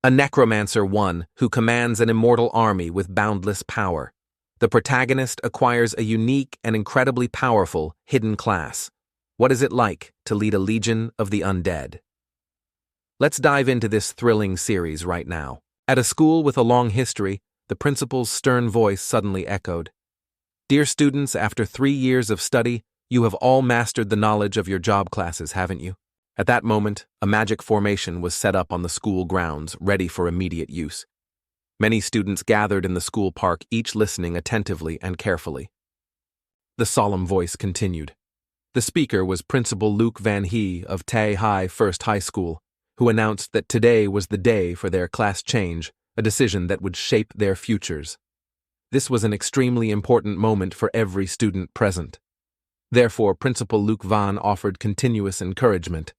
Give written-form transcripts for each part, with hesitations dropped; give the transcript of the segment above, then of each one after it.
A necromancer one who commands an immortal army with boundless power. The protagonist acquires a unique and incredibly powerful hidden class. What is it like to lead a legion of the undead? Let's dive into this thrilling series right now. At a school with a long history, the principal's stern voice suddenly echoed. Dear students, after 3 years of study, you have all mastered the knowledge of your job classes, haven't you? At that moment, a magic formation was set up on the school grounds, ready for immediate use. Many students gathered in the school park, each listening attentively and carefully. The solemn voice continued. The speaker was Principal Luke Van He of Tehai First High School, who announced that today was the day for their class change, a decision that would shape their futures. This was an extremely important moment for every student present. Therefore, Principal Luke Van offered continuous encouragement.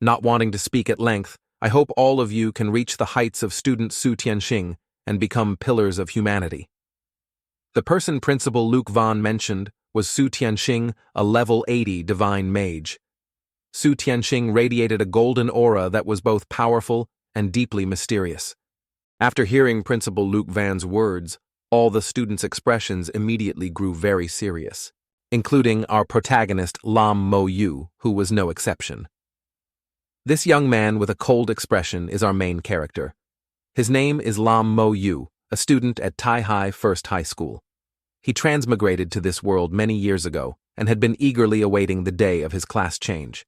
Not wanting to speak at length, I hope all of you can reach the heights of student Su Tianxing and become pillars of humanity. The person Principal Luke Van mentioned was Su Tianxing, a level 80 divine mage. Su Tianxing radiated a golden aura that was both powerful and deeply mysterious. After hearing Principal Luke Van's words, all the students' expressions immediately grew very serious, including our protagonist Lam Mo Yu, who was no exception. This young man with a cold expression is our main character. His name is Lam Mo Yu, a student at Tehai First High School. He transmigrated to this world many years ago and had been eagerly awaiting the day of his class change.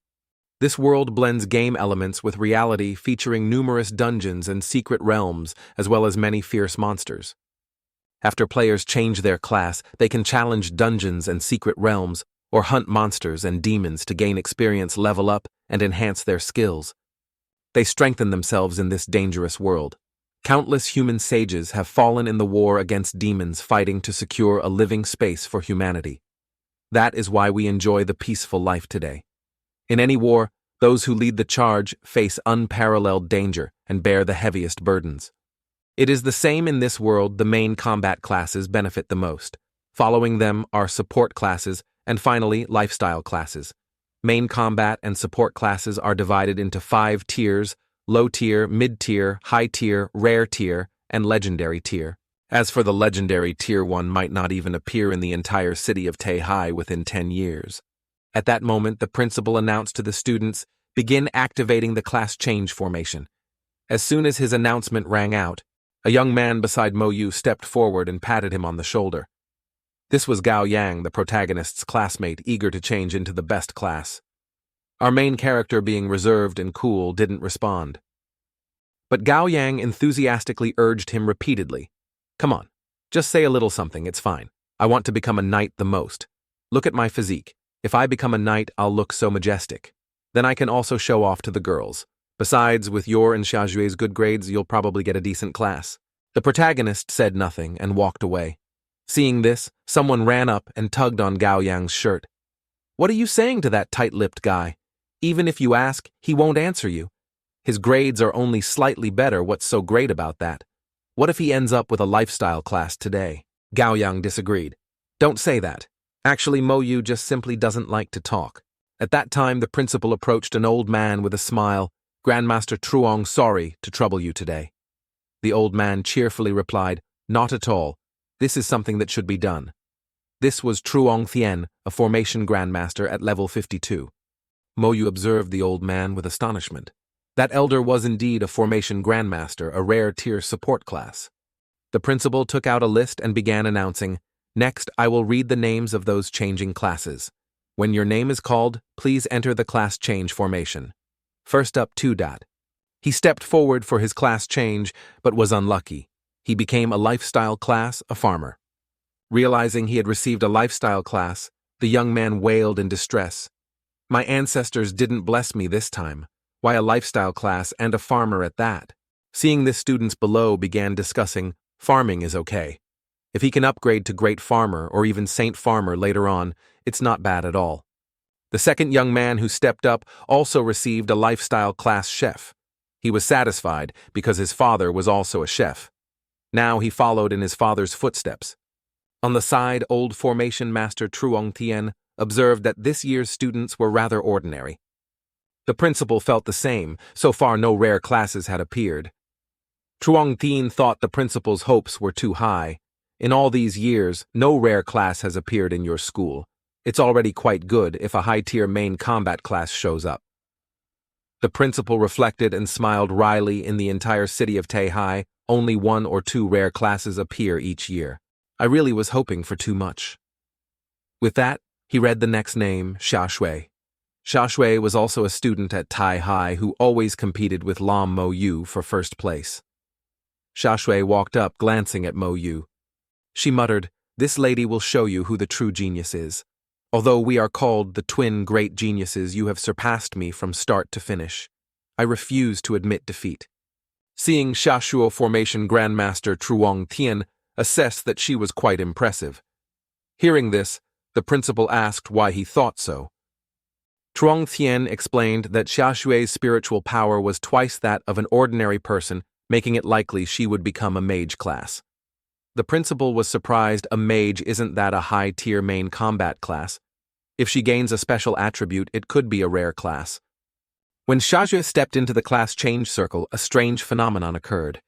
This world blends game elements with reality, featuring numerous dungeons and secret realms, as well as many fierce monsters. After players change their class, they can challenge dungeons and secret realms, or hunt monsters and demons to gain experience, level up, and enhance their skills. They strengthen themselves in this dangerous world. Countless human sages have fallen in the war against demons, fighting to secure a living space for humanity. That is why we enjoy the peaceful life today. In any war, those who lead the charge face unparalleled danger and bear the heaviest burdens. It is the same in this world. The main combat classes benefit the most. Following them are support classes, and finally, lifestyle classes. Main combat and support classes are divided into 5 tiers: low tier, mid tier, high tier, rare tier, and legendary tier. As for the legendary tier, one might not even appear in the entire city of Tehai within 10 years. At that moment, the principal announced to the students, begin activating the class change formation. As soon as his announcement rang out, a young man beside Mo Yu stepped forward and patted him on the shoulder. This was Gao Yang, the protagonist's classmate, eager to change into the best class. Our main character, being reserved and cool, didn't respond. But Gao Yang enthusiastically urged him repeatedly. Come on, just say a little something, it's fine. I want to become a knight the most. Look at my physique. If I become a knight, I'll look so majestic. Then I can also show off to the girls. Besides, with your and Xiaojue's good grades, you'll probably get a decent class. The protagonist said nothing and walked away. Seeing this, someone ran up and tugged on Gao Yang's shirt. What are you saying to that tight-lipped guy? Even if you ask, he won't answer you. His grades are only slightly better. What's so great about that? What if he ends up with a lifestyle class today? Gao Yang disagreed. Don't say that. Actually, Mo Yu just simply doesn't like to talk. At that time, the principal approached an old man with a smile. Grandmaster Truong, sorry to trouble you today. The old man cheerfully replied, not at all. This is something that should be done. This was Truong Thien, a formation grandmaster at level 52. Mo Yu observed the old man with astonishment. That elder was indeed a formation grandmaster, a rare tier support class. The principal took out a list and began announcing, next, I will read the names of those changing classes. When your name is called, please enter the class change formation. First up, 2. He stepped forward for his class change, but was unlucky. He became a lifestyle class, a farmer. Realizing he had received a lifestyle class, the young man wailed in distress. My ancestors didn't bless me this time. Why a lifestyle class and a farmer at that? Seeing this, students below began discussing, farming is okay. If he can upgrade to Great Farmer or even Saint Farmer later on, it's not bad at all. The second young man who stepped up also received a lifestyle class chef. He was satisfied because his father was also a chef. Now he followed in his father's footsteps. On the side, old formation master Truong Tien observed that this year's students were rather ordinary. The principal felt the same. So far, no rare classes had appeared. Truong Tien thought the principal's hopes were too high. In all these years, no rare class has appeared in your school. It's already quite good if a high-tier main combat class shows up. The principal reflected and smiled wryly. In the entire city of Tehai, only 1 or 2 rare classes appear each year. I really was hoping for too much. With that, he read the next name, Xia Shui. Xia Shui was also a student at Tehai who always competed with Lam Mo Yu for first place. Xia Shui walked up, glancing at Mo Yu. She muttered, "This lady will show you who the true genius is. Although we are called the twin great geniuses, you have surpassed me from start to finish. I refuse to admit defeat." Seeing Xia Shui, formation Grandmaster Truong Tien assessed that she was quite impressive. Hearing this, the principal asked why he thought so. Truong Tien explained that Xia Shui's spiritual power was twice that of an ordinary person, making it likely she would become a mage class. The principal was surprised. A mage isn't that a high-tier main combat class? If she gains a special attribute, it could be a rare class. When Xia Shui stepped into the class change circle, a strange phenomenon occurred.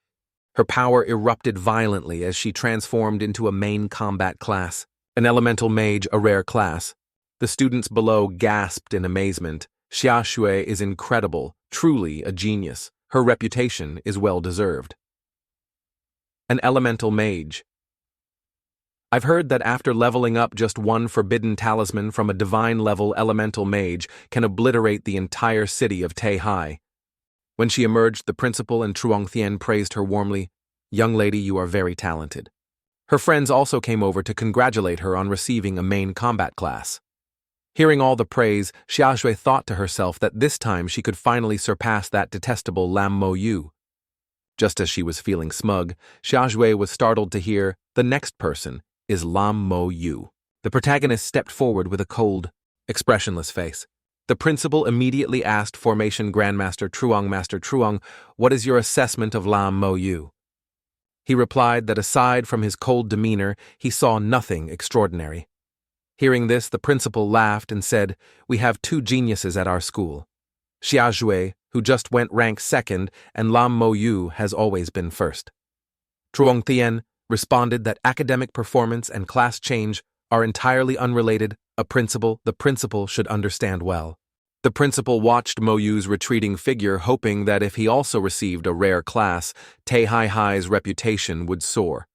Her power erupted violently as she transformed into a main combat class, an elemental mage, a rare class. The students below gasped in amazement. Xia Shui is incredible, truly a genius. Her reputation is well-deserved. An elemental mage. I've heard that after leveling up, just one forbidden talisman from a divine-level elemental mage can obliterate the entire city of Tehai. When she emerged, the principal and Truong Tien praised her warmly. "Young lady, you are very talented." Her friends also came over to congratulate her on receiving a main combat class. Hearing all the praise, Xia Shui thought to herself that this time she could finally surpass that detestable Lam Mo Yu. Just as she was feeling smug, Xia Shui was startled to hear, "The next person is Lam Mo Yu." The protagonist stepped forward with a cold, expressionless face. The principal immediately asked Formation Grandmaster Truong, "Master Truong, what is your assessment of Lam Mo Yu?" He replied that aside from his cold demeanor, he saw nothing extraordinary. Hearing this, the principal laughed and said, "We have 2 geniuses at our school. Xia Shui, who just went rank 2nd, and Lam Mo Yu has always been 1st. Truong Tien responded that academic performance and class change are entirely unrelated. The principal should understand well. The principal watched Mo Yu's retreating figure, hoping that if he also received a rare class, Tehai's reputation would soar.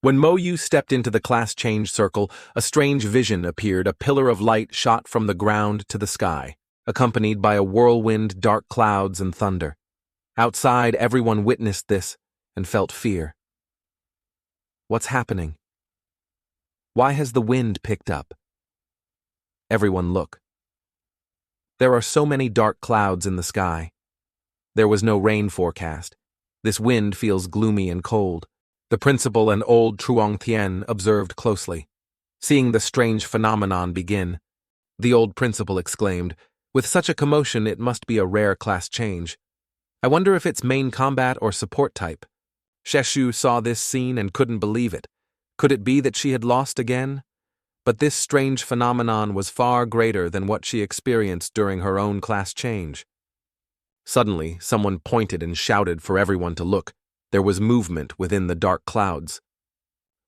When Mo Yu stepped into the class change circle, a strange vision appeared. A pillar of light shot from the ground to the sky, accompanied by a whirlwind, dark clouds, and thunder. Outside, everyone witnessed this and felt fear. What's happening? Why has the wind picked up? Everyone look. There are so many dark clouds in the sky. There was no rain forecast. This wind feels gloomy and cold. The principal and old Truong Tien observed closely. Seeing the strange phenomenon begin, the old principal exclaimed, "With such a commotion, it must be a rare class change. I wonder if it's main combat or support type." Sheshu saw this scene and couldn't believe it. Could it be that she had lost again? But this strange phenomenon was far greater than what she experienced during her own class change. Suddenly, someone pointed and shouted for everyone to look. There was movement within the dark clouds.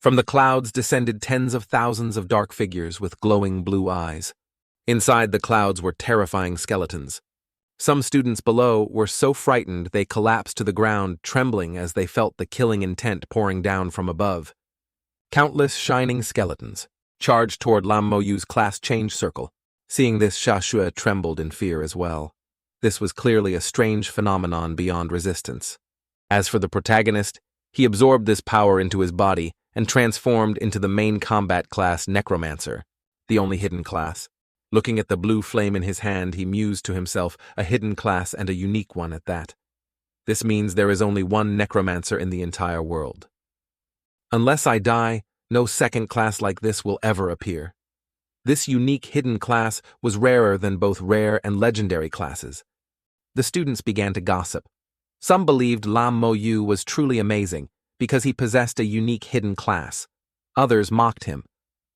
From the clouds descended tens of thousands of dark figures with glowing blue eyes. Inside the clouds were terrifying skeletons. Some students below were so frightened they collapsed to the ground, trembling as they felt the killing intent pouring down from above. Countless shining skeletons charged toward Lam Mo Yu's class change circle. Seeing this, Xia Shui trembled in fear as well. This was clearly a strange phenomenon beyond resistance. As for the protagonist, he absorbed this power into his body and transformed into the main combat class necromancer, the only hidden class. Looking at the blue flame in his hand, he mused to himself, a hidden class and a unique one at that. This means there is only one necromancer in the entire world. Unless I die, no second class like this will ever appear. This unique hidden class was rarer than both rare and legendary classes. The students began to gossip. Some believed Lam Mo Yu was truly amazing because he possessed a unique hidden class. Others mocked him.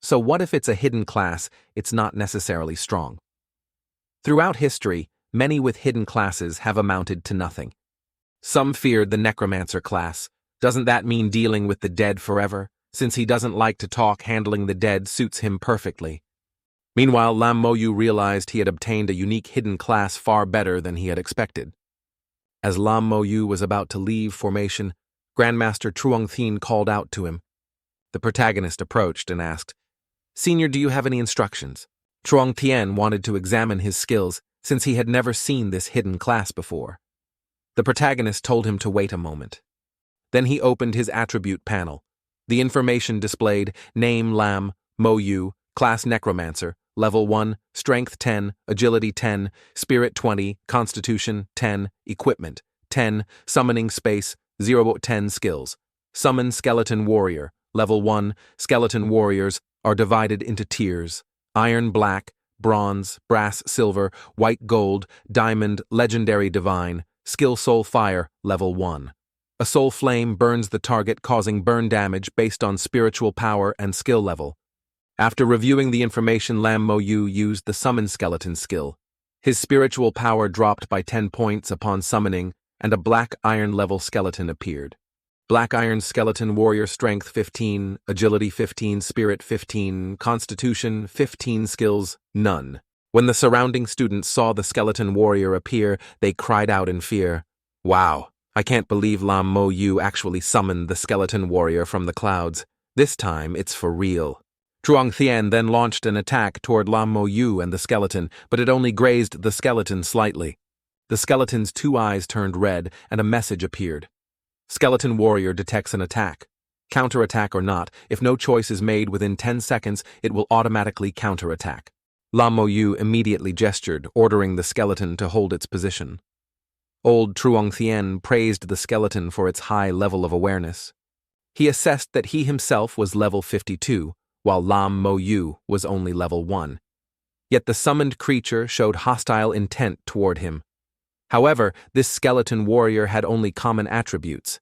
So what if it's a hidden class, it's not necessarily strong? Throughout history, many with hidden classes have amounted to nothing. Some feared the necromancer class. Doesn't that mean dealing with the dead forever? Since he doesn't like to talk, handling the dead suits him perfectly. Meanwhile, Lam Moyu realized he had obtained a unique hidden class far better than he had expected. As Lam Moyu was about to leave formation, Grandmaster Truong Thien called out to him. The protagonist approached and asked, "Senior, do you have any instructions?" Truong Thien wanted to examine his skills since he had never seen this hidden class before. The protagonist told him to wait a moment. Then he opened his attribute panel. The information displayed: name Lam Moyu, class necromancer, level 1, strength 10, agility 10, spirit 20, constitution 10, equipment 10, summoning space 0/10 skills. Summon skeleton warrior, level 1. Skeleton warriors are divided into tiers: iron, black, bronze, brass, silver, white, gold, diamond, legendary, divine. Skill soul fire, level 1. A soul flame burns the target, causing burn damage based on spiritual power and skill level. After reviewing the information, Lam Moyu used the summon skeleton skill. His spiritual power dropped by 10 points upon summoning, and a black iron level skeleton appeared. Black iron skeleton warrior, strength 15, agility 15, spirit 15, constitution 15, skills none. When the surrounding students saw the skeleton warrior appear, they cried out in fear. Wow, I can't believe Lam Moyu actually summoned the skeleton warrior from the clouds. This time it's for real. Truong Thien then launched an attack toward Lam Moyu and the skeleton, but it only grazed the skeleton slightly. The skeleton's 2 eyes turned red, and a message appeared. Skeleton warrior detects an attack. Counterattack or not, if no choice is made within 10 seconds, it will automatically counterattack. Lam Moyu immediately gestured, ordering the skeleton to hold its position. Old Truong Thien praised the skeleton for its high level of awareness. He assessed that he himself was level 52, while Lam Moyu was only level 1. Yet the summoned creature showed hostile intent toward him. However, this skeleton warrior had only common attributes.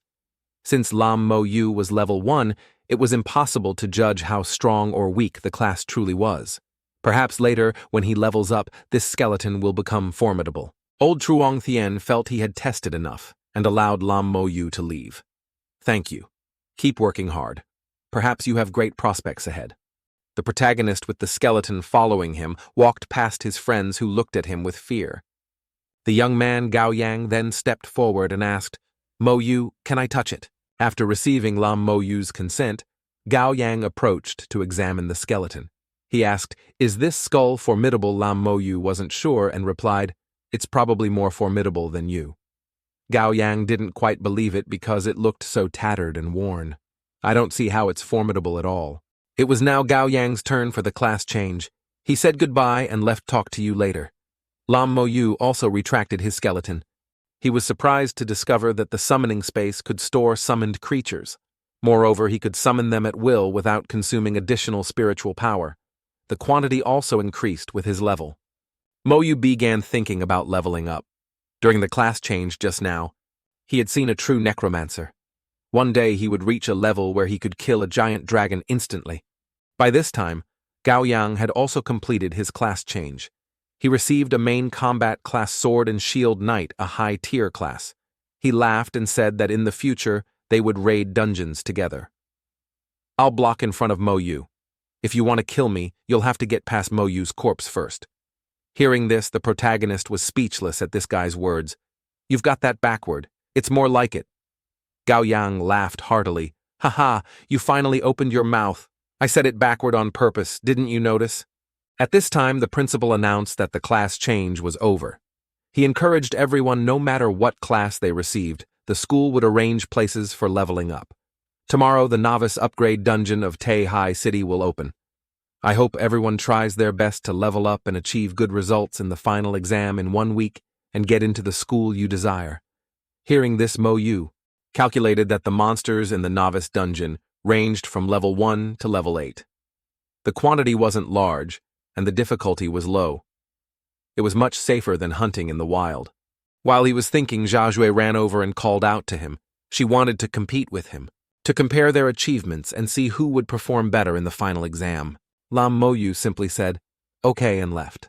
Since Lam Moyu was level 1, it was impossible to judge how strong or weak the class truly was. Perhaps later, when he levels up, this skeleton will become formidable. Old Truong Thien felt he had tested enough and allowed Lam Moyu to leave. Thank you. Keep working hard. Perhaps you have great prospects ahead. The protagonist, with the skeleton following him, walked past his friends who looked at him with fear. The young man Gao Yang then stepped forward and asked, "Moyu, can I touch it?" After receiving Lam Moyu's consent, Gao Yang approached to examine the skeleton. He asked, "Is this skull formidable?" Lam Moyu wasn't sure and replied, "It's probably more formidable than you." Gao Yang didn't quite believe it because it looked so tattered and worn. "I don't see how it's formidable at all." It was now Gao Yang's turn for the class change. He said goodbye and left. "Talk to you later." Lam Moyu also retracted his skeleton. He was surprised to discover that the summoning space could store summoned creatures. Moreover, he could summon them at will without consuming additional spiritual power. The quantity also increased with his level. Moyu began thinking about leveling up. During the class change just now, he had seen a true necromancer. One day he would reach a level where he could kill a giant dragon instantly. By this time, Gao Yang had also completed his class change. He received a main combat class sword and shield knight, a high tier class. He laughed and said that in the future they would raid dungeons together. "I'll block in front of Moyu. If you want to kill me, you'll have to get past Moyu's corpse first." Hearing this, the protagonist was speechless at this guy's words. "You've got that backward. It's more like it." Gao Yang laughed heartily. "Haha, you finally opened your mouth. I said it backward on purpose, didn't you notice?" At this time, the principal announced that the class change was over. He encouraged everyone, no matter what class they received, the school would arrange places for leveling up. Tomorrow, the novice upgrade dungeon of Tehai City will open. I hope everyone tries their best to level up and achieve good results in the final exam in 1 week and get into the school you desire. Hearing this, Moyu calculated that the monsters in the novice dungeon ranged from level 1 to level 8. The quantity wasn't large, and the difficulty was low. It was much safer than hunting in the wild. While he was thinking, Jiajue ran over and called out to him. She wanted to compete with him, to compare their achievements and see who would perform better in the final exam. Lam Moyu simply said, "Okay," and left.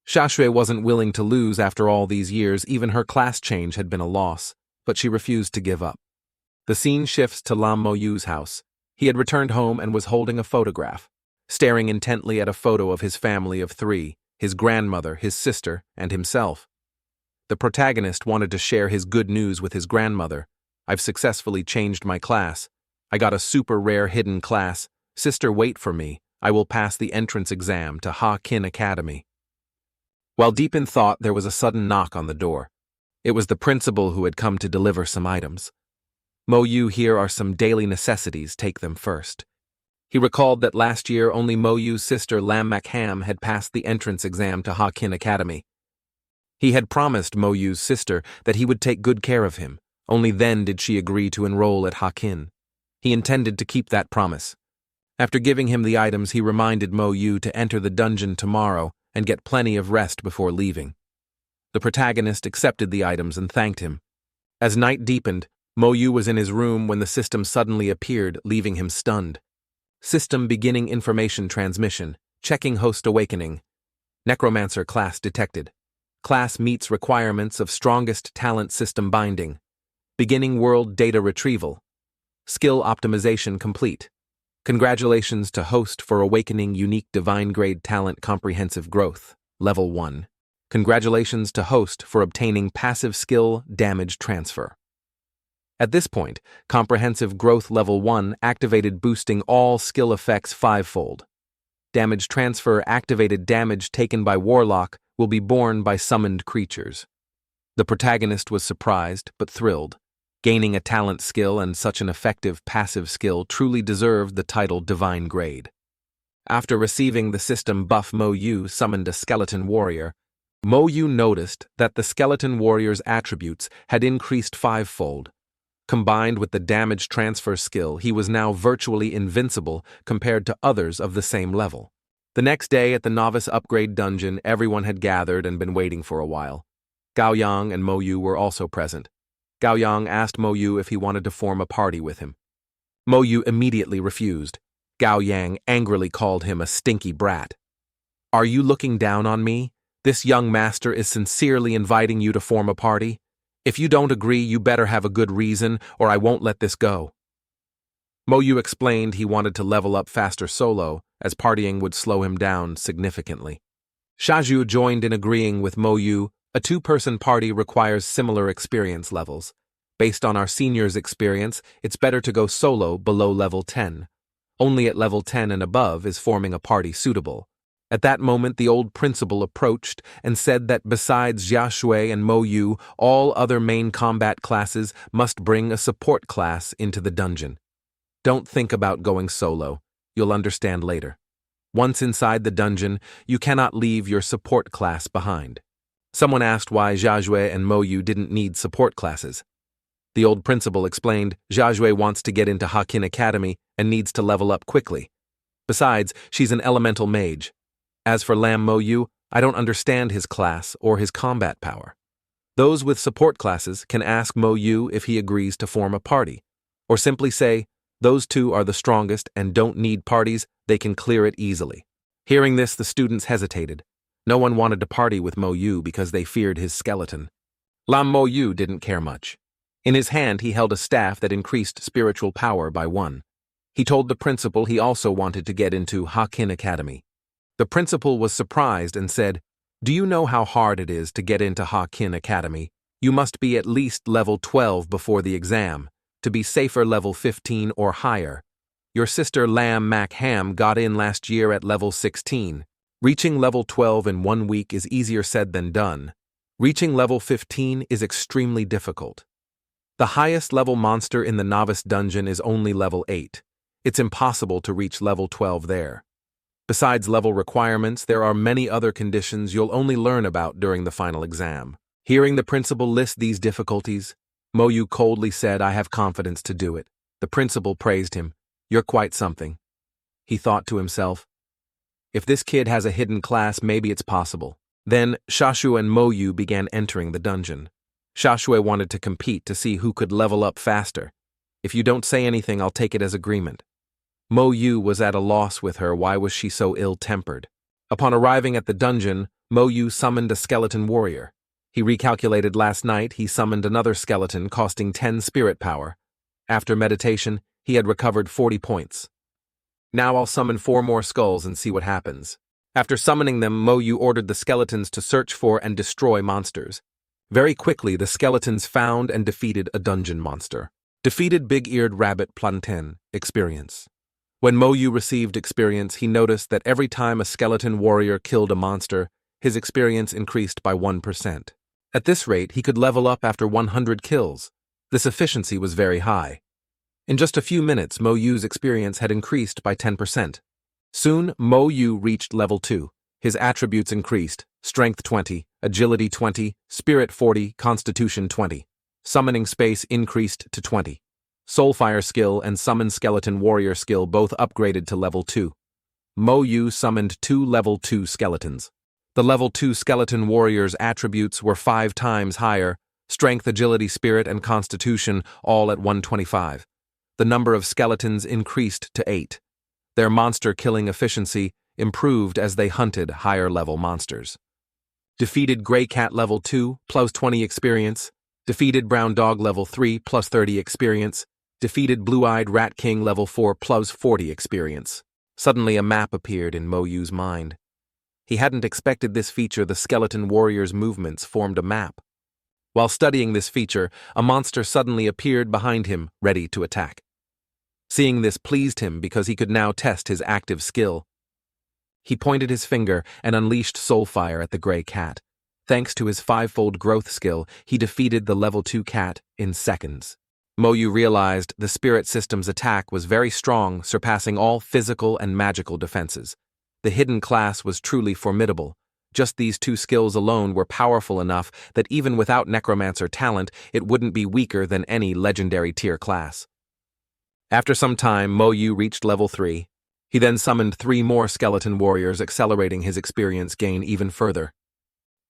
Jiajue wasn't willing to lose after all these years. Even her class change had been a loss. but she refused to give up. The scene shifts to Lam Mo Yu's house. He had returned home and was holding a photograph, staring intently at a photo of his family of 3, his grandmother, his sister, and himself. The protagonist wanted to share his good news with his grandmother. I've successfully changed my class. I got a super rare hidden class. Sister, wait for me. I will pass the entrance exam to Ha Kin Academy. While deep in thought, there was a sudden knock on the door. It was the principal who had come to deliver some items. Mo Yu, here are some daily necessities, take them first. He recalled that last year only Mo Yu's sister Lam Mak Ham had passed the entrance exam to Ha Kin Academy. He had promised Mo Yu's sister that he would take good care of him. Only then did she agree to enroll at Ha Kin. He intended to keep that promise. After giving him the items, he reminded Mo Yu to enter the dungeon tomorrow and get plenty of rest before leaving. The protagonist accepted the items and thanked him. As night deepened, Mo Yu was in his room when the system suddenly appeared, leaving him stunned. System beginning information transmission. Checking host awakening. Necromancer class detected. Class meets requirements of strongest talent system binding. Beginning world data retrieval. Skill optimization complete. Congratulations to host for awakening unique divine grade talent comprehensive growth. Level 1. Congratulations to host for obtaining passive skill damage transfer. At this point, comprehensive growth level 1 activated, boosting all skill effects 5-fold. Damage transfer activated. Damage taken by warlock will be borne by summoned creatures. The protagonist was surprised but thrilled. Gaining a talent skill and such an effective passive skill truly deserved the title Divine Grade. After receiving the system buff, Mo Yu summoned a skeleton warrior. Mo Yu noticed that the skeleton warrior's attributes had increased 5-fold. Combined with the damage transfer skill, he was now virtually invincible compared to others of the same level. The next day at the Novice upgrade dungeon, everyone had gathered and been waiting for a while. Gao Yang and Mo Yu were also present. Gao Yang asked Mo Yu if he wanted to form a party with him. Mo Yu immediately refused. Gao Yang angrily called him a stinky brat. Are you looking down on me? This young master is sincerely inviting you to form a party. If you don't agree, you better have a good reason, or I won't let this go. Mo Yu explained he wanted to level up faster solo, as partying would slow him down significantly. Shaju joined in agreeing with Mo Yu. A 2-person party requires similar experience levels. Based on our senior's experience, it's better to go solo below level 10. Only at level 10 and above is forming a party suitable. At that moment, the old principal approached and said that besides Jia Shui and Mo Yu, all other main combat classes must bring a support class into the dungeon. Don't think about going solo. You'll understand later. Once inside the dungeon, you cannot leave your support class behind. Someone asked why Jia Shui and Mo Yu didn't need support classes. The old principal explained Jia Shui wants to get into Ha Kin Academy and needs to level up quickly. Besides, she's an elemental mage. As for Lam Mo Yu, I don't understand his class or his combat power. Those with support classes can ask Mo Yu if he agrees to form a party, or simply say, those two are the strongest and don't need parties, they can clear it easily. Hearing this, the students hesitated. No one wanted to party with Mo Yu because they feared his skeleton. Lam Mo Yu didn't care much. In his hand, he held a staff that increased spiritual power by 1. He told the principal he also wanted to get into Ha Kin Academy. The principal was surprised and said, "Do you know how hard it is to get into Ha Kin Academy? You must be at least level 12 before the exam, to be safer level 15 or higher. Your sister Lam Mak Ham got in last year at level 16. Reaching level 12 in 1 week is easier said than done. Reaching level 15 is extremely difficult. The highest level monster in the Novice dungeon is only level 8. It's impossible to reach level 12 there. Besides level requirements, there are many other conditions you'll only learn about during the final exam." Hearing the principal list these difficulties, Mo Yu coldly said, "I have confidence to do it." The principal praised him. "You're quite something." He thought to himself, if this kid has a hidden class, maybe it's possible. Then Shashu and Mo Yu began entering the dungeon. Shashu wanted to compete to see who could level up faster. "If you don't say anything, I'll take it as agreement." Mo Yu was at a loss with her. Why was she so ill-tempered? Upon arriving at the dungeon, Mo Yu summoned a skeleton warrior. He recalculated last night. He summoned another skeleton costing 10 spirit power. After meditation, he had recovered 40 points. Now I'll summon 4 more skulls and see what happens. After summoning them, Mo Yu ordered the skeletons to search for and destroy monsters. Very quickly, the skeletons found and defeated a dungeon monster. Defeated big-eared rabbit plantain. Experience. When Mo Yu received experience, he noticed that every time a skeleton warrior killed a monster, his experience increased by 1%. At this rate, he could level up after 100 kills. This efficiency was very high. In just a few minutes, Mo Yu's experience had increased by 10%. Soon, Mo Yu reached level 2. His attributes increased: strength 20, agility 20, spirit 40, constitution 20. Summoning space increased to 20. Soulfire skill and summon skeleton warrior skill both upgraded to level 2. Mo Yu summoned 2 level 2 skeletons. The level 2 skeleton warrior's attributes were 5 times higher: strength, agility, spirit, and constitution, all at 125. The number of skeletons increased to 8. Their monster-killing efficiency improved as they hunted higher-level monsters. Defeated Gray Cat level 2, plus 20 experience. Defeated Brown Dog level 3, plus 30 experience. Defeated Blue-Eyed Rat King level 4, plus 40 experience. Suddenly a map appeared in Mo Yu's mind. He hadn't expected this feature. The skeleton warrior's movements formed a map. While studying this feature, a monster suddenly appeared behind him, ready to attack. Seeing this pleased him because he could now test his active skill. He pointed his finger and unleashed Soulfire at the Gray Cat. Thanks to his 5-fold growth skill, he defeated the level 2 cat in seconds. Mo Yu realized the spirit system's attack was very strong, surpassing all physical and magical defenses. The hidden class was truly formidable. Just these 2 skills alone were powerful enough that even without necromancer talent, it wouldn't be weaker than any legendary tier class. After some time, Mo Yu reached level 3. He then summoned 3 more skeleton warriors, accelerating his experience gain even further.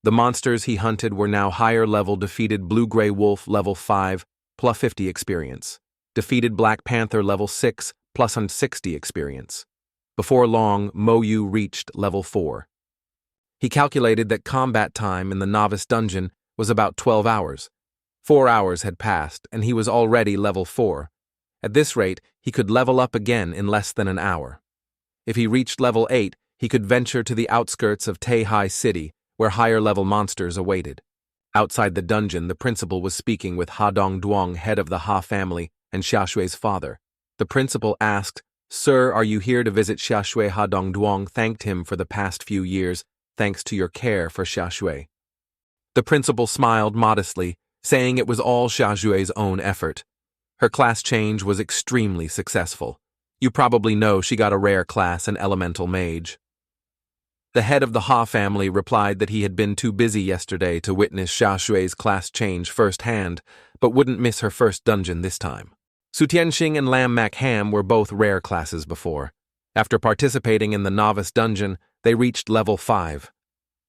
The monsters he hunted were now higher level. Defeated Blue-Gray Wolf level 5, plus 50 experience. Defeated Black Panther level 6, plus 160 experience. Before long, Mo Yu reached level 4. He calculated that combat time in the Novice dungeon was about 12 hours. 4 hours had passed, and he was already level 4. At this rate, he could level up again in less than an hour. If he reached level 8, he could venture to the outskirts of Tehai City, where higher-level monsters awaited. Outside the dungeon, the principal was speaking with Ha Dongduang, head of the Ha family, and Xiaoshui's father. The principal asked, "Sir, are you here to visit Xiaoshui?" Ha Dongduang thanked him for the past few years, thanks to your care for Xiaoshui. The principal smiled modestly, saying it was all Xiaoshui's own effort. Her class change was extremely successful. You probably know she got a rare class, an elemental mage. The head of the Ha family replied that he had been too busy yesterday to witness Xiaoshui's class change firsthand, but wouldn't miss her first dungeon this time. Su Tianxing and Lam Mac Ham were both rare classes before. After participating in the novice dungeon, they reached level 5.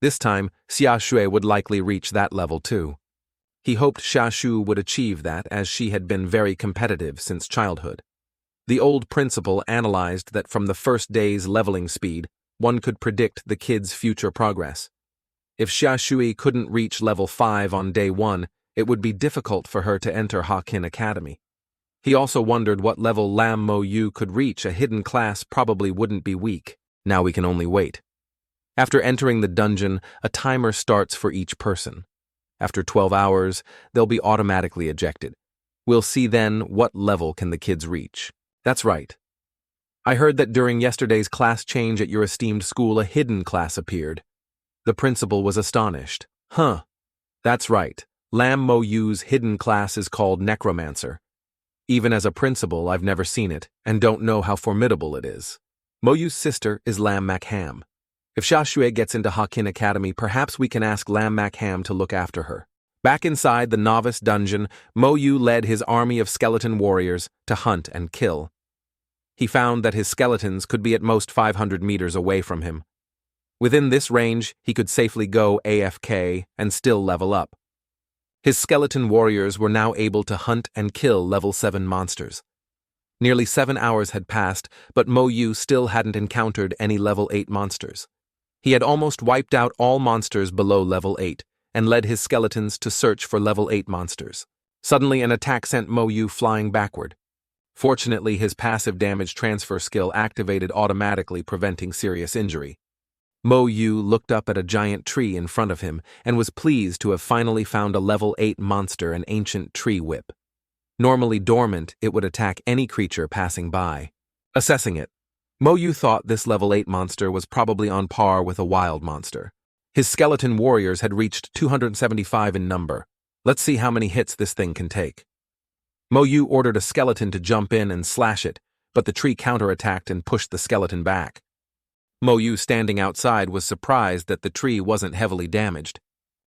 This time, Xiaoshui would likely reach that level too. He hoped Xiaoshu would achieve that, as she had been very competitive since childhood. The old principal analyzed that from the first day's leveling speed, one could predict the kid's future progress. If Xiaoshui couldn't reach level 5 on day 1, it would be difficult for her to enter Hakin Academy. He also wondered what level Lam Mo Yu could reach. A hidden class probably wouldn't be weak. Now we can only wait. After entering the dungeon, a timer starts for each person. After 12 hours, they'll be automatically ejected. We'll see then what level can the kids reach. That's right. I heard that during yesterday's class change at your esteemed school, a hidden class appeared. The principal was astonished. Huh. That's right. Lam Mo Yu's hidden class is called necromancer. Even as a principal, I've never seen it, and don't know how formidable it is. Mo Yu's sister is Lam Mac Ham. If Xiaoshui gets into Hakin Academy, perhaps we can ask Lam Mac Ham to look after her. Back inside the novice dungeon, Mo Yu led his army of skeleton warriors to hunt and kill. He found that his skeletons could be at most 500 meters away from him. Within this range, he could safely go AFK and still level up. His skeleton warriors were now able to hunt and kill level 7 monsters. Nearly 7 hours had passed, but Mo Yu still hadn't encountered any level 8 monsters. He had almost wiped out all monsters below level 8, and led his skeletons to search for level 8 monsters. Suddenly, an attack sent Mo Yu flying backward. Fortunately, his passive damage transfer skill activated automatically, preventing serious injury. Mo Yu looked up at a giant tree in front of him and was pleased to have finally found a level 8 monster, an ancient tree whip. Normally dormant, it would attack any creature passing by. Assessing it, Mo Yu thought this level 8 monster was probably on par with a wild monster. His skeleton warriors had reached 275 in number. Let's see how many hits this thing can take. Mo Yu ordered a skeleton to jump in and slash it, but the tree counterattacked and pushed the skeleton back. Mo Yu, standing outside, was surprised that the tree wasn't heavily damaged.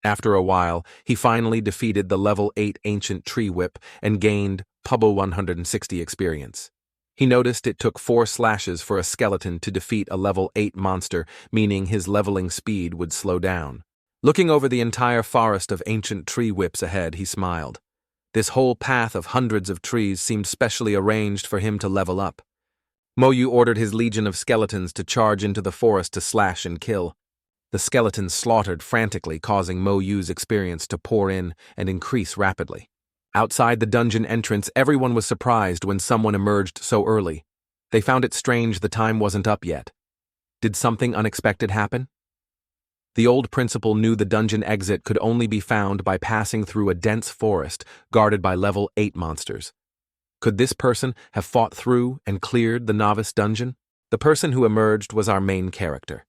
After a while, he finally defeated the level 8 ancient tree whip and gained Pubbo 160 experience. He noticed it took 4 slashes for a skeleton to defeat a level 8 monster, meaning his leveling speed would slow down. Looking over the entire forest of ancient tree whips ahead, he smiled. This whole path of hundreds of trees seemed specially arranged for him to level up. Mo Yu ordered his legion of skeletons to charge into the forest to slash and kill. The skeletons slaughtered frantically, causing Mo Yu's experience to pour in and increase rapidly. Outside the dungeon entrance, everyone was surprised when someone emerged so early. They found it strange the time wasn't up yet. Did something unexpected happen? The old principal knew the dungeon exit could only be found by passing through a dense forest guarded by level 8 monsters. Could this person have fought through and cleared the novice dungeon? The person who emerged was our main character.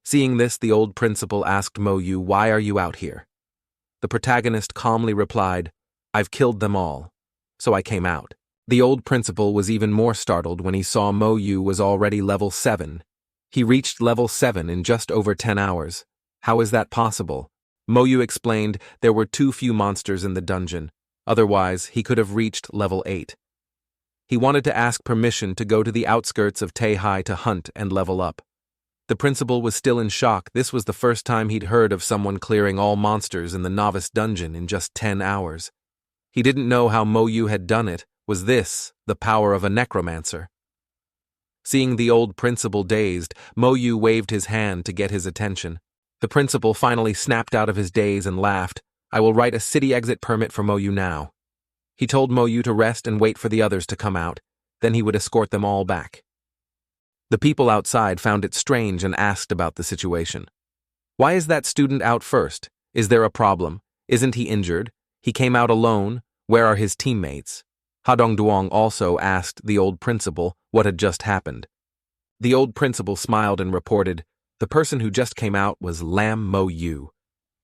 Seeing this, the old principal asked Mo Yu, "Why are you out here?" The protagonist calmly replied, "I've killed them all, so I came out." The old principal was even more startled when he saw Mo Yu was already level 7. He reached level 7 in just over 10 hours. How is that possible? Mo Yu explained there were too few monsters in the dungeon. Otherwise, he could have reached level 8. He wanted to ask permission to go to the outskirts of Tehai to hunt and level up. The principal was still in shock. This was the first time he'd heard of someone clearing all monsters in the novice dungeon in just 10 hours. He didn't know how Mo Yu had done it. Was this the power of a necromancer? Seeing the old principal dazed, Mo Yu waved his hand to get his attention. The principal finally snapped out of his daze and laughed. "I will write a city exit permit for Mo Yu now." He told Mo Yu to rest and wait for the others to come out. Then he would escort them all back. The people outside found it strange and asked about the situation. "Why is that student out first? Is there a problem? Isn't he injured? He came out alone. Where are his teammates?" Hadong Duong also asked the old principal what had just happened. The old principal smiled and reported, "The person who just came out was Lam Mo Yu.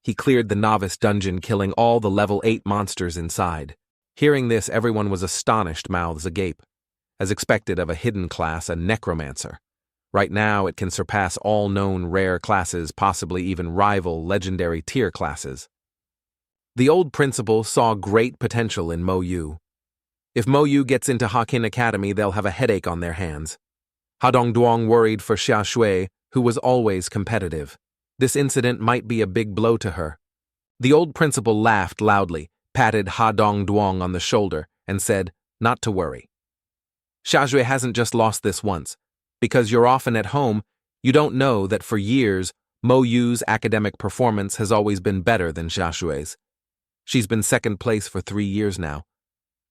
He cleared the novice dungeon, killing all the level 8 monsters inside." Hearing this, everyone was astonished, mouths agape. As expected of a hidden class, a necromancer. Right now, it can surpass all known rare classes, possibly even rival legendary tier classes. The old principal saw great potential in Mo Yu. If Mo Yu gets into Hakin Academy, they'll have a headache on their hands. Hadong Duong worried for Xia Shui, who was always competitive. This incident might be a big blow to her. The old principal laughed loudly, patted Hadong Duong on the shoulder, and said, "Not to worry. Xia Shui hasn't just lost this once. Because you're often at home, you don't know that for years, Mo Yu's academic performance has always been better than Xia Shui's. She's been second place for 3 years now."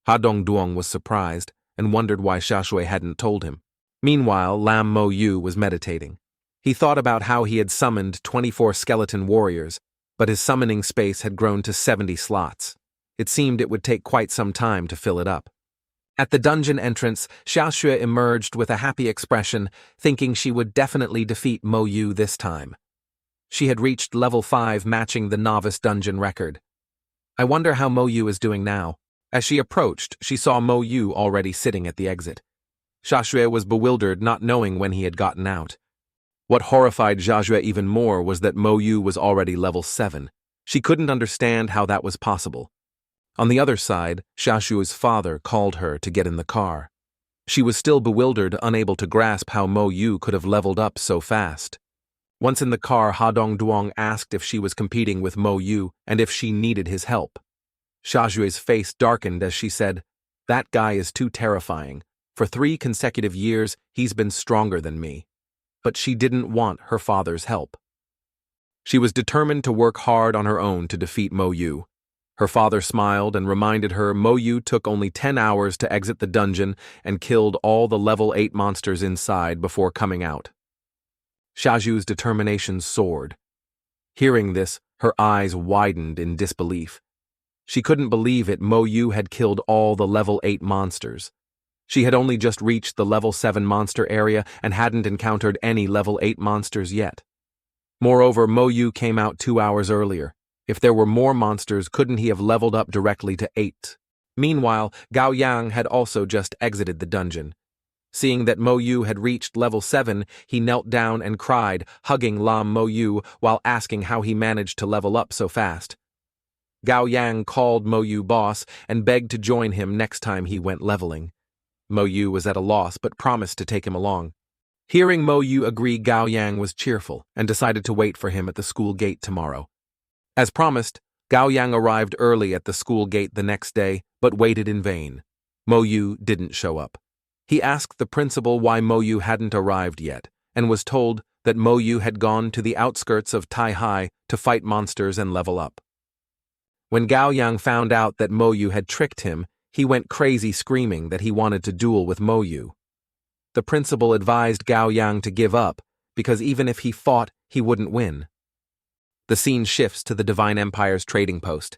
Hadong Duong was surprised and wondered why Xia Shui hadn't told him. Meanwhile, Lam Mo Yu was meditating. He thought about how he had summoned 24 skeleton warriors, but his summoning space had grown to 70 slots. It seemed it would take quite some time to fill it up. At the dungeon entrance, Xia Shui emerged with a happy expression, thinking she would definitely defeat Mo Yu this time. She had reached level 5, matching the novice dungeon record. I wonder how Mo Yu is doing now. As she approached, she saw Mo Yu already sitting at the exit. Xia Shui was bewildered, not knowing when he had gotten out. What horrified Xia Shui even more was that Mo Yu was already level 7. She couldn't understand how that was possible. On the other side, Xia Shui's father called her to get in the car. She was still bewildered, unable to grasp how Mo Yu could have leveled up so fast. Once in the car, Hadong Duong asked if she was competing with Mo Yu and if she needed his help. Xia Shui's face darkened as she said, "That guy is too terrifying. For 3 consecutive years, he's been stronger than me." But she didn't want her father's help. She was determined to work hard on her own to defeat Mo Yu. Her father smiled and reminded her Mo Yu took only 10 hours to exit the dungeon and killed all the level 8 monsters inside before coming out. Xiaoju's determination soared. Hearing this, her eyes widened in disbelief. She couldn't believe it. Mo Yu had killed all the level 8 monsters. She had only just reached the level 7 monster area and hadn't encountered any level 8 monsters yet. Moreover, Mo Yu came out 2 hours earlier. If there were more monsters, couldn't he have leveled up directly to 8? Meanwhile, Gao Yang had also just exited the dungeon. Seeing that Mo Yu had reached level 7, he knelt down and cried, hugging Lam Mo Yu while asking how he managed to level up so fast. Gao Yang called Mo Yu boss and begged to join him next time he went leveling. Mo Yu was at a loss but promised to take him along. Hearing Mo Yu agree, Gao Yang was cheerful and decided to wait for him at the school gate tomorrow. As promised, Gao Yang arrived early at the school gate the next day, but waited in vain. Mo Yu didn't show up. He asked the principal why Mo Yu hadn't arrived yet, and was told that Mo Yu had gone to the outskirts of Tehai to fight monsters and level up. When Gao Yang found out that Mo Yu had tricked him, he went crazy screaming that he wanted to duel with Mo Yu. The principal advised Gao Yang to give up, because even if he fought, he wouldn't win. The scene shifts to the Divine Empire's trading post.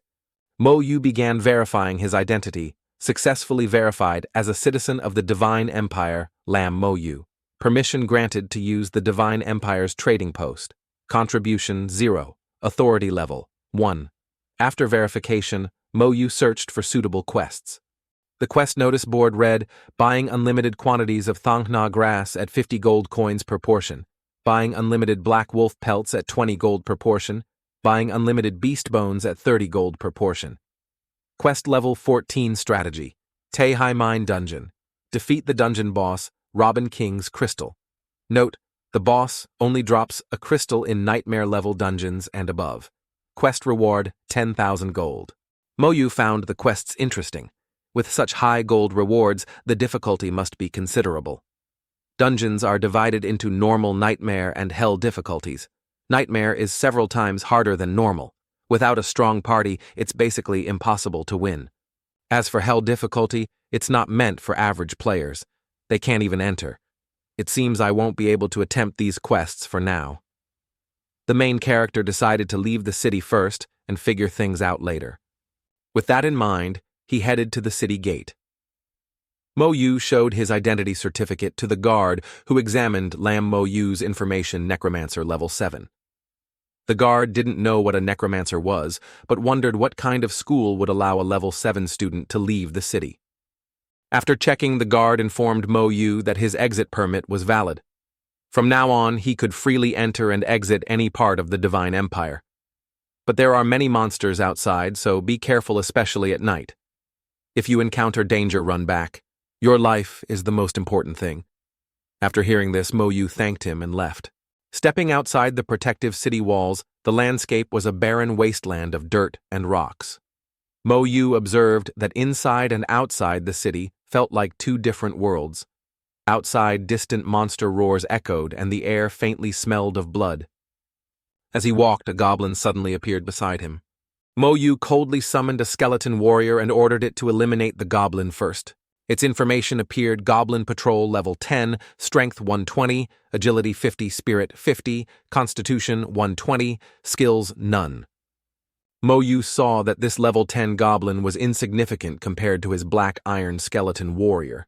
Mo Yu began verifying his identity, successfully verified as a citizen of the Divine Empire, Lam Mo Yu. Permission granted to use the Divine Empire's trading post. Contribution 0. Authority level 1. After verification, Mo Yu searched for suitable quests. The quest notice board read, buying unlimited quantities of Thangna grass at 50 gold coins per portion, buying unlimited black wolf pelts at 20 gold per portion, buying unlimited beast bones at 30 gold per portion. Quest level 14 strategy. Tehai Mine Dungeon. Defeat the dungeon boss, Robin King's Crystal. Note, the boss only drops a crystal in nightmare level dungeons and above. Quest reward 10,000 gold. Mo Yu found the quests interesting. With such high gold rewards, the difficulty must be considerable. Dungeons are divided into normal, nightmare, and hell difficulties. Nightmare is several times harder than normal. Without a strong party, it's basically impossible to win. As for hell difficulty, it's not meant for average players. They can't even enter. It seems I won't be able to attempt these quests for now. The main character decided to leave the city first and figure things out later. With that in mind, he headed to the city gate. Mo Yu showed his identity certificate to the guard who examined Lam Mo Yu's information necromancer level 7. The guard didn't know what a necromancer was, but wondered what kind of school would allow a level 7 student to leave the city. After checking, the guard informed Mo Yu that his exit permit was valid. From now on, he could freely enter and exit any part of the Divine Empire. But there are many monsters outside, so be careful, especially at night. If you encounter danger, run back. Your life is the most important thing. After hearing this, Mo Yu thanked him and left. Stepping outside the protective city walls, the landscape was a barren wasteland of dirt and rocks. Mo Yu observed that inside and outside the city felt like two different worlds. Outside, distant monster roars echoed and the air faintly smelled of blood. As he walked, a goblin suddenly appeared beside him. Mo Yu coldly summoned a skeleton warrior and ordered it to eliminate the goblin first. Its information appeared: Goblin Patrol level 10, Strength 120, Agility 50, Spirit 50, Constitution 120, Skills none. Mo Yu saw that this level 10 goblin was insignificant compared to his black iron skeleton warrior.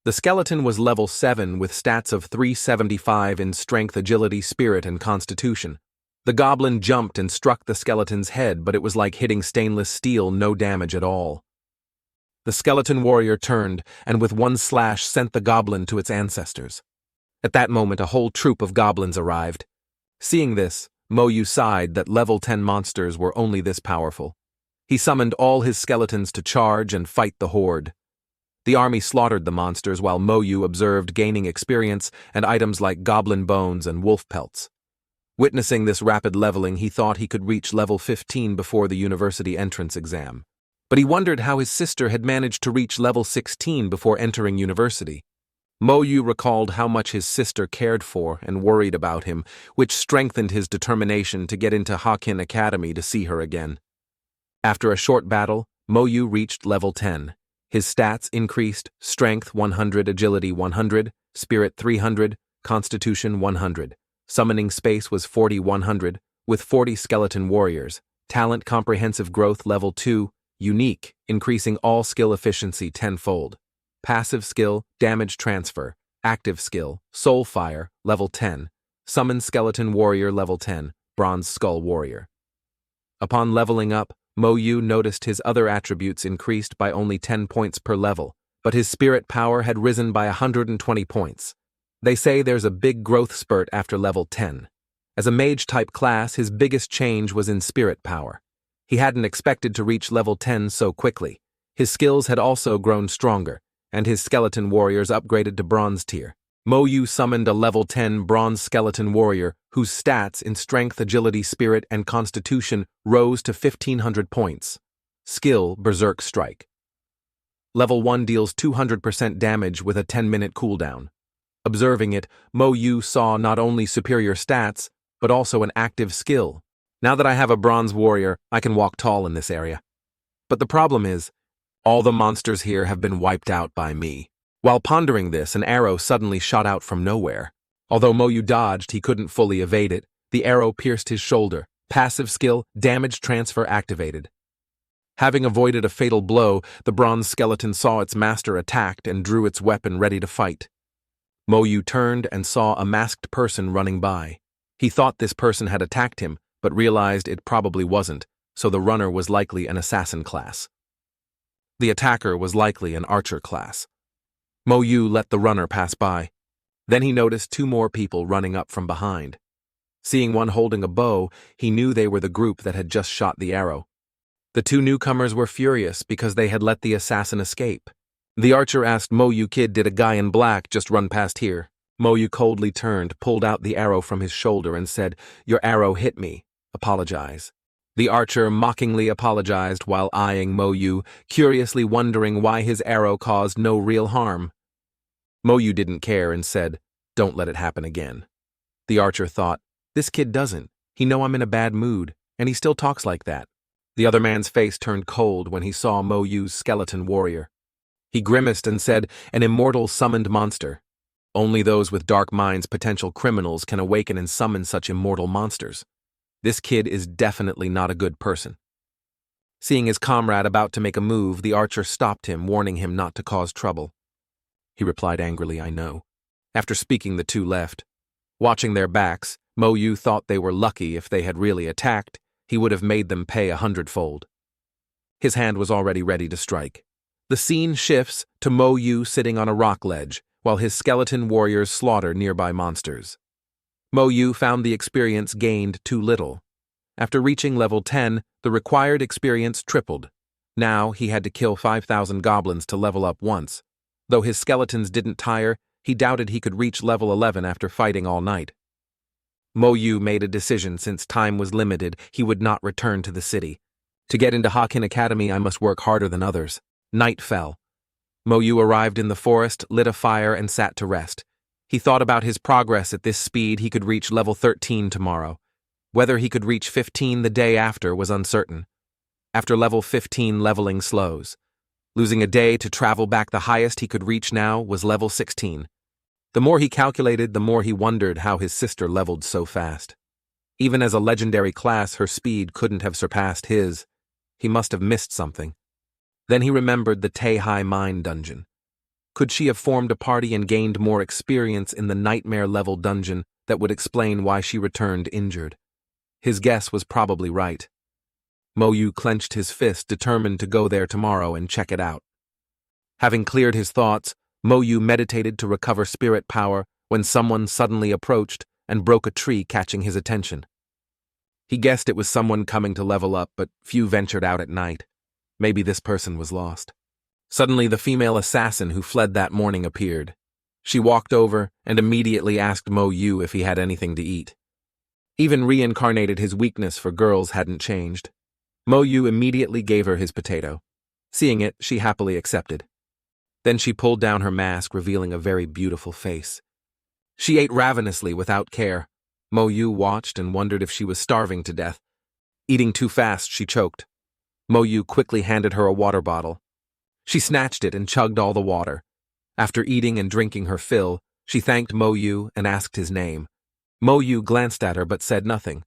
The skeleton was level 7 with stats of 375 in Strength, Agility, Spirit, and Constitution. The goblin jumped and struck the skeleton's head, but it was like hitting stainless steel, no damage at all. The skeleton warrior turned, and with one slash sent the goblin to its ancestors. At that moment, a whole troop of goblins arrived. Seeing this, Mo Yu sighed that level 10 monsters were only this powerful. He summoned all his skeletons to charge and fight the horde. The army slaughtered the monsters while Mo Yu observed, gaining experience and items like goblin bones and wolf pelts. Witnessing this rapid leveling, he thought he could reach level 15 before the university entrance exam. But he wondered how his sister had managed to reach level 16 before entering university. Mo Yu recalled how much his sister cared for and worried about him, which strengthened his determination to get into Hakin Academy to see her again. After a short battle, Mo Yu reached level 10. His stats increased: strength 100, agility 100, spirit 300, constitution 100. Summoning space was 40-100, with 40 skeleton warriors. Talent comprehensive growth level 2, unique, increasing all skill efficiency tenfold. Passive skill, damage transfer. Active skill, soul fire, level 10. Summon skeleton warrior level 10, bronze skull warrior. Upon leveling up, Mo Yu noticed his other attributes increased by only 10 points per level, but his spirit power had risen by 120 points. They say there's a big growth spurt after level 10. As a mage-type class, his biggest change was in spirit power. He hadn't expected to reach level 10 so quickly. His skills had also grown stronger, and his skeleton warriors upgraded to bronze tier. Mo Yu summoned a level 10 bronze skeleton warrior whose stats in strength, agility, spirit, and constitution rose to 1,500 points. Skill, Berserk Strike. Level 1 deals 200% damage with a 10-minute cooldown. Observing it, Mo Yu saw not only superior stats, but also an active skill. Now that I have a bronze warrior, I can walk tall in this area. But the problem is, all the monsters here have been wiped out by me. While pondering this, an arrow suddenly shot out from nowhere. Although Mo Yu dodged, he couldn't fully evade it. The arrow pierced his shoulder. Passive skill, damage transfer activated. Having avoided a fatal blow, the bronze skeleton saw its master attacked and drew its weapon ready to fight. Mo Yu turned and saw a masked person running by. He thought this person had attacked him, but realized it probably wasn't, so the runner was likely an assassin class. The attacker was likely an archer class. Mo Yu let the runner pass by. Then he noticed two more people running up from behind. Seeing one holding a bow, he knew they were the group that had just shot the arrow. The two newcomers were furious because they had let the assassin escape. The archer asked Mo Yu, "Kid, did a guy in black just run past here?" Mo Yu coldly turned, pulled out the arrow from his shoulder and said, "Your arrow hit me. Apologize." The archer mockingly apologized while eyeing Mo Yu, curiously wondering why his arrow caused no real harm. Mo Yu didn't care and said, "Don't let it happen again." The archer thought, "This kid doesn't. He know I'm in a bad mood, and he still talks like that." The other man's face turned cold when he saw Mo Yu's skeleton warrior. He grimaced and said, "An immortal summoned monster. Only those with dark minds, potential criminals, can awaken and summon such immortal monsters. This kid is definitely not a good person." Seeing his comrade about to make a move, the archer stopped him, warning him not to cause trouble. He replied angrily, "I know." After speaking, the two left. Watching their backs, Mo Yu thought they were lucky. If they had really attacked, he would have made them pay 100-fold. His hand was already ready to strike. The scene shifts to Mo Yu sitting on a rock ledge, while his skeleton warriors slaughter nearby monsters. Mo Yu found the experience gained too little. After reaching level 10, the required experience tripled. Now he had to kill 5,000 goblins to level up once. Though his skeletons didn't tire, he doubted he could reach level 11 after fighting all night. Mo Yu made a decision. Since time was limited, he would not return to the city. To get into Hakin Academy, I must work harder than others. Night fell. Mo Yu arrived in the forest, lit a fire, and sat to rest. He thought about his progress. At this speed, he could reach level 13 tomorrow. Whether he could reach 15 the day after was uncertain. After level 15, leveling slows. Losing a day to travel back, the highest he could reach now was level 16. The more he calculated, the more he wondered how his sister leveled so fast. Even as a legendary class, her speed couldn't have surpassed his. He must have missed something. Then he remembered the Tehai mine dungeon. Could she have formed a party and gained more experience in the nightmare-level dungeon that would explain why she returned injured? His guess was probably right. Mo Yu clenched his fist, determined to go there tomorrow and check it out. Having cleared his thoughts, Mo Yu meditated to recover spirit power when someone suddenly approached and broke a tree, catching his attention. He guessed it was someone coming to level up, but few ventured out at night. Maybe this person was lost. Suddenly, the female assassin who fled that morning appeared. She walked over and immediately asked Mo Yu if he had anything to eat. Even reincarnated, his weakness for girls hadn't changed. Mo Yu immediately gave her his potato. Seeing it, she happily accepted. Then she pulled down her mask, revealing a very beautiful face. She ate ravenously without care. Mo Yu watched and wondered if she was starving to death. Eating too fast, she choked. Mo Yu quickly handed her a water bottle. She snatched it and chugged all the water. After eating and drinking her fill, she thanked Mo Yu and asked his name. Mo Yu glanced at her but said nothing.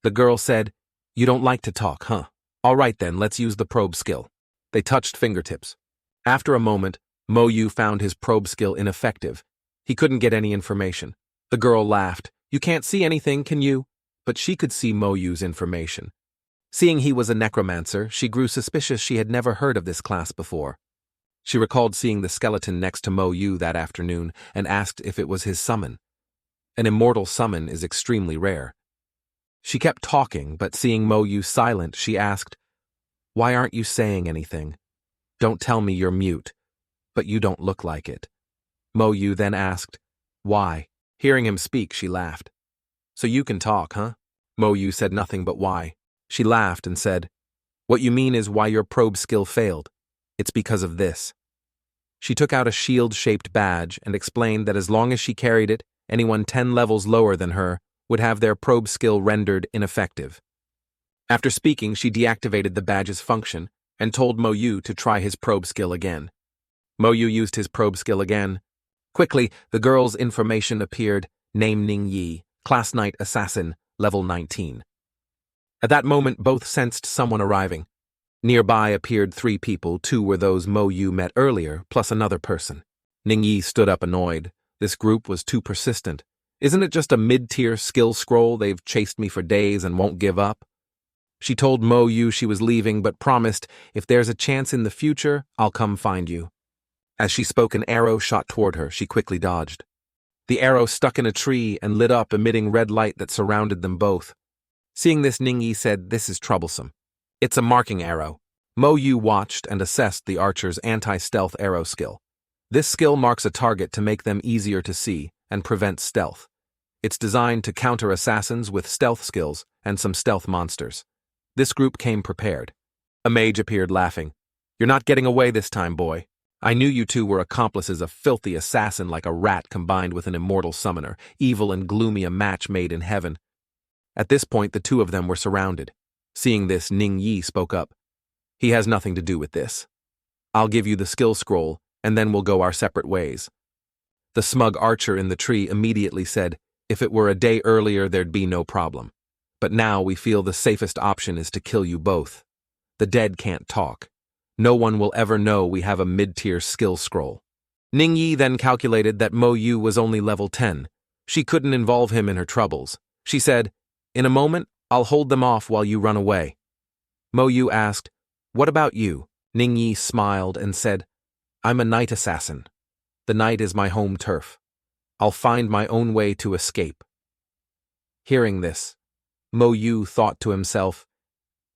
The girl said, "You don't like to talk, huh? All right then, let's use the probe skill." They touched fingertips. After a moment, Mo Yu found his probe skill ineffective. He couldn't get any information. The girl laughed. "You can't see anything, can you?" But she could see Mo Yu's information. Seeing he was a necromancer, she grew suspicious. She had never heard of this class before. She recalled seeing the skeleton next to Mo Yu that afternoon and asked if it was his summon. An immortal summon is extremely rare. She kept talking, but seeing Mo Yu silent, she asked, "Why aren't you saying anything? Don't tell me you're mute, but you don't look like it." Mo Yu then asked, "Why?" Hearing him speak, she laughed. "So you can talk, huh?" Mo Yu said nothing but why. She laughed and said, "What you mean is why your probe skill failed. It's because of this." She took out a shield-shaped badge and explained that as long as she carried it, anyone 10 levels lower than her would have their probe skill rendered ineffective. After speaking, she deactivated the badge's function and told Mo Yu to try his probe skill again. Mo Yu used his probe skill again. Quickly, the girl's information appeared: name Ning Yi, class Knight Assassin, level 19. At that moment, both sensed someone arriving. Nearby appeared 3 people. 2 were those Mo Yu met earlier, plus another person. Ning Yi stood up annoyed. This group was too persistent. Isn't it just a mid-tier skill scroll? They've chased me for days and won't give up. She told Mo Yu she was leaving, but promised, "If there's a chance in the future, I'll come find you." As she spoke, an arrow shot toward her. She quickly dodged. The arrow stuck in a tree and lit up, emitting red light that surrounded them both. Seeing this, Ning Yi said, "This is troublesome. It's a marking arrow." Mo Yu watched and assessed the archer's anti-stealth arrow skill. This skill marks a target to make them easier to see and prevent stealth. It's designed to counter assassins with stealth skills and some stealth monsters. This group came prepared. A mage appeared laughing. "You're not getting away this time, boy. I knew you two were accomplices, a filthy assassin like a rat combined with an immortal summoner, evil and gloomy, a match made in heaven." At this point, the 2 of them were surrounded. Seeing this, Ning Yi spoke up. "He has nothing to do with this. I'll give you the skill scroll, and then we'll go our separate ways." The smug archer in the tree immediately said, "If it were a day earlier, there'd be no problem. But now we feel the safest option is to kill you both. The dead can't talk. No one will ever know we have a mid-tier skill scroll." Ning Yi then calculated that Mo Yu was only level 10. She couldn't involve him in her troubles. She said, "In a moment, I'll hold them off while you run away." Mo Yu asked, "What about you?" Ning Yi smiled and said, "I'm a night assassin. The night is my home turf. I'll find my own way to escape." Hearing this, Mo Yu thought to himself,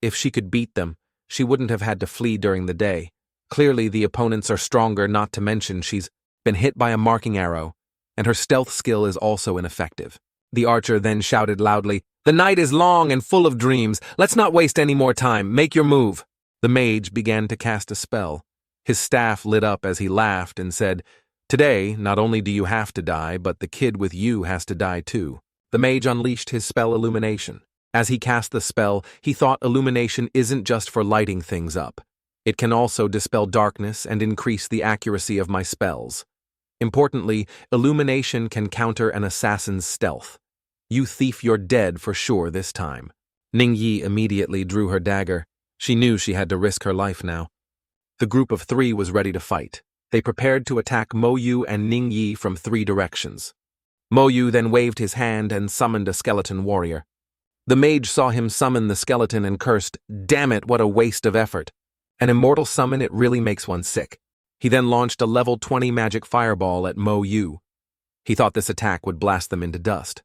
if she could beat them, she wouldn't have had to flee during the day. Clearly, the opponents are stronger, not to mention she's been hit by a marking arrow, and her stealth skill is also ineffective. The archer then shouted loudly, "The night is long and full of dreams. Let's not waste any more time. Make your move." The mage began to cast a spell. His staff lit up as he laughed and said, "Today, not only do you have to die, but the kid with you has to die too." The mage unleashed his spell Illumination. As he cast the spell, he thought illumination isn't just for lighting things up. It can also dispel darkness and increase the accuracy of my spells. Importantly, illumination can counter an assassin's stealth. You thief, you're dead for sure this time. Ning Yi immediately drew her dagger. She knew she had to risk her life now. The group of 3 was ready to fight. They prepared to attack Mo Yu and Ning Yi from 3 directions. Mo Yu then waved his hand and summoned a skeleton warrior. The mage saw him summon the skeleton and cursed, "Damn it, what a waste of effort. An immortal summon, it really makes one sick." He then launched a level 20 magic fireball at Mo Yu. He thought this attack would blast them into dust.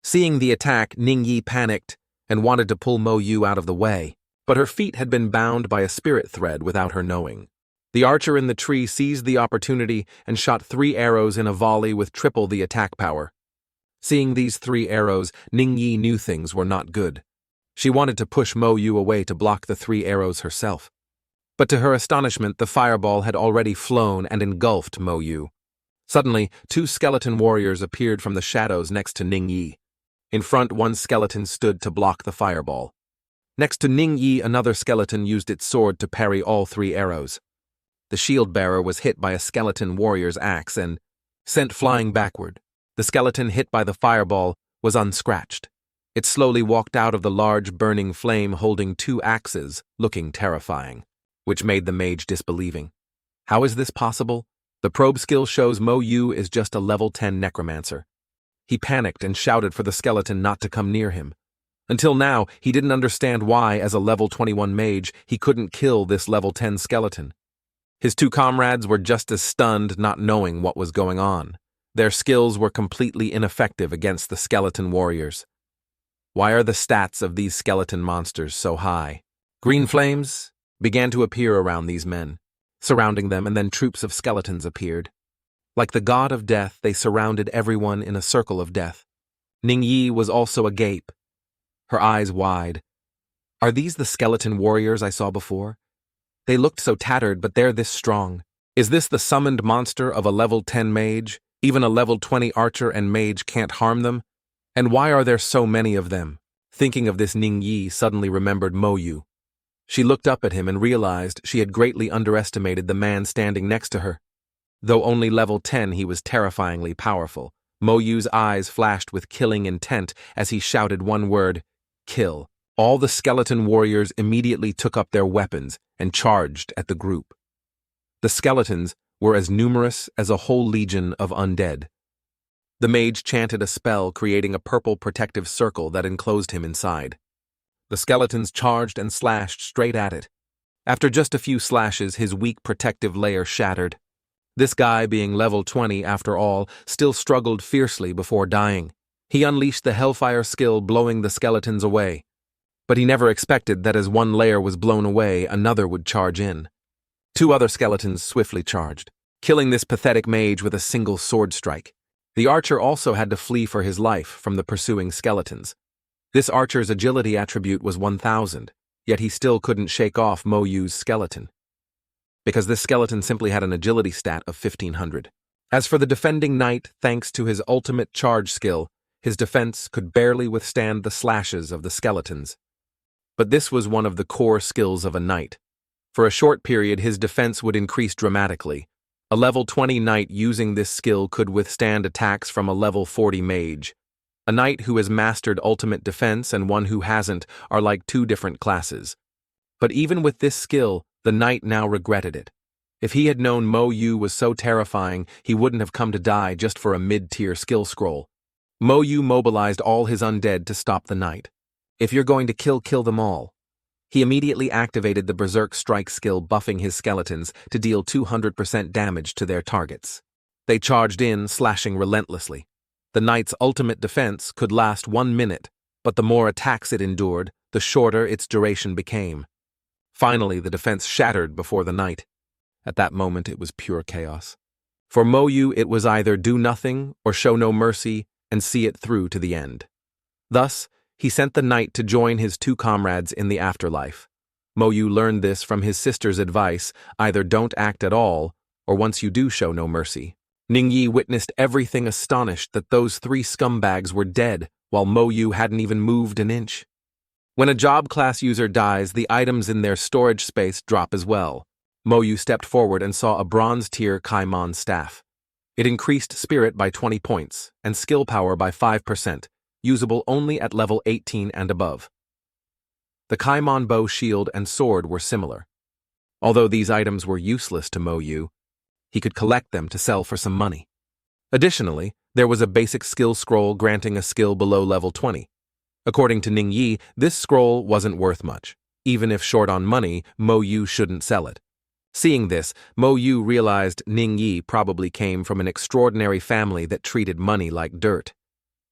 Seeing the attack, Ning Yi panicked and wanted to pull Mo Yu out of the way, but her feet had been bound by a spirit thread without her knowing. The archer in the tree seized the opportunity and shot 3 arrows in a volley with triple the attack power. Seeing these 3 arrows, Ning Yi knew things were not good. She wanted to push Mo Yu away to block the 3 arrows herself. But to her astonishment, the fireball had already flown and engulfed Mo Yu. Suddenly, two skeleton warriors appeared from the shadows next to Ning Yi. In front, one skeleton stood to block the fireball. Next to Ning Yi, another skeleton used its sword to parry all three arrows. The shield-bearer was hit by a skeleton warrior's axe and sent flying backward. The skeleton hit by the fireball was unscratched. It slowly walked out of the large burning flame holding two axes, looking terrifying, which made the mage disbelieving. How is this possible? The probe skill shows Mo Yu is just a level 10 necromancer. He panicked and shouted for the skeleton not to come near him. Until now, he didn't understand why, as a level 21 mage, he couldn't kill this level 10 skeleton. His two comrades were just as stunned, not knowing what was going on. Their skills were completely ineffective against the skeleton warriors. Why are the stats of these skeleton monsters so high? Green flames began to appear around these men, surrounding them, and then troops of skeletons appeared. Like the god of death, they surrounded everyone in a circle of death. Ning Yi was also agape, her eyes wide. Are these the skeleton warriors I saw before? They looked so tattered, but they're this strong. Is this the summoned monster of a level 10 mage? Even a level 20 archer and mage can't harm them? And why are there so many of them? Thinking of this, Ning Yi suddenly remembered Mo Yu. She looked up at him and realized she had greatly underestimated the man standing next to her. Though only level 10, he was terrifyingly powerful. Mo Yu's eyes flashed with killing intent as he shouted one word, "Kill." All the skeleton warriors immediately took up their weapons and charged at the group. The skeletons were as numerous as a whole legion of undead. The mage chanted a spell, creating a purple protective circle that enclosed him inside. The skeletons charged and slashed straight at it. After just a few slashes, his weak protective layer shattered. This guy, being level 20 after all, still struggled fiercely before dying. He unleashed the Hellfire skill, blowing the skeletons away. But he never expected that as one layer was blown away, another would charge in. Two other skeletons swiftly charged, killing this pathetic mage with a single sword strike. The archer also had to flee for his life from the pursuing skeletons. This archer's agility attribute was 1000, yet he still couldn't shake off Mo Yu's skeleton, because this skeleton simply had an agility stat of 1500. As for the defending knight, thanks to his ultimate charge skill, his defense could barely withstand the slashes of the skeletons. But this was one of the core skills of a knight. For a short period, his defense would increase dramatically. A level 20 knight using this skill could withstand attacks from a level 40 mage. A knight who has mastered ultimate defense and one who hasn't are like two different classes. But even with this skill, the knight now regretted it. If he had known Mo Yu was so terrifying, he wouldn't have come to die just for a mid-tier skill scroll. Mo Yu mobilized all his undead to stop the knight. If you're going to kill them all. He immediately activated the Berserk Strike skill, buffing his skeletons to deal 200% damage to their targets. They charged in, slashing relentlessly. The knight's ultimate defense could last 1 minute, but the more attacks it endured, the shorter its duration became. Finally, the defense shattered before the knight. At that moment, it was pure chaos. For Mo Yu, it was either do nothing or show no mercy and see it through to the end. Thus, he sent the knight to join his two comrades in the afterlife. Mo Yu learned this from his sister's advice: either don't act at all, or once you do, show no mercy. Ning Yi witnessed everything, astonished that those three scumbags were dead, while Mo Yu hadn't even moved an inch. When a job class user dies, the items in their storage space drop as well. Mo Yu stepped forward and saw a bronze-tier Kaimon staff. It increased spirit by 20 points, and skill power by 5%, usable only at level 18 and above. The Kaimon bow, shield, and sword were similar. Although these items were useless to Mo Yu, he could collect them to sell for some money. Additionally, there was a basic skill scroll granting a skill below level 20. According to Ning Yi, this scroll wasn't worth much. Even if short on money, Mo Yu shouldn't sell it. Seeing this, Mo Yu realized Ning Yi probably came from an extraordinary family that treated money like dirt.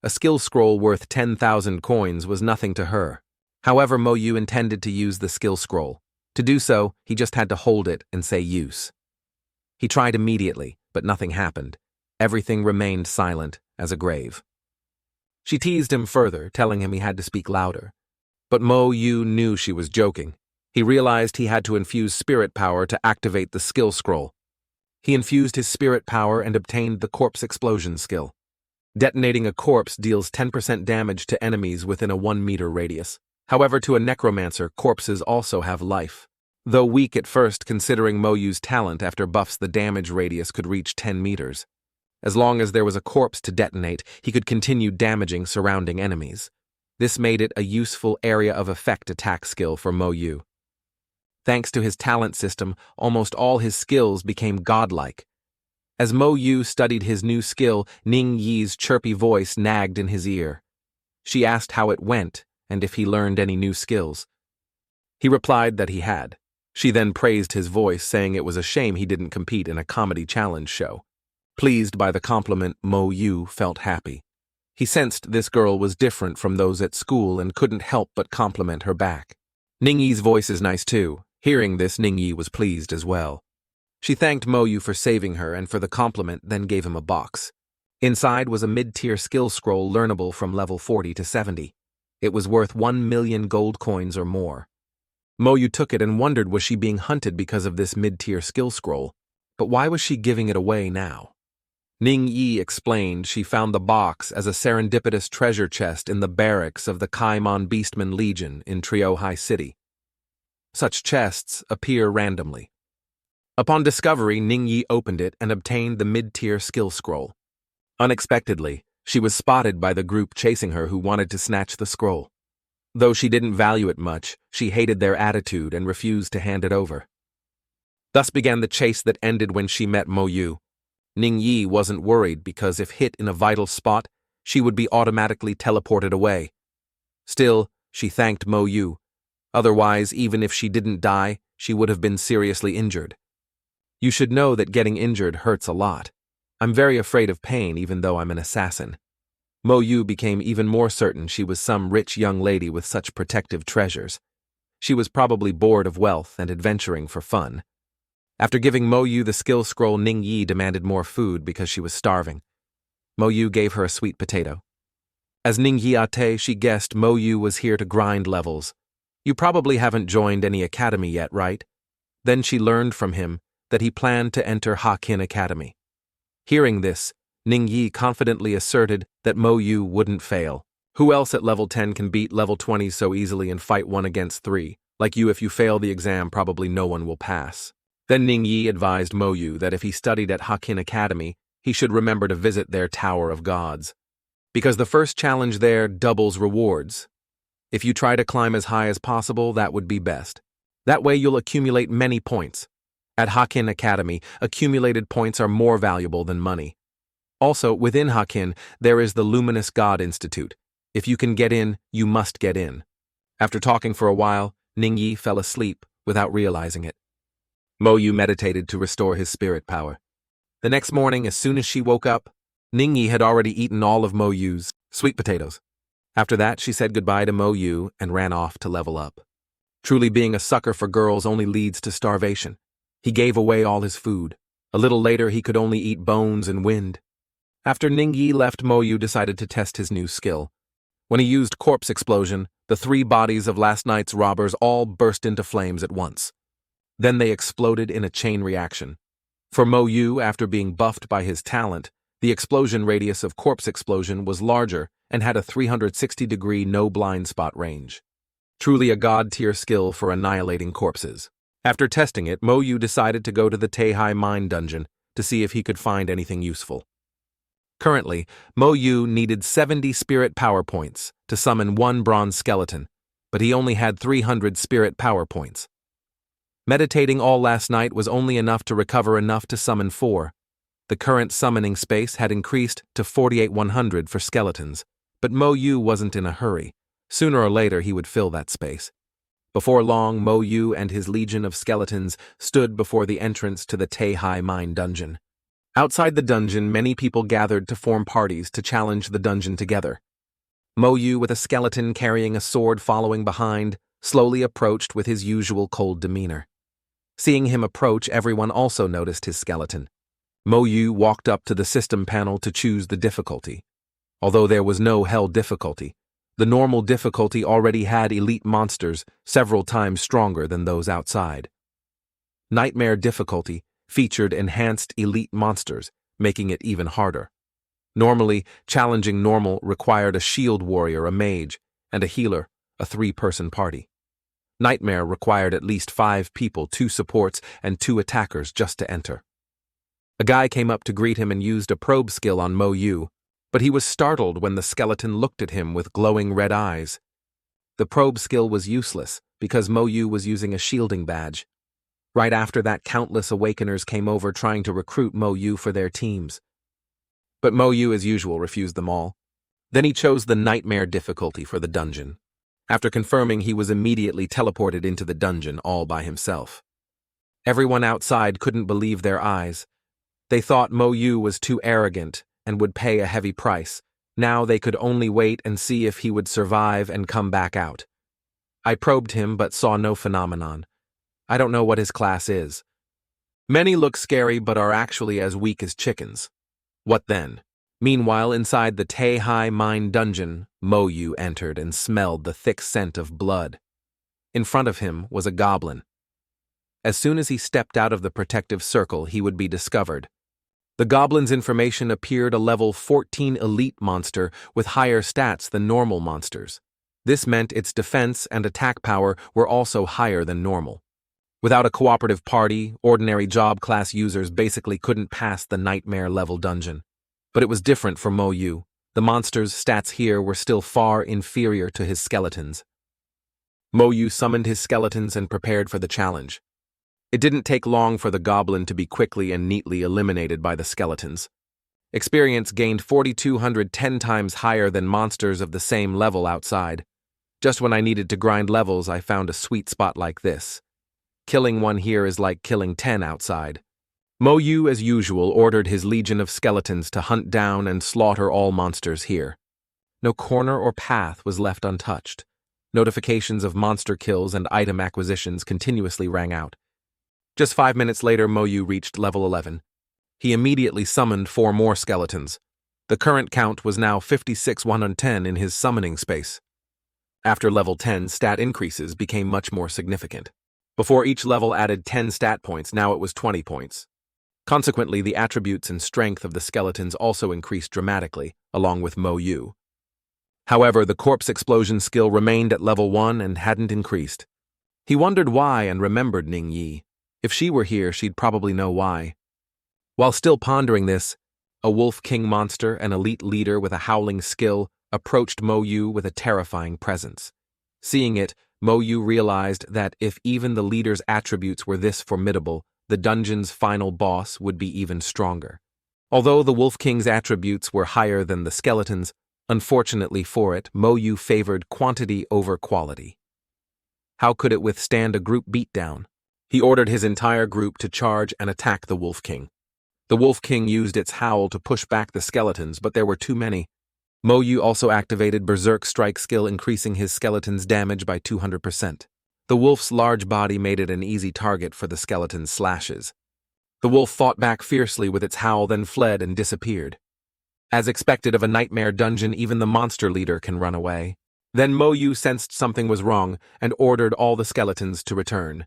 A skill scroll worth 10,000 coins was nothing to her. However, Mo Yu intended to use the skill scroll. To do so, he just had to hold it and say use. He tried immediately, but nothing happened. Everything remained silent as a grave. She teased him further, telling him he had to speak louder. But Mo Yu knew she was joking. He realized he had to infuse spirit power to activate the skill scroll. He infused his spirit power and obtained the corpse explosion skill. Detonating a corpse deals 10% damage to enemies within a 1-meter radius. However, to a necromancer, corpses also have life. Though weak at first, considering Moyu's talent after buffs, the damage radius could reach 10 meters. As long as there was a corpse to detonate, he could continue damaging surrounding enemies. This made it a useful area of effect attack skill for Moyu. Thanks to his talent system, almost all his skills became godlike. As Moyu studied his new skill, Ning Yi's chirpy voice nagged in his ear. She asked how it went and if he learned any new skills. He replied that he had. She then praised his voice, saying it was a shame he didn't compete in a comedy challenge show. Pleased by the compliment, Moyu felt happy. He sensed this girl was different from those at school and couldn't help but compliment her back. Ning Yi's voice is nice too. Hearing this, Ning Yi was pleased as well. She thanked Moyu for saving her and for the compliment, then gave him a box. Inside was a mid-tier skill scroll learnable from level 40 to 70. It was worth 1 million gold coins or more. Moyu took it and wondered, was she being hunted because of this mid-tier skill scroll? But why was she giving it away now? Ning Yi explained she found the box as a serendipitous treasure chest in the barracks of the Kaimon Beastman Legion in Tehai City. Such chests appear randomly. Upon discovery, Ning Yi opened it and obtained the mid-tier skill scroll. Unexpectedly, she was spotted by the group chasing her who wanted to snatch the scroll. Though she didn't value it much, she hated their attitude and refused to hand it over. Thus began the chase that ended when she met Moyu. Ning Yi wasn't worried because if hit in a vital spot, she would be automatically teleported away. Still, she thanked Moyu. Otherwise, even if she didn't die, she would have been seriously injured. You should know that getting injured hurts a lot. I'm very afraid of pain even though I'm an assassin. Moyu became even more certain she was some rich young lady with such protective treasures. She was probably bored of wealth and adventuring for fun. After giving Moyu the skill scroll, Ning Yi demanded more food because she was starving. Moyu gave her a sweet potato. As Ning Yi ate, she guessed Moyu was here to grind levels. You probably haven't joined any academy yet, right? Then she learned from him that he planned to enter Hakin Academy. Hearing this, Ning Yi confidently asserted that Moyu wouldn't fail. Who else at level 10 can beat level 20 so easily and fight 1 against 3? Like you, if you fail the exam, probably no one will pass. Then Ning Yi advised Moyu that if he studied at Hakin Academy, he should remember to visit their Tower of Gods. Because the first challenge there doubles rewards. If you try to climb as high as possible, that would be best. That way you'll accumulate many points. At Hakin Academy, accumulated points are more valuable than money. Also, within Hakin, there is the Luminous God Institute. If you can get in, you must get in. After talking for a while, Ning Yi fell asleep without realizing it. Moyu meditated to restore his spirit power. The next morning, as soon as she woke up, Ning Yi had already eaten all of Moyu's sweet potatoes. After that, she said goodbye to Moyu and ran off to level up. Truly, being a sucker for girls only leads to starvation. He gave away all his food. A little later, he could only eat bones and wind. After Ning Yi left, Moyu decided to test his new skill. When he used corpse explosion, the 3 bodies of last night's robbers all burst into flames at once. Then they exploded in a chain reaction. For Moyu, after being buffed by his talent, the explosion radius of corpse explosion was larger and had a 360-degree no blind spot range. Truly a god-tier skill for annihilating corpses. After testing it, Moyu decided to go to the Tehai mine dungeon to see if he could find anything useful. Currently, Moyu needed 70 spirit power points to summon 1 bronze skeleton, but he only had 300 spirit power points. Meditating all last night was only enough to recover enough to summon 4. The current summoning space had increased to 48,100 for skeletons, but Moyu wasn't in a hurry. Sooner or later he would fill that space. Before long, Moyu and his legion of skeletons stood before the entrance to the Tehai mine dungeon. Outside the dungeon, many people gathered to form parties to challenge the dungeon together. Moyu, with a skeleton carrying a sword following behind, slowly approached with his usual cold demeanor. Seeing him approach, everyone also noticed his skeleton. Moyu walked up to the system panel to choose the difficulty. Although there was no hell difficulty, The normal difficulty already had elite monsters several times stronger than those outside. Nightmare difficulty featured enhanced elite monsters, making it even harder. Normally, challenging normal required a shield warrior, a mage, and a healer, a 3-person party. Nightmare required at least 5 people, 2 supports, and 2 attackers just to enter. A guy came up to greet him and used a probe skill on Mo Yu, but he was startled when the skeleton looked at him with glowing red eyes. The probe skill was useless because Mo Yu was using a shielding badge. Right after that, countless awakeners came over trying to recruit Mo Yu for their teams. But Mo Yu, as usual, refused them all. Then he chose the nightmare difficulty for the dungeon. After confirming, he was immediately teleported into the dungeon all by himself. Everyone outside couldn't believe their eyes. They thought Mo Yu was too arrogant and would pay a heavy price. Now they could only wait and see if he would survive and come back out. I probed him but saw no phenomenon. I don't know what his class is. Many look scary but are actually as weak as chickens. What then? Meanwhile, inside the Tehai mine dungeon, Mo Yu entered and smelled the thick scent of blood. In front of him was a goblin. As soon as he stepped out of the protective circle, he would be discovered. The goblin's information appeared a level 14 elite monster with higher stats than normal monsters. This meant its defense and attack power were also higher than normal. Without a cooperative party, ordinary job class users basically couldn't pass the nightmare level dungeon. But it was different for Mo Yu. The monster's stats here were still far inferior to his skeletons. Mo Yu summoned his skeletons and prepared for the challenge. It didn't take long for the goblin to be quickly and neatly eliminated by the skeletons. Experience gained 4,200, 10 times higher than monsters of the same level outside. Just when I needed to grind levels, I found a sweet spot like this. Killing one here is like killing 10 outside. Mo Yu, as usual, ordered his legion of skeletons to hunt down and slaughter all monsters here. No corner or path was left untouched. Notifications of monster kills and item acquisitions continuously rang out. Just 5 minutes later, Mo Yu reached level 11. He immediately summoned 4 more skeletons. The current count was now 56,110 in his summoning space. After level 10, stat increases became much more significant. Before each level added 10 stat points, now it was 20 points. Consequently, the attributes and strength of the skeletons also increased dramatically, along with Mo Yu. However, the corpse explosion skill remained at level 1 and hadn't increased. He wondered why and remembered Ning Yi. If she were here, she'd probably know why. While still pondering this, a wolf king monster, an elite leader with a howling skill, approached Mo Yu with a terrifying presence. Seeing it, Mo Yu realized that if even the leader's attributes were this formidable, the dungeon's final boss would be even stronger. Although the Wolf King's attributes were higher than the skeleton's, unfortunately for it, Mo Yu favored quantity over quality. How could it withstand a group beatdown? He ordered his entire group to charge and attack the Wolf King. The Wolf King used its howl to push back the skeletons, but there were too many. Mo Yu also activated Berserk Strike skill, increasing his skeleton's damage by 200%. The wolf's large body made it an easy target for the skeleton's slashes. The wolf fought back fiercely with its howl, then fled and disappeared. As expected of a nightmare dungeon, even the monster leader can run away. Then Mo Yu sensed something was wrong and ordered all the skeletons to return.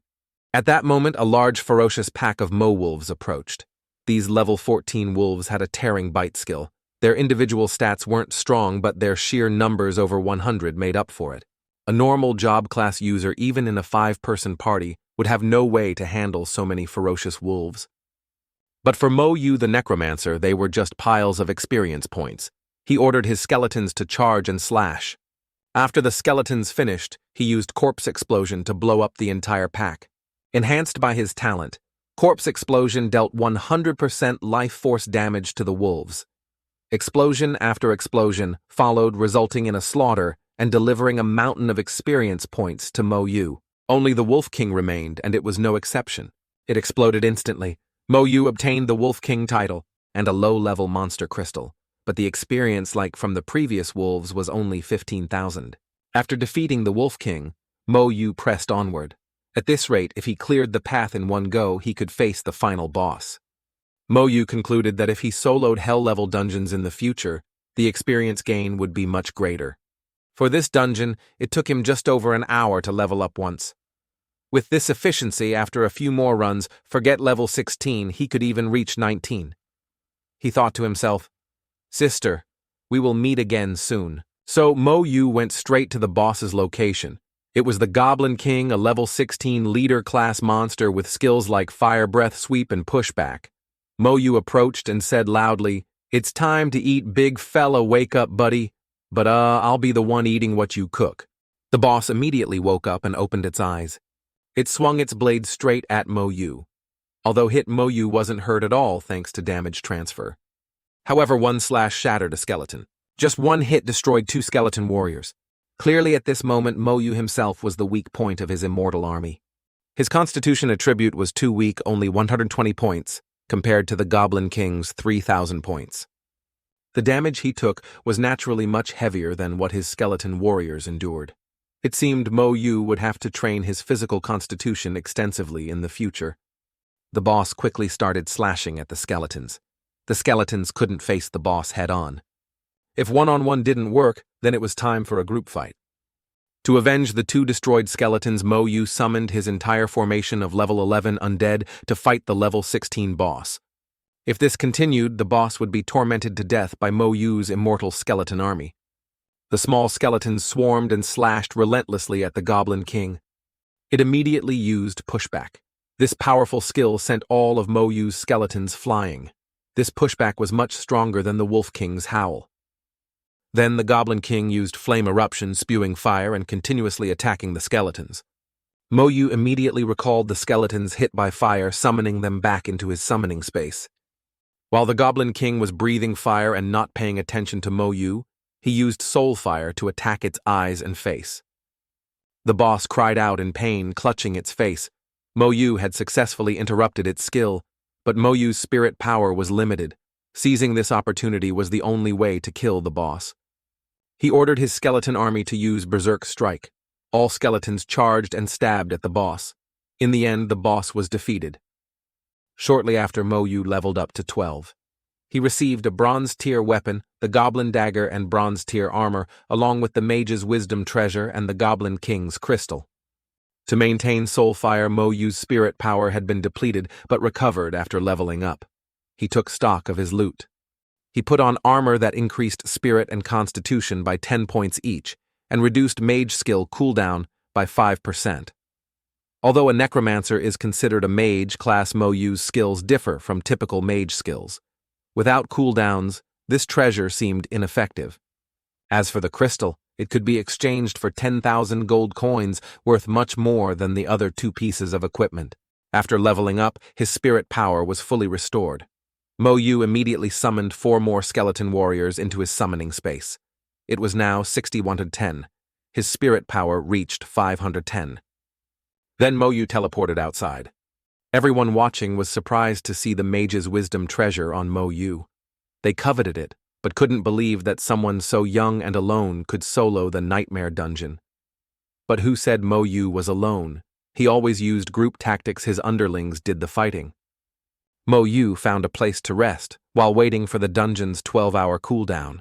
At that moment, a large ferocious pack of Mo wolves approached. These level 14 wolves had a tearing bite skill. Their individual stats weren't strong, but their sheer numbers over 100 made up for it. A normal job class user, even in a 5-person party, would have no way to handle so many ferocious wolves. But for Mo Yu the necromancer, they were just piles of experience points. He ordered his skeletons to charge and slash. After the skeletons finished, he used Corpse Explosion to blow up the entire pack. Enhanced by his talent, Corpse Explosion dealt 100% life force damage to the wolves. Explosion after explosion followed, resulting in a slaughter and delivering a mountain of experience points to Mo Yu. Only the Wolf King remained, and it was no exception. It exploded instantly. Mo Yu obtained the Wolf King title and a low-level monster crystal, but the experience, like from the previous wolves, was only 15,000. After defeating the Wolf King, Mo Yu pressed onward. At this rate, if he cleared the path in one go, he could face the final boss. Mo Yu concluded that if he soloed hell-level dungeons in the future, the experience gain would be much greater. For this dungeon, it took him just over an hour to level up once. With this efficiency, after a few more runs, forget level 16, he could even reach 19. He thought to himself, "Sister, we will meet again soon." So Mo Yu went straight to the boss's location. It was the Goblin King, a level 16 leader-class monster with skills like Fire Breath, Sweep, and Pushback. Mo Yu approached and said loudly, "It's time to eat, big fella, wake up, buddy. But I'll be the one eating what you cook." The boss immediately woke up and opened its eyes. It swung its blade straight at Mo Yu. Although hit, Mo Yu wasn't hurt at all thanks to damage transfer. However, one slash shattered a skeleton. Just one hit destroyed 2 skeleton warriors. Clearly at this moment, Mo Yu himself was the weak point of his immortal army. His constitution attribute was too weak, only 120 points, compared to the Goblin King's 3,000 points. The damage he took was naturally much heavier than what his skeleton warriors endured. It seemed Mo Yu would have to train his physical constitution extensively in the future. The boss quickly started slashing at the skeletons. The skeletons couldn't face the boss head-on. If one-on-one didn't work, then it was time for a group fight. To avenge the 2 destroyed skeletons, Mo Yu summoned his entire formation of level 11 undead to fight the level 16 boss. If this continued, the boss would be tormented to death by Mo Yu's immortal skeleton army. The small skeletons swarmed and slashed relentlessly at the Goblin King. It immediately used Pushback. This powerful skill sent all of Mo Yu's skeletons flying. This pushback was much stronger than the Wolf King's howl. Then the Goblin King used Flame Eruption, spewing fire and continuously attacking the skeletons. Mo Yu immediately recalled the skeletons hit by fire, summoning them back into his summoning space. While the Goblin King was breathing fire and not paying attention to Mo Yu, he used Soul Fire to attack its eyes and face. The boss cried out in pain, clutching its face. Mo Yu had successfully interrupted its skill, but Mo Yu's spirit power was limited. Seizing this opportunity was the only way to kill the boss. He ordered his skeleton army to use Berserk Strike. All skeletons charged and stabbed at the boss. In the end, the boss was defeated. Shortly after, Mo Yu leveled up to 12. He received a bronze-tier weapon, the Goblin Dagger, and bronze-tier armor, along with the Mage's Wisdom Treasure and the Goblin King's Crystal. To maintain Soul Fire, Mo Yu's spirit power had been depleted but recovered after leveling up. He took stock of his loot. He put on armor that increased spirit and constitution by 10 points each, and reduced mage skill cooldown by 5%. Although a necromancer is considered a mage class, Mo Yu's skills differ from typical mage skills. Without cooldowns, this treasure seemed ineffective. As for the crystal, it could be exchanged for 10,000 gold coins, worth much more than the other 2 pieces of equipment. After leveling up, his spirit power was fully restored. Mo Yu immediately summoned 4 more skeleton warriors into his summoning space. It was now 6110. His spirit power reached 510. Then Mo Yu teleported outside. Everyone watching was surprised to see the Mage's Wisdom Treasure on Mo Yu. They coveted it, but couldn't believe that someone so young and alone could solo the Nightmare Dungeon. But who said Mo Yu was alone? He always used group tactics. His underlings did the fighting. Mo Yu found a place to rest while waiting for the dungeon's 12-hour cooldown.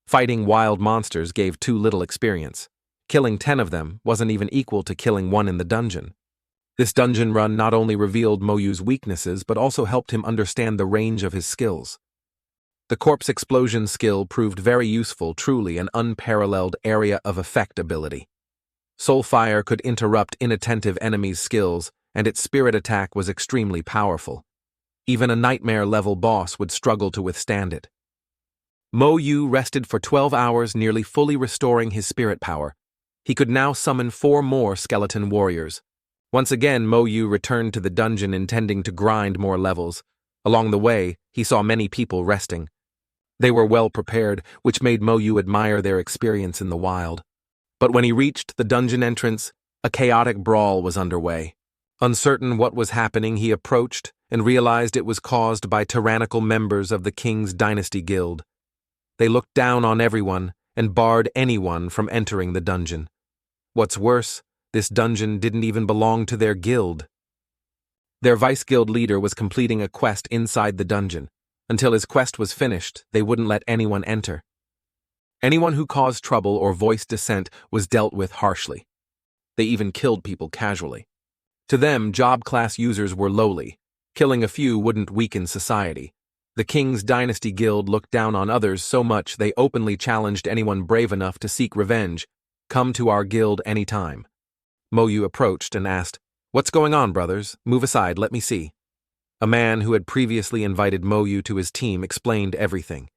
Fighting wild monsters gave too little experience. Killing 10 of them wasn't even equal to killing 1 in the dungeon. This dungeon run not only revealed Mo Yu's weaknesses, but also helped him understand the range of his skills. The Corpse Explosion skill proved very useful, truly an unparalleled area of effect ability. Soul Fire could interrupt inattentive enemies' skills, and its spirit attack was extremely powerful. Even a nightmare-level boss would struggle to withstand it. Mo Yu rested for 12 hours, nearly fully restoring his spirit power. He could now summon 4 more skeleton warriors. Once again, Mo Yu returned to the dungeon intending to grind more levels. Along the way, he saw many people resting. They were well prepared, which made Mo Yu admire their experience in the wild. But when he reached the dungeon entrance, a chaotic brawl was underway. Uncertain what was happening, he approached and realized it was caused by tyrannical members of the King's Dynasty Guild. They looked down on everyone and barred anyone from entering the dungeon. What's worse, this dungeon didn't even belong to their guild. Their vice-guild leader was completing a quest inside the dungeon. Until his quest was finished, they wouldn't let anyone enter. Anyone who caused trouble or voiced dissent was dealt with harshly. They even killed people casually. To them, job class users were lowly. Killing a few wouldn't weaken society. The King's Dynasty Guild looked down on others so much they openly challenged anyone brave enough to seek revenge. Come to our guild anytime. Moyu approached and asked, "What's going on, brothers? Move aside, let me see." A man who had previously invited Moyu to his team explained everything.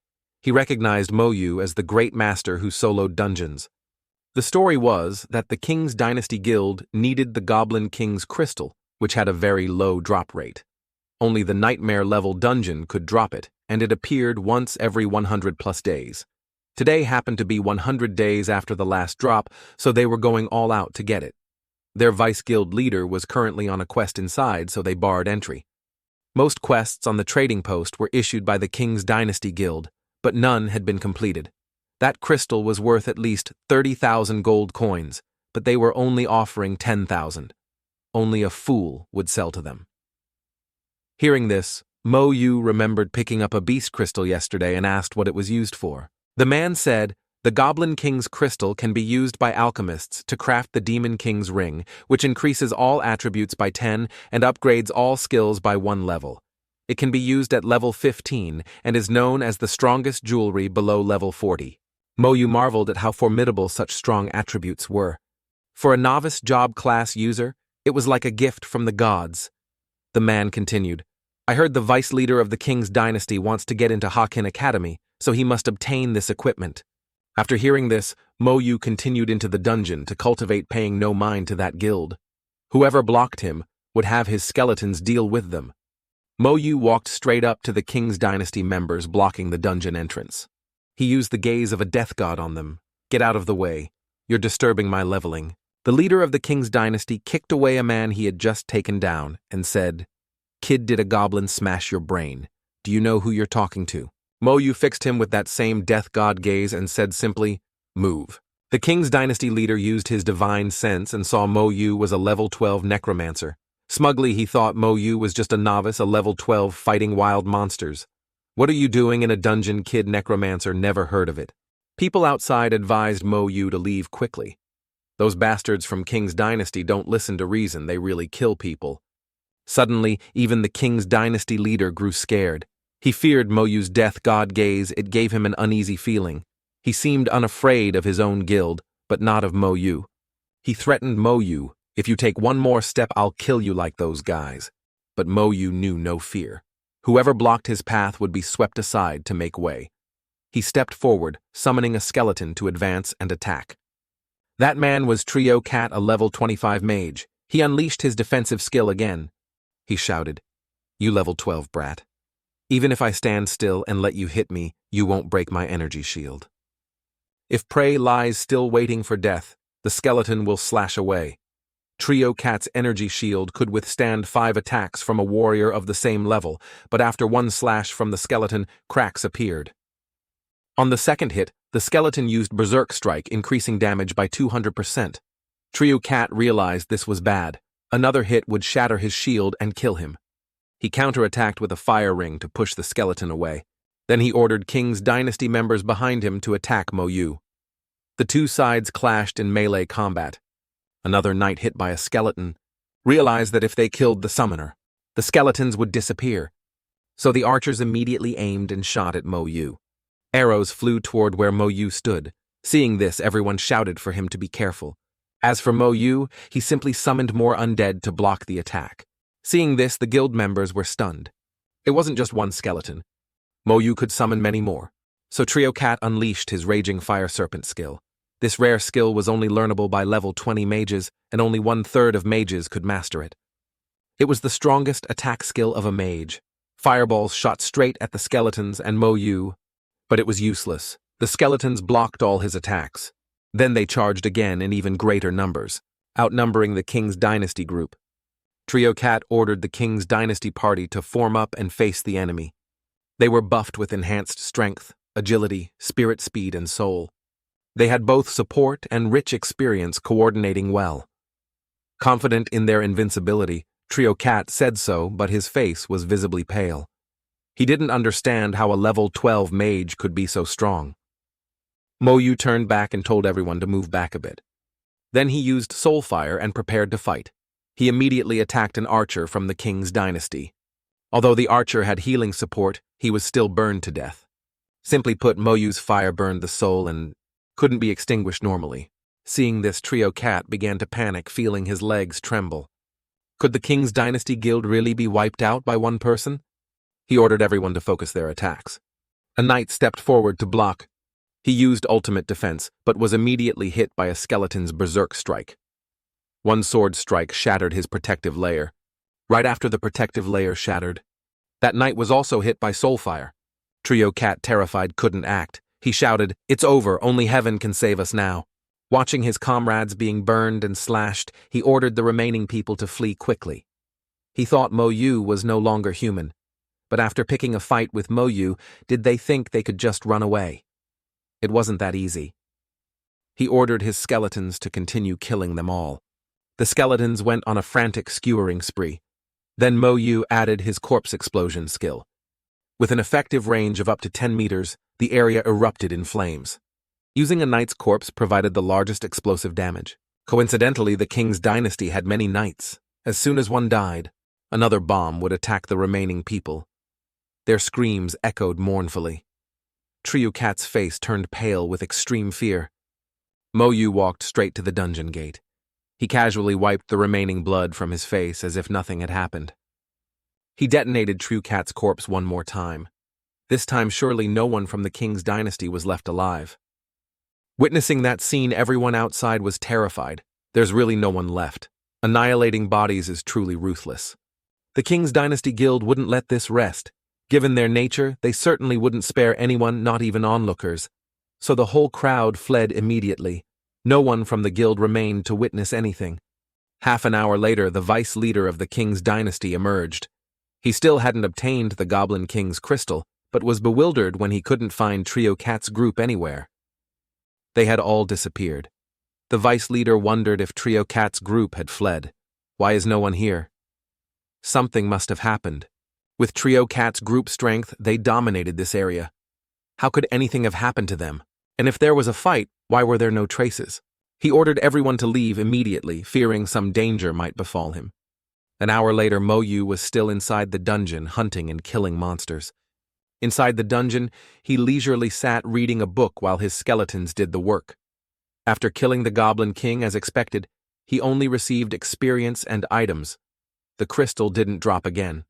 He recognized Moyu as the great master who soloed dungeons. The story was that the King's Dynasty Guild needed the Goblin King's crystal, which had a very low drop rate. Only the nightmare-level dungeon could drop it, and it appeared once every 100+ days. Today happened to be 100 days after the last drop, so they were going all out to get it. Their vice-guild leader was currently on a quest inside, so they barred entry. Most quests on the trading post were issued by the King's Dynasty Guild, but none had been completed. That crystal was worth at least 30,000 gold coins, but they were only offering 10,000. Only a fool would sell to them. Hearing this, Mo Yu remembered picking up a beast crystal yesterday and asked what it was used for. The man said, "The Goblin King's crystal can be used by alchemists to craft the Demon King's ring, which increases all attributes by 10 and upgrades all skills by 1 level. It can be used at level 15 and is known as the strongest jewelry below level 40. Mo Yu marveled at how formidable such strong attributes were. For a novice job class user, it was like a gift from the gods. The man continued, "I heard the vice leader of the King's Dynasty wants to get into Hakin Academy, so he must obtain this equipment." After hearing this, Mo Yu continued into the dungeon to cultivate paying no mind to that guild. Whoever blocked him would have his skeletons deal with them. Mo Yu walked straight up to the King's Dynasty members blocking the dungeon entrance. He used the gaze of a death god on them. "Get out of the way. You're disturbing my leveling." The leader of the King's Dynasty kicked away a man he had just taken down and said, "Kid, did a goblin smash your brain? Do you know who you're talking to?" Mo Yu fixed him with that same death god gaze and said simply, "Move." The King's Dynasty leader used his divine sense and saw Mo Yu was a level 12 necromancer. Smugly, he thought Mo Yu was just a novice, a level 12 fighting wild monsters. "What are you doing in a dungeon, kid? Necromancer, never heard of it." People outside advised Mo Yu to leave quickly. Those bastards from King's Dynasty don't listen to reason, they really kill people. Suddenly, even the King's Dynasty leader grew scared. He feared Mo Yu's death god gaze, it gave him an uneasy feeling. He seemed unafraid of his own guild, but not of Mo Yu. He threatened Mo Yu, "If you take one more step, I'll kill you like those guys." But Mo Yu knew no fear. Whoever blocked his path would be swept aside to make way. He stepped forward, summoning a skeleton to advance and attack. That man was Trio Cat, a level 25 mage. He unleashed his defensive skill again. He shouted, "You level 12 brat. Even if I stand still and let you hit me, you won't break my energy shield." If prey lies still waiting for death, the skeleton will slash away. Trio Cat's energy shield could withstand 5 attacks from a warrior of the same level, but after one slash from the skeleton, cracks appeared. On the second hit, the skeleton used Berserk Strike, increasing damage by 200%. Trio Cat realized this was bad. Another hit would shatter his shield and kill him. He counterattacked with a fire ring to push the skeleton away. Then he ordered King's Dynasty members behind him to attack Mo Yu. The two sides clashed in melee combat. Another knight hit by a skeleton realized that if they killed the summoner, the skeletons would disappear. So the archers immediately aimed and shot at Mo Yu. Arrows flew toward where Mo Yu stood. Seeing this, everyone shouted for him to be careful. As for Mo Yu, he simply summoned more undead to block the attack. Seeing this, the guild members were stunned. It wasn't just one skeleton. Mo Yu could summon many more. So Trio Cat unleashed his Raging Fire Serpent skill. This rare skill was only learnable by level 20 mages, and only 1/3 of mages could master it. It was the strongest attack skill of a mage. Fireballs shot straight at the skeletons and Mo Yu, but it was useless. The skeletons blocked all his attacks. Then they charged again in even greater numbers, outnumbering the King's Dynasty group. Trio Cat ordered the King's Dynasty party to form up and face the enemy. They were buffed with enhanced strength, agility, spirit speed, and soul. They had both support and rich experience coordinating well. Confident in their invincibility, Trio Cat said so, but his face was visibly pale. He didn't understand how a level 12 mage could be so strong. Moyu turned back and told everyone to move back a bit. Then he used soul fire and prepared to fight. He immediately attacked an archer from the king's dynasty. Although the archer had healing support, he was still burned to death. Simply put, Moyu's fire burned the soul and couldn't be extinguished normally. Seeing this, Trio Cat began to panic, feeling his legs tremble. Could the king's dynasty guild really be wiped out by one person? He ordered everyone to focus their attacks. A knight stepped forward to block. He used ultimate defense, but was immediately hit by a skeleton's berserk strike. One sword strike shattered his protective layer. Right after the protective layer shattered, that knight was also hit by soul fire. Trio Cat, terrified, couldn't act. He shouted, "It's over, only heaven can save us now." Watching his comrades being burned and slashed, he ordered the remaining people to flee quickly. He thought Moyu was no longer human, but after picking a fight with Moyu, did they think they could just run away? It wasn't that easy. He ordered his skeletons to continue killing them all. The skeletons went on a frantic skewering spree. Then Moyu added his corpse explosion skill. With an effective range of up to 10 meters, the area erupted in flames. Using a knight's corpse provided the largest explosive damage. Coincidentally, the king's dynasty had many knights. As soon as one died, another bomb would attack the remaining people. Their screams echoed mournfully. Trio Cat's face turned pale with extreme fear. Moyu walked straight to the dungeon gate. He casually wiped the remaining blood from his face as if nothing had happened. He detonated Trio Cat's corpse one more time. This time, surely no one from the king's dynasty was left alive. Witnessing that scene, everyone outside was terrified. There's really no one left. Annihilating bodies is truly ruthless. The king's dynasty guild wouldn't let this rest. Given their nature, they certainly wouldn't spare anyone, not even onlookers. So the whole crowd fled immediately. No one from the guild remained to witness anything. Half an hour later, the vice leader of the king's dynasty emerged. He still hadn't obtained the Goblin King's crystal, but was bewildered when he couldn't find Trio Cat's group anywhere. They had all disappeared. The vice leader wondered if Trio Cat's group had fled. Why is no one here? Something must have happened. With Trio Cat's group strength, they dominated this area. How could anything have happened to them? And if there was a fight, why were there no traces? He ordered everyone to leave immediately, fearing some danger might befall him. An hour later, Moyu was still inside the dungeon, hunting and killing monsters. Inside the dungeon, he leisurely sat reading a book while his skeletons did the work. After killing the Goblin King as expected, he only received experience and items. The crystal didn't drop again.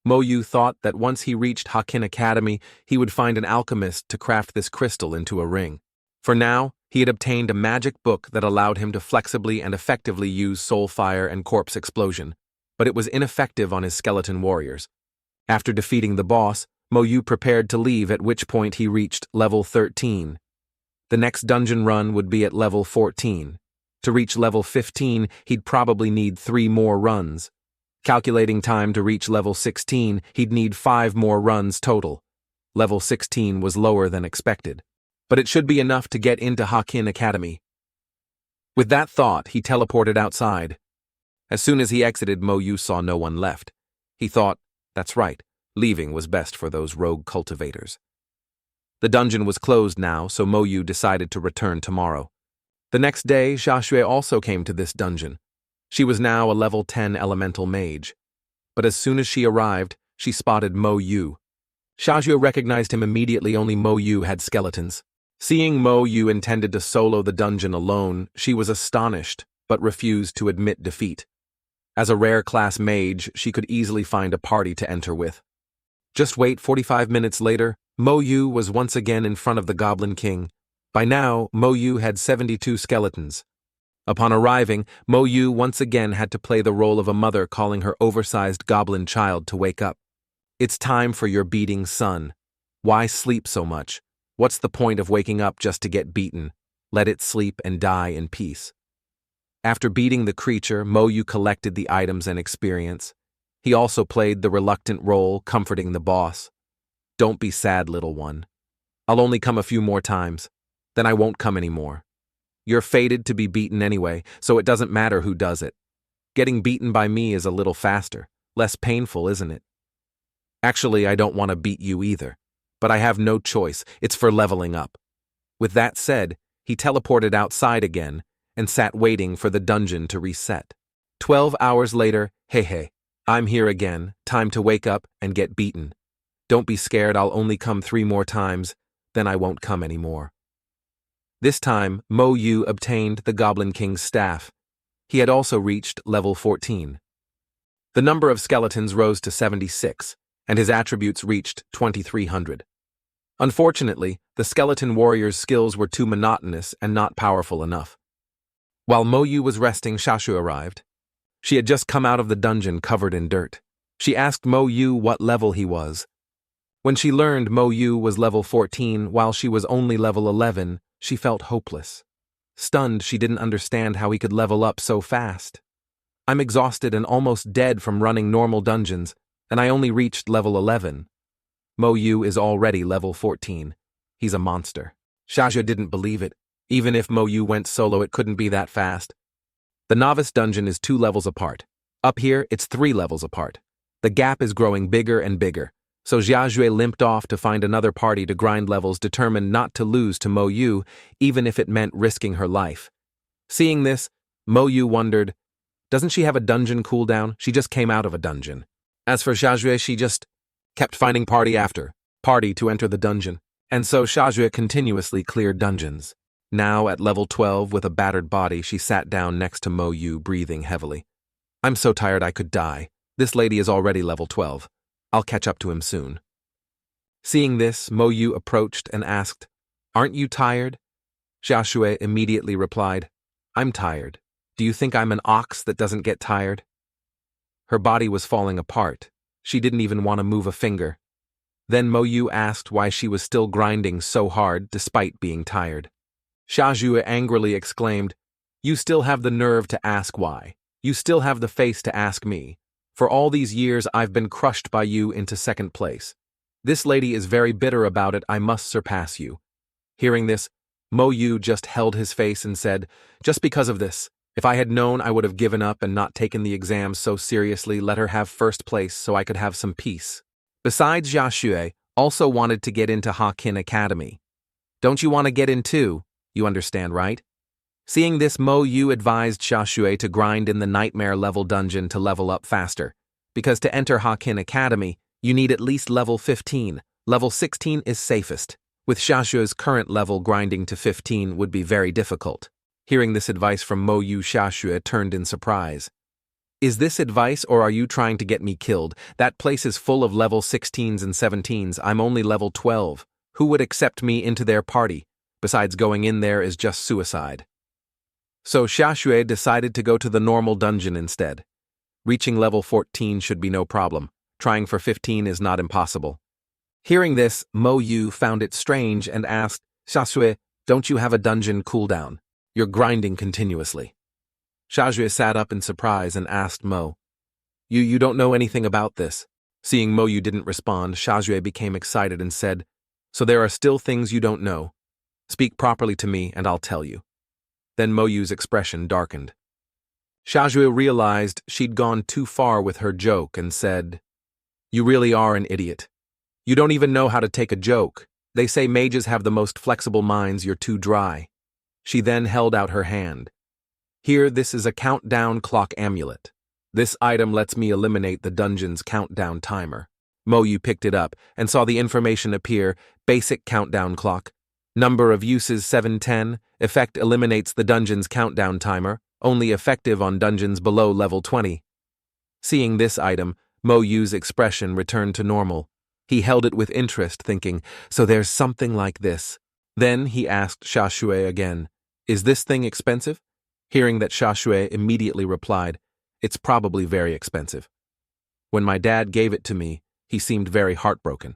Moyu thought that once he reached Hakin Academy, he would find an alchemist to craft this crystal into a ring. For now, he had obtained a magic book that allowed him to flexibly and effectively use soul fire and corpse explosion, but it was ineffective on his skeleton warriors. After defeating the boss, Moyu prepared to leave, at which point he reached level 13. The next dungeon run would be at level 14. To reach level 15, he'd probably need 3 more runs. Calculating time to reach level 16, he'd need 5 more runs total. Level 16 was lower than expected, but it should be enough to get into Hakin Academy. With that thought, he teleported outside. As soon as he exited, Moyu saw no one left. He thought, that's right, leaving was best for those rogue cultivators. The dungeon was closed now, so Moyu decided to return tomorrow. The next day, Xiaxue also came to this dungeon. She was now a level 10 elemental mage. But as soon as she arrived, she spotted Moyu. Xiaxue recognized him immediately. Only Moyu had skeletons. Seeing Moyu intended to solo the dungeon alone, she was astonished, but refused to admit defeat. As a rare class mage, she could easily find a party to enter with. Just wait, 45 minutes later, Moyu was once again in front of the Goblin King. By now, Moyu had 72 skeletons. Upon arriving, Moyu once again had to play the role of a mother calling her oversized goblin child to wake up. It's time for your beating son. Why sleep so much? What's the point of waking up just to get beaten? Let it sleep and die in peace. After beating the creature, Moyu collected the items and experience. He also played the reluctant role, comforting the boss. Don't be sad, little one. I'll only come a few more times. Then I won't come anymore. You're fated to be beaten anyway, so it doesn't matter who does it. Getting beaten by me is a little faster, less painful, isn't it? Actually, I don't want to beat you either, but I have no choice. It's for leveling up. With that said, he teleported outside again and sat waiting for the dungeon to reset. 12 hours later, hey, I'm here again, time to wake up and get beaten. Don't be scared, I'll only come 3 more times, then I won't come anymore. This time, Mo Yu obtained the Goblin King's staff. He had also reached level 14. The number of skeletons rose to 76, and his attributes reached 2300. Unfortunately, the skeleton warrior's skills were too monotonous and not powerful enough. While Mo Yu was resting, Shashu arrived. She had just come out of the dungeon covered in dirt. She asked Mo Yu what level he was. When she learned Mo Yu was level 14 while she was only level 11, she felt hopeless. Stunned, she didn't understand how he could level up so fast. I'm exhausted and almost dead from running normal dungeons, and I only reached level 11. Mo Yu is already level 14. He's a monster. Shashu didn't believe it. Even if Mo Yu went solo, it couldn't be that fast. The Novice dungeon is 2 levels apart. Up here, it's 3 levels apart. The gap is growing bigger and bigger, so Xiaojue limped off to find another party to grind levels, determined not to lose to Mo Yu, even if it meant risking her life. Seeing this, Mo Yu wondered, doesn't she have a dungeon cooldown? She just came out of a dungeon. As for Xiaojue, she just kept finding party after party to enter the dungeon, and so Xiaojue continuously cleared dungeons. Now, at level 12 with a battered body, she sat down next to Mo Yu, breathing heavily. I'm so tired I could die. This lady is already level 12. I'll catch up to him soon. Seeing this, Mo Yu approached and asked, Aren't you tired? Xiaojue immediately replied, I'm tired. Do you think I'm an ox that doesn't get tired? Her body was falling apart. She didn't even want to move a finger. Then Mo Yu asked why she was still grinding so hard despite being tired. Xiaojue angrily exclaimed, You still have the nerve to ask why. You still have the face to ask me. For all these years I've been crushed by you into second place. This lady is very bitter about it, I must surpass you. Hearing this, Mo Yu just held his face and said, Just because of this, if I had known I would have given up and not taken the exams so seriously, let her have first place so I could have some peace. Besides, Xiaojue also wanted to get into Hakin Academy. Don't you want to get in too? You understand, right? Seeing this, Mo Yu advised Xiaojue to grind in the nightmare level dungeon to level up faster, because to enter Hakin Academy, you need at least level 15. Level 16 is safest. With Xiaojue's current level, grinding to 15 would be very difficult. Hearing this advice from Mo Yu, Xiaojue turned in surprise. Is this advice, or are you trying to get me killed? That place is full of level 16s and 17s. I'm only level 12. Who would accept me into their party? Besides, going in there is just suicide. So Xiaojue decided to go to the normal dungeon instead. Reaching level 14 should be no problem. Trying for 15 is not impossible. Hearing this, Mo Yu found it strange and asked, Xiaojue, don't you have a dungeon cooldown? You're grinding continuously. Xiaojue sat up in surprise and asked Mo, You don't know anything about this. Seeing Mo Yu didn't respond, Xiaojue became excited and said, So there are still things you don't know. Speak properly to me and I'll tell you. Then Mo Yu's expression darkened. Xiaojue realized she'd gone too far with her joke and said, You really are an idiot. You don't even know how to take a joke. They say mages have the most flexible minds, you're too dry. She then held out her hand. Here, this is a countdown clock amulet. This item lets me eliminate the dungeon's countdown timer. Mo Yu picked it up and saw the information appear, basic countdown clock. Number of uses 710, effect eliminates the dungeon's countdown timer, only effective on dungeons below level 20. Seeing this item, Mo Yu's expression returned to normal. He held it with interest, thinking, so there's something like this. Then he asked Xiaojue again, Is this thing expensive? Hearing that, Xiaojue immediately replied, It's probably very expensive. When my dad gave it to me, he seemed very heartbroken.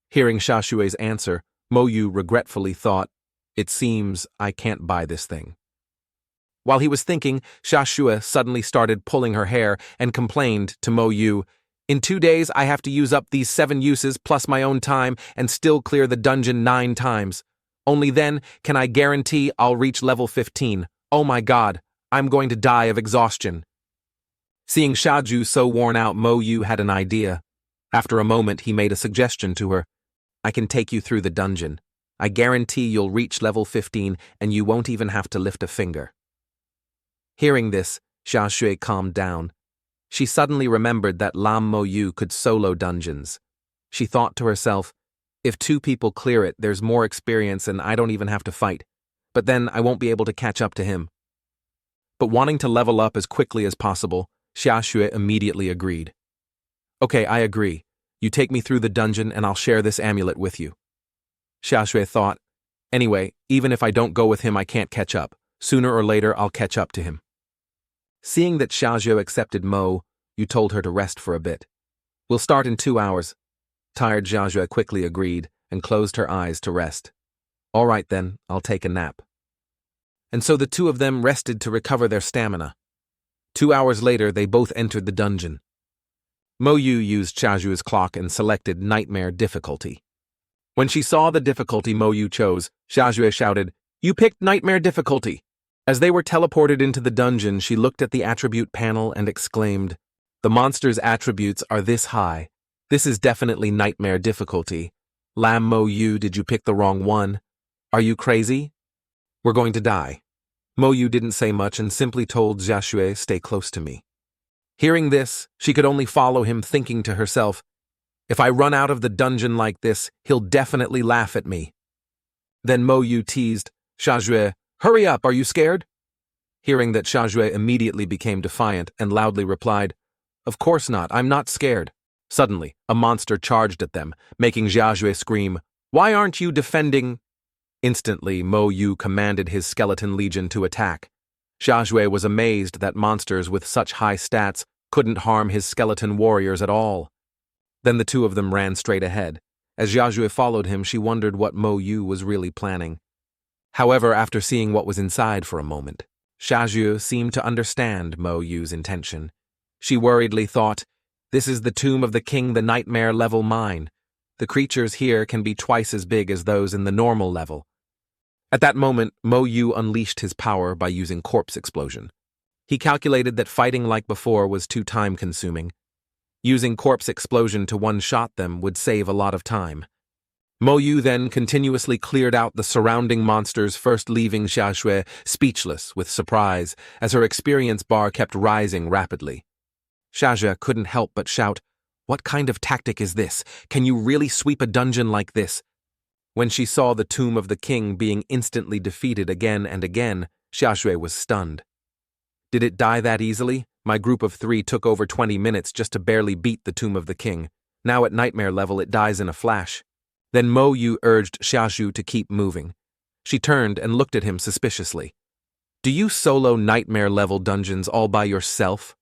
Hearing Xiaojue's answer, Mo Yu regretfully thought, It seems I can't buy this thing. While he was thinking, Xiaojue suddenly started pulling her hair and complained to Mo Yu, In 2 days I have to use up these 7 uses plus my own time and still clear the dungeon 9 times. Only then can I guarantee I'll reach level 15. Oh my god, I'm going to die of exhaustion. Seeing Xiaoju so worn out, Mo Yu had an idea. After a moment, he made a suggestion to her. I can take you through the dungeon. I guarantee you'll reach level 15 and you won't even have to lift a finger. Hearing this, Xia Shui calmed down. She suddenly remembered that Lam Mo Yu could solo dungeons. She thought to herself, if 2 people clear it, there's more experience and I don't even have to fight. But then I won't be able to catch up to him. But wanting to level up as quickly as possible, Xia Shui immediately agreed. Okay, I agree. You take me through the dungeon and I'll share this amulet with you. Xia Shui thought, anyway, even if I don't go with him, I can't catch up. Sooner or later, I'll catch up to him. Seeing that Xia Shui accepted Mo, Yu told her to rest for a bit. We'll start in 2 hours. Tired Xia Shui quickly agreed and closed her eyes to rest. All right then, I'll take a nap. And so the 2 of them rested to recover their stamina. 2 hours later, they both entered the dungeon. Mo Yu used Xia Shui's clock and selected Nightmare difficulty. When she saw the difficulty Mo Yu chose, Xia Shui shouted, "You picked Nightmare difficulty!" As they were teleported into the dungeon, she looked at the attribute panel and exclaimed, "The monster's attributes are this high. This is definitely Nightmare difficulty. Lam Mo Yu, did you pick the wrong one? Are you crazy? We're going to die." Mo Yu didn't say much and simply told Xia Shui, "Stay close to me." Hearing this, she could only follow him, thinking to herself, if I run out of the dungeon like this, he'll definitely laugh at me. Then Mo Yu teased, "Xia Shui, hurry up, are you scared?" Hearing that, Xia Shui immediately became defiant and loudly replied, "Of course not, I'm not scared." Suddenly, a monster charged at them, making Xia Shui scream, "Why aren't you defending?" Instantly, Mo Yu commanded his skeleton legion to attack. Xia Shui was amazed that monsters with such high stats couldn't harm his skeleton warriors at all. Then the 2 of them ran straight ahead. As Xia Shui followed him, she wondered what Mo Yu was really planning. However, after seeing what was inside for a moment, Xia Shui seemed to understand Mo Yu's intention. She worriedly thought, this is the tomb of the king, the nightmare level mine. The creatures here can be twice as big as those in the normal level. At that moment, Mo Yu unleashed his power by using corpse explosion. He calculated that fighting like before was too time-consuming. Using corpse explosion to one-shot them would save a lot of time. Mo Yu then continuously cleared out the surrounding monsters, first leaving Xia Shui speechless with surprise as her experience bar kept rising rapidly. Xia Shui couldn't help but shout, "What kind of tactic is this? Can you really sweep a dungeon like this?" When she saw the tomb of the king being instantly defeated again and again, Xia Shui was stunned. Did it die that easily? My group of 3 took over 20 minutes just to barely beat the tomb of the king. Now at nightmare level it dies in a flash. Then Mo Yu urged Xia Shui to keep moving. She turned and looked at him suspiciously. "Do you solo nightmare level dungeons all by yourself?"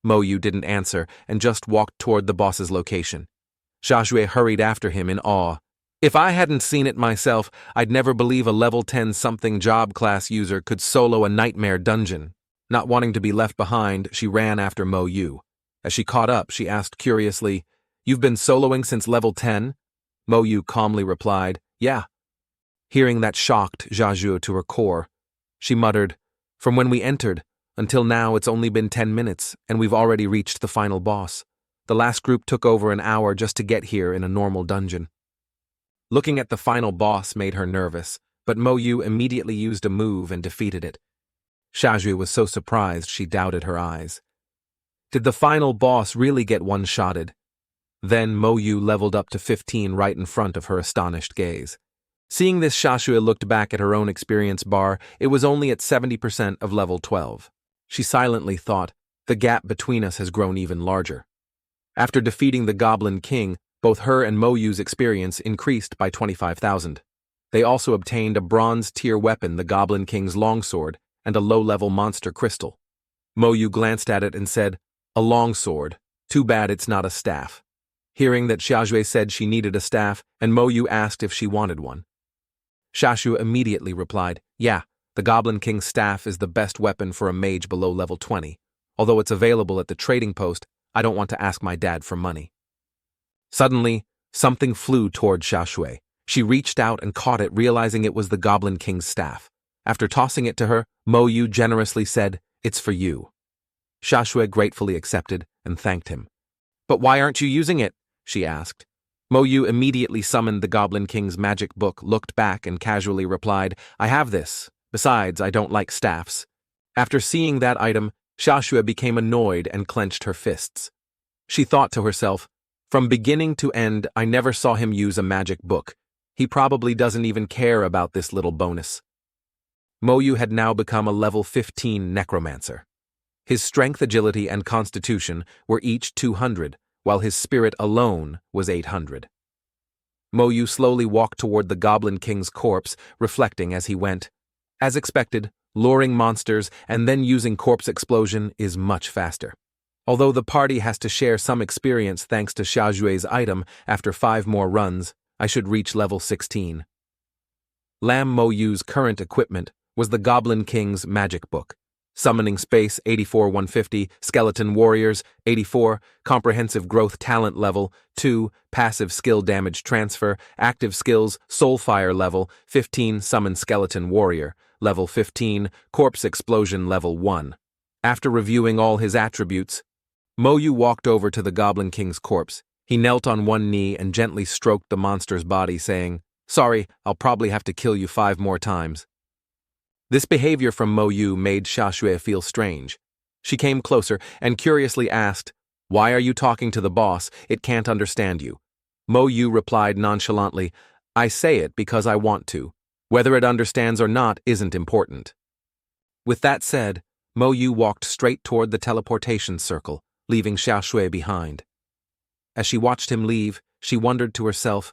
Mo Yu didn't answer and just walked toward the boss's location. Xia Shui hurried after him in awe. If I hadn't seen it myself, I'd never believe a level 10-something job class user could solo a nightmare dungeon. Not wanting to be left behind, she ran after Mo Yu. As she caught up, she asked curiously, "You've been soloing since level 10? Mo Yu calmly replied, "Yeah." Hearing that shocked Xia Shui to her core. She muttered, "From when we entered, until now it's only been 10 minutes, and we've already reached the final boss. The last group took over an hour just to get here in a normal dungeon." Looking at the final boss made her nervous, but Mo Yu immediately used a move and defeated it. Xia Shui was so surprised she doubted her eyes. Did the final boss really get one-shotted? Then Mo Yu leveled up to 15 right in front of her astonished gaze. Seeing this, Xia Shui looked back at her own experience bar. It was only at 70% of level 12. She silently thought, the gap between us has grown even larger. After defeating the Goblin King, both her and Mo Yu's experience increased by 25,000. They also obtained a bronze-tier weapon, the Goblin King's longsword, and a low-level monster crystal. Mo Yu glanced at it and said, "A longsword. Too bad it's not a staff." Hearing that Xia Shui said she needed a staff, and Mo Yu asked if she wanted one. Xia Shui immediately replied, "Yeah, the Goblin King's staff is the best weapon for a mage below level 20. Although it's available at the trading post, I don't want to ask my dad for money." Suddenly, something flew toward Xia Shui. She reached out and caught it, realizing it was the Goblin King's staff. After tossing it to her, Mo Yu generously said, "It's for you." Xia Shui gratefully accepted and thanked him. "But why aren't you using it?" she asked. Mo Yu immediately summoned the Goblin King's magic book, looked back, and casually replied, "I have this. Besides, I don't like staffs." After seeing that item, Xiaxue became annoyed and clenched her fists. She thought to herself, "From beginning to end, I never saw him use a magic book. He probably doesn't even care about this little bonus." Mo Yu had now become a level 15 necromancer. His strength, agility, and constitution were each 200, while his spirit alone was 800. Mo Yu slowly walked toward the Goblin King's corpse, reflecting as he went. As expected, luring monsters and then using corpse explosion is much faster. Although the party has to share some experience thanks to Xiaxue's item, after 5 more runs, I should reach level 16. Lam Mo Yu's current equipment was the Goblin King's magic book. Summoning Space 84-150, Skeleton Warriors 84, Comprehensive Growth Talent Level 2, Passive Skill Damage Transfer, Active Skills Soulfire Level 15, Summon Skeleton Warrior Level 15, Corpse Explosion Level 1. After reviewing all his attributes, Mo Yu walked over to the Goblin King's corpse. He knelt on one knee and gently stroked the monster's body, saying, "Sorry, I'll probably have to kill you 5 more times." This behavior from Mo Yu made Xiaxue feel strange. She came closer and curiously asked, "Why are you talking to the boss? It can't understand you." Mo Yu replied nonchalantly, "I say it because I want to. Whether it understands or not isn't important." With that said, Mo Yu walked straight toward the teleportation circle, leaving Xiaxue behind. As she watched him leave, she wondered to herself,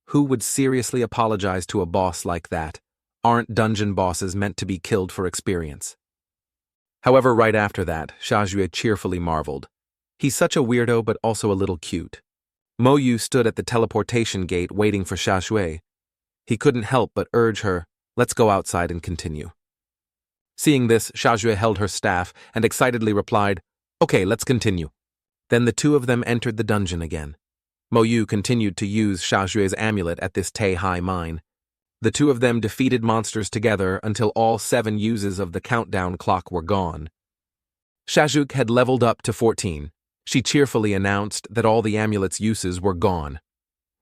who would seriously apologize to a boss like that? Aren't dungeon bosses meant to be killed for experience? However, right after that, Xiaxue cheerfully marveled. He's such a weirdo, but also a little cute. Mo Yu stood at the teleportation gate waiting for Xiaxue. He couldn't help but urge her, "Let's go outside and continue." Seeing this, Xiaxue held her staff and excitedly replied, "Okay, let's continue." Then the two of them entered the dungeon again. Mo Yu continued to use Xiaxue's amulet at this Tehai mine. The two of them defeated monsters together until all 7 uses of the countdown clock were gone. Xiaxue had leveled up to 14. She cheerfully announced that all the amulet's uses were gone.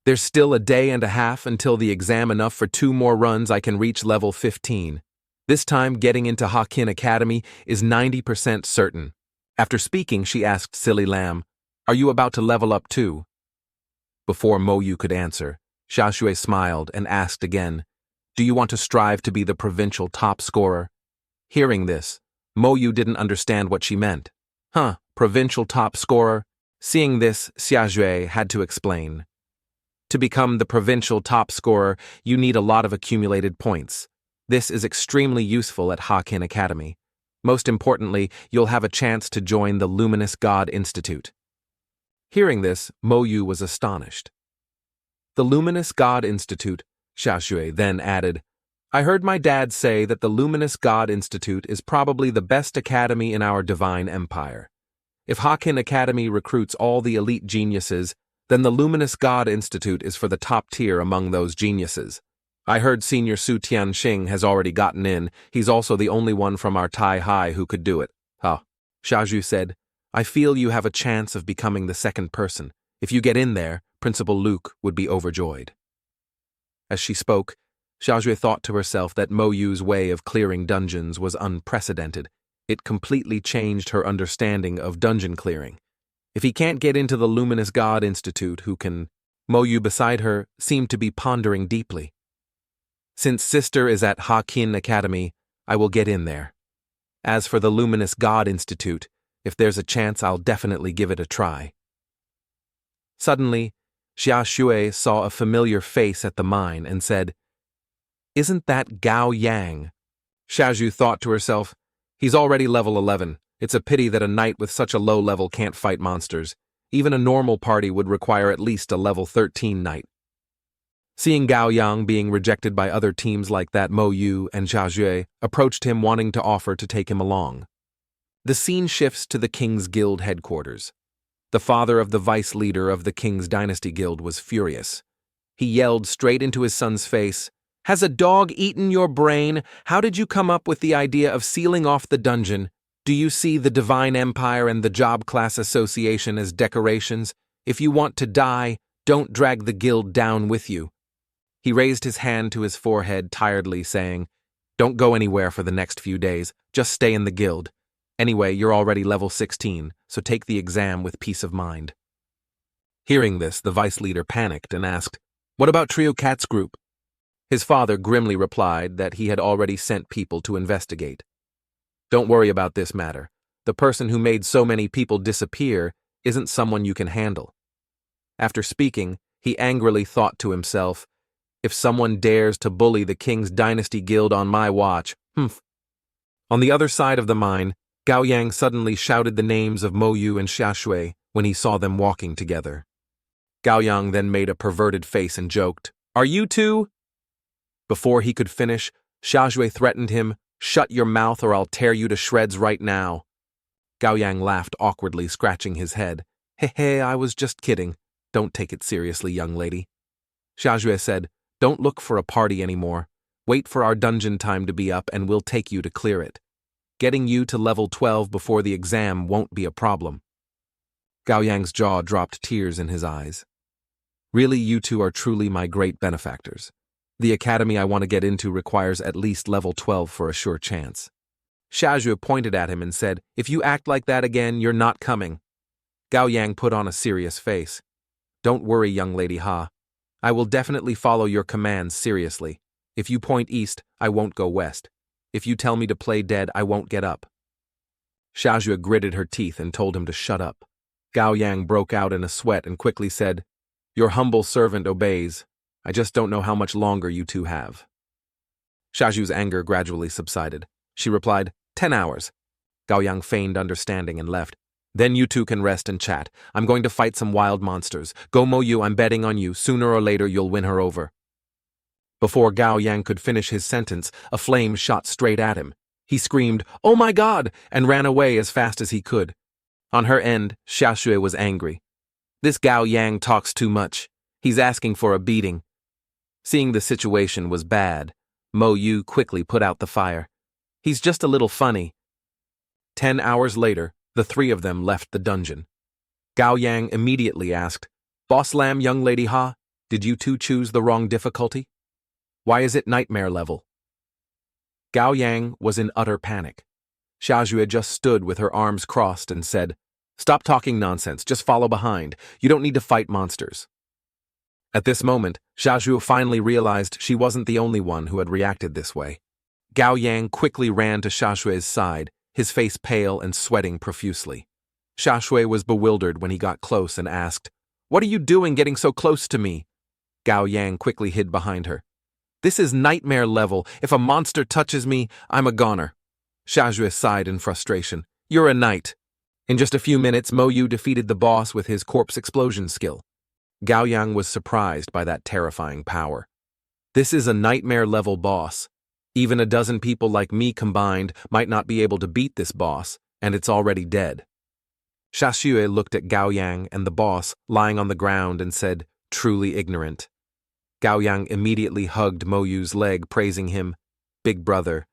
"There's still a day and a half until the exam. Enough for 2 more runs. I can reach level 15. This time getting into Hakin Academy is 90% certain." After speaking, she asked Silly Lamb, "Are you about to level up too?" Before Mo Yu could answer, Xiaxue smiled and asked again, "Do you want to strive to be the provincial top scorer?" Hearing this, Mo Yu didn't understand what she meant. Provincial top scorer? Seeing this, Xiaxue had to explain. To become the provincial top scorer, you need a lot of accumulated points. This is extremely useful at Hakin Academy. Most importantly, you'll have a chance to join the Luminous God Institute. Hearing this, Mo Yu was astonished. The Luminous God Institute, Xiaxue then added, "I heard my dad say that the Luminous God Institute is probably the best academy in our divine empire. If Hakin Academy recruits all the elite geniuses, then the Luminous God Institute is for the top tier among those geniuses. I heard Senior Su Tianxing has already gotten in. He's also the only one from our Tehai who could do it." Xiaxue said, "I feel you have a chance of becoming the second person. If you get in there, Principal Luke would be overjoyed." As she spoke, Xiaxue thought to herself that Mo Yu's way of clearing dungeons was unprecedented. It completely changed her understanding of dungeon clearing. If he can't get into the Luminous God Institute, who can? Mo Yu beside her seemed to be pondering deeply. "Since sister is at Hakin Academy, I will get in there. As for the Luminous God Institute, if there's a chance, I'll definitely give it a try." Suddenly, Xiaxue saw a familiar face at the mine and said, "Isn't that Gao Yang?" Xiaxue thought to herself, "He's already level 11. It's a pity that a knight with such a low level can't fight monsters. Even a normal party would require at least a level 13 knight." Seeing Gao Yang being rejected by other teams like that, Mo Yu and Xiaxue approached him, wanting to offer to take him along. The scene shifts to the King's Guild headquarters. The father of the vice leader of the King's Dynasty Guild was furious. He yelled straight into his son's face, "Has a dog eaten your brain? How did you come up with the idea of sealing off the dungeon? Do you see the Divine Empire and the Job Class Association as decorations? If you want to die, Don't drag the guild down with you. He raised his hand to his forehead tiredly, saying, Don't go anywhere for the next few days, just stay in the guild. Anyway, you're already level 16, so take the exam with peace of mind. Hearing this, the vice leader panicked and asked, What about Trio Cat's group? His father grimly replied that he had already sent people to investigate. Don't worry about this matter. The person who made so many people disappear isn't someone you can handle. After speaking, he angrily thought to himself, If someone dares to bully the King's Dynasty Guild on my watch, humph. On the other side of the mine, Gao Yang suddenly shouted the names of Mo Yu and Xia Shui when he saw them walking together. Gao Yang then made a perverted face and joked, Are you two? Before he could finish, Xia Shui threatened him, Shut your mouth or I'll tear you to shreds right now. Gao Yang laughed awkwardly, scratching his head. Hey, I was just kidding. Don't take it seriously, young lady. Xia Shui said, Don't look for a party anymore. Wait for our dungeon time to be up and we'll take you to clear it. Getting you to level 12 before the exam won't be a problem. Gao Yang's jaw dropped, tears in his eyes. Really, you two are truly my great benefactors. The academy I want to get into requires at least level 12 for a sure chance. Xia Shui pointed at him and said, If you act like that again, you're not coming. Gao Yang put on a serious face. Don't worry, young lady Ha. I will definitely follow your commands seriously. If you point east, I won't go west. If you tell me to play dead, I won't get up. Xia Shui gritted her teeth and told him to shut up. Gao Yang broke out in a sweat and quickly said, Your humble servant obeys. I just don't know how much longer you two have. Xia Shui's anger gradually subsided. She replied, 10 hours. Gao Yang feigned understanding and left. Then you two can rest and chat. I'm going to fight some wild monsters. Go Mo Yu, I'm betting on you. Sooner or later you'll win her over. Before Gao Yang could finish his sentence, a flame shot straight at him. He screamed, Oh my God, and ran away as fast as he could. On her end, Xia Shui was angry. This Gao Yang talks too much. He's asking for a beating. Seeing the situation was bad, Mo Yu quickly put out the fire. He's just a little funny. 10 hours later, the three of them left the dungeon. Gao Yang immediately asked, Boss Lam, young lady Ha, did you two choose the wrong difficulty? Why is it nightmare level? Gao Yang was in utter panic. Xia Shui just stood with her arms crossed and said, Stop talking nonsense, just follow behind. You don't need to fight monsters. At this moment, Xia Shui finally realized she wasn't the only one who had reacted this way. Gao Yang quickly ran to Xia Shui's side, his face pale and sweating profusely. Xia Shui was bewildered when he got close and asked, What are you doing getting so close to me? Gao Yang quickly hid behind her. This is nightmare level. If a monster touches me, I'm a goner. Xia Shui sighed in frustration. You're a knight. In just a few minutes, Mo Yu defeated the boss with his corpse explosion skill. Gao Yang was surprised by that terrifying power. This is a nightmare-level boss. Even a dozen people like me combined might not be able to beat this boss, and it's already dead. Xia Shui looked at Gao Yang and the boss lying on the ground and said, Truly ignorant. Gao Yang immediately hugged Mo Yu's leg, praising him. Big brother,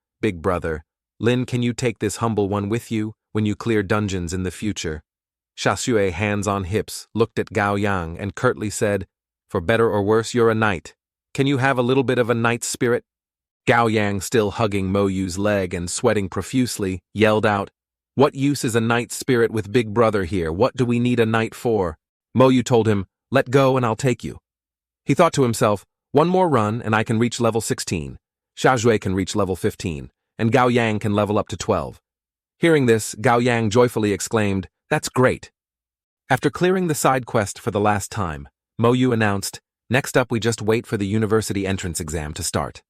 Lin, can you take this humble one with you when you clear dungeons in the future? Xia Shui, hands on hips, looked at Gao Yang and curtly said, For better or worse, you're a knight. Can you have a little bit of a knight's spirit? Gao Yang, still hugging Mo Yu's leg and sweating profusely, yelled out, What use is a knight's spirit with Big Brother here? What do we need a knight for? Mo Yu told him, Let go and I'll take you. He thought to himself, One more run and I can reach level 16. Xia Shui can reach level 15, and Gao Yang can level up to 12. Hearing this, Gao Yang joyfully exclaimed, That's great. After clearing the side quest for the last time, Mo Yu announced, Next up we just wait for the university entrance exam to start.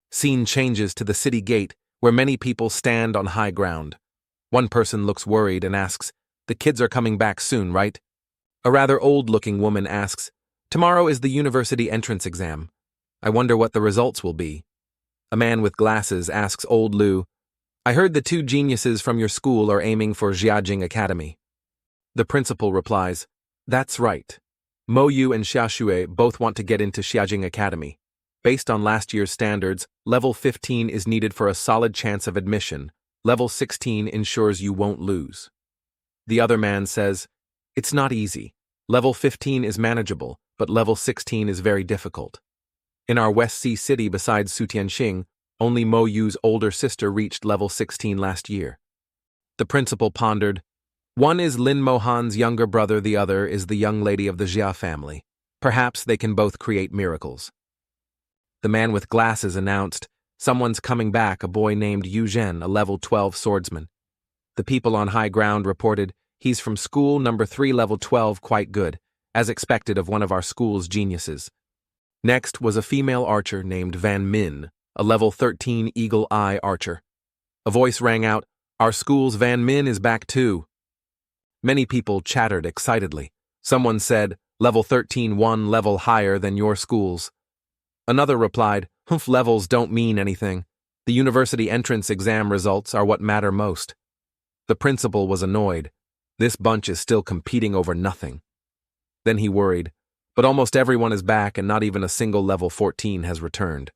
Scene changes to the city gate, where many people stand on high ground. One person looks worried and asks, The kids are coming back soon, right? A rather old-looking woman asks, Tomorrow is the university entrance exam. I wonder what the results will be. A man with glasses asks old Lu, I heard the two geniuses from your school are aiming for Jiajing Academy. The principal replies, That's right. Mo Yu and Xia Shui both want to get into Jiajing Academy. Based on last year's standards, level 15 is needed for a solid chance of admission. Level 16 ensures you won't lose. The other man says, It's not easy. Level 15 is manageable. but level 16 is very difficult. In our West Sea city besides Sutianqing, only Mo Yu's older sister reached level 16 last year. The principal pondered. One is Lin Mohan's younger brother, the other is the young lady of the Jia family. Perhaps they can both create miracles. The man with glasses announced, someone's coming back, a boy named Yu Zhen, a level 12 swordsman. The people on high ground reported, he's from school number 3, level 12, quite good, as expected of one of our school's geniuses. Next was a female archer named Van Min, a level 13 eagle eye archer. A voice rang out, our school's Van Min is back too. Many people chattered excitedly. Someone said, level 13, 1 level higher than your school's. Another replied, humph, levels don't mean anything. The university entrance exam results are what matter most. The principal was annoyed. This bunch is still competing over nothing. Then he worried, but almost everyone is back and not even a single level 14 has returned.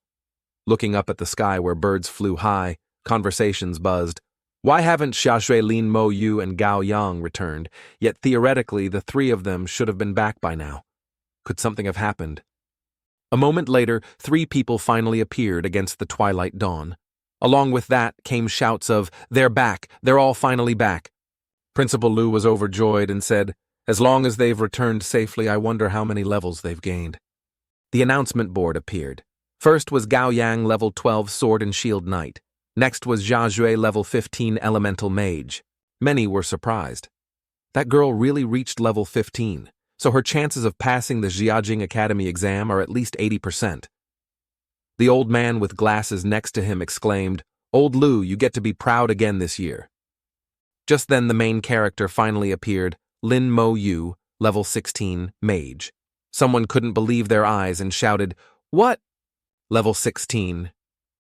Looking up at the sky where birds flew high, conversations buzzed. Why haven't Xiaxue, Lin Mo Yu, and Gao Yang returned? Yet theoretically, the three of them should have been back by now. Could something have happened? A moment later, 3 people finally appeared against the twilight dawn. Along with that came shouts of, they're back, they're all finally back. Principal Lu was overjoyed and said, as long as they've returned safely, I wonder how many levels they've gained. The announcement board appeared. First was Gao Yang, level 12 sword and shield knight. Next was Jia Zhui, level 15 elemental mage. Many were surprised. That girl really reached level 15, so her chances of passing the Jiajing Academy exam are at least 80%. The old man with glasses next to him exclaimed, Old Lu, you get to be proud again this year. Just then the main character finally appeared, Lin Mo Yu, level 16 mage. Someone couldn't believe their eyes and shouted, What? Level 16.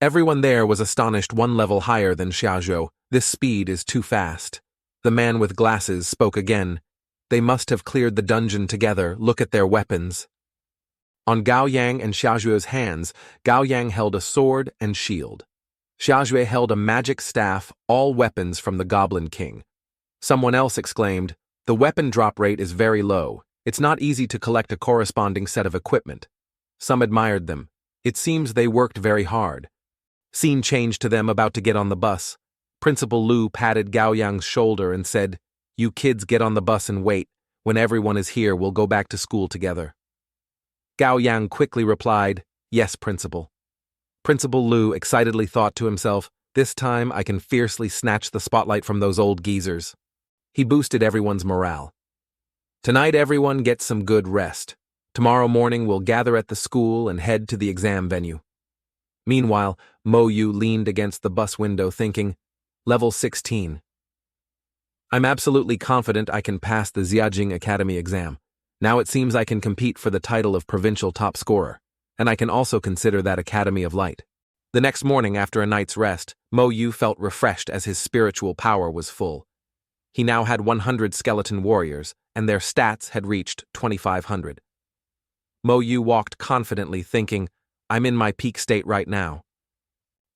Everyone there was astonished, 1 level higher than Xiaozhou. This speed is too fast. The man with glasses spoke again. They must have cleared the dungeon together. Look at their weapons. On Gao Yang and Xiaozhuo's hands, Gao Yang held a sword and shield. Xiaozhue held a magic staff, all weapons from the Goblin King. Someone else exclaimed, the weapon drop rate is very low. It's not easy to collect a corresponding set of equipment. Some admired them. It seems they worked very hard. Scene changed to them about to get on the bus. Principal Lu patted Gao Yang's shoulder and said, you kids get on the bus and wait. When everyone is here, we'll go back to school together. Gao Yang quickly replied, yes, Principal. Principal Lu excitedly thought to himself, this time I can fiercely snatch the spotlight from those old geezers. He boosted everyone's morale. Tonight everyone gets some good rest. Tomorrow morning we'll gather at the school and head to the exam venue. Meanwhile, Mo Yu leaned against the bus window thinking, level 16. I'm absolutely confident I can pass the Jiajing Academy exam. Now it seems I can compete for the title of provincial top scorer, and I can also consider that Academy of Light. The next morning after a night's rest, Mo Yu felt refreshed as his spiritual power was full. He now had 100 skeleton warriors, and their stats had reached 2,500. Mo Yu walked confidently thinking, I'm in my peak state right now.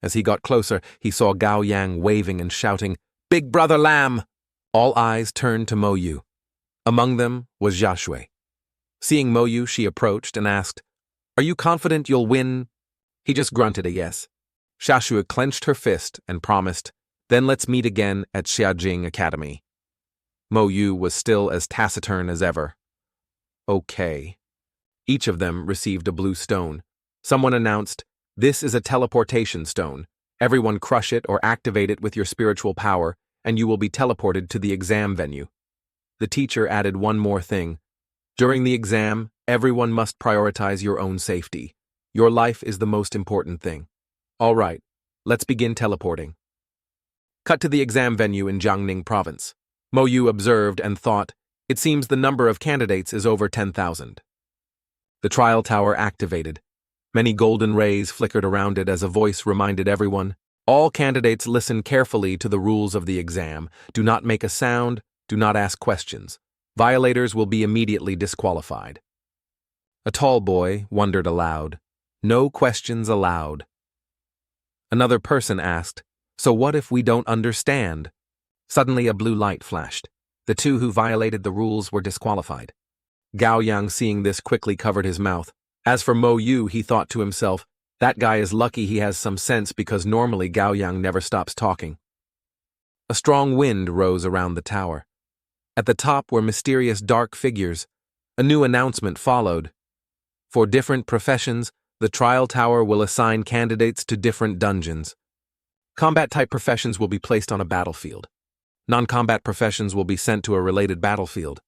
As he got closer, he saw Gao Yang waving and shouting, Big Brother Lamb! All eyes turned to Mo Yu. Among them was Xiaxue. Seeing Mo Yu, she approached and asked, Are you confident you'll win? He just grunted a yes. Xiaxue clenched her fist and promised, Then let's meet again at Jiajing Academy. Mo Yu was still as taciturn as ever. Okay. Each of them received a blue stone. Someone announced, This is a teleportation stone. Everyone crush it or activate it with your spiritual power, and you will be teleported to the exam venue. The teacher added one more thing. During the exam, everyone must prioritize your own safety. Your life is the most important thing. All right, let's begin teleporting. Cut to the exam venue in Jiangning province. Mo Yu observed and thought, it seems the number of candidates is over 10,000. The trial tower activated. Many golden rays flickered around it as a voice reminded everyone, all candidates listen carefully to the rules of the exam. Do not make a sound, do not ask questions. Violators will be immediately disqualified. A tall boy wondered aloud, no questions allowed. Another person asked, so what if we don't understand? Suddenly a blue light flashed. The two who violated the rules were disqualified. Gao Yang, seeing this, quickly covered his mouth. As for Mo Yu, he thought to himself, that guy is lucky he has some sense, because normally Gao Yang never stops talking. A strong wind rose around the tower. At the top were mysterious dark figures. A new announcement followed. For different professions, the trial tower will assign candidates to different dungeons. Combat-type professions will be placed on a battlefield. Non-combat professions will be sent to a related battlefield.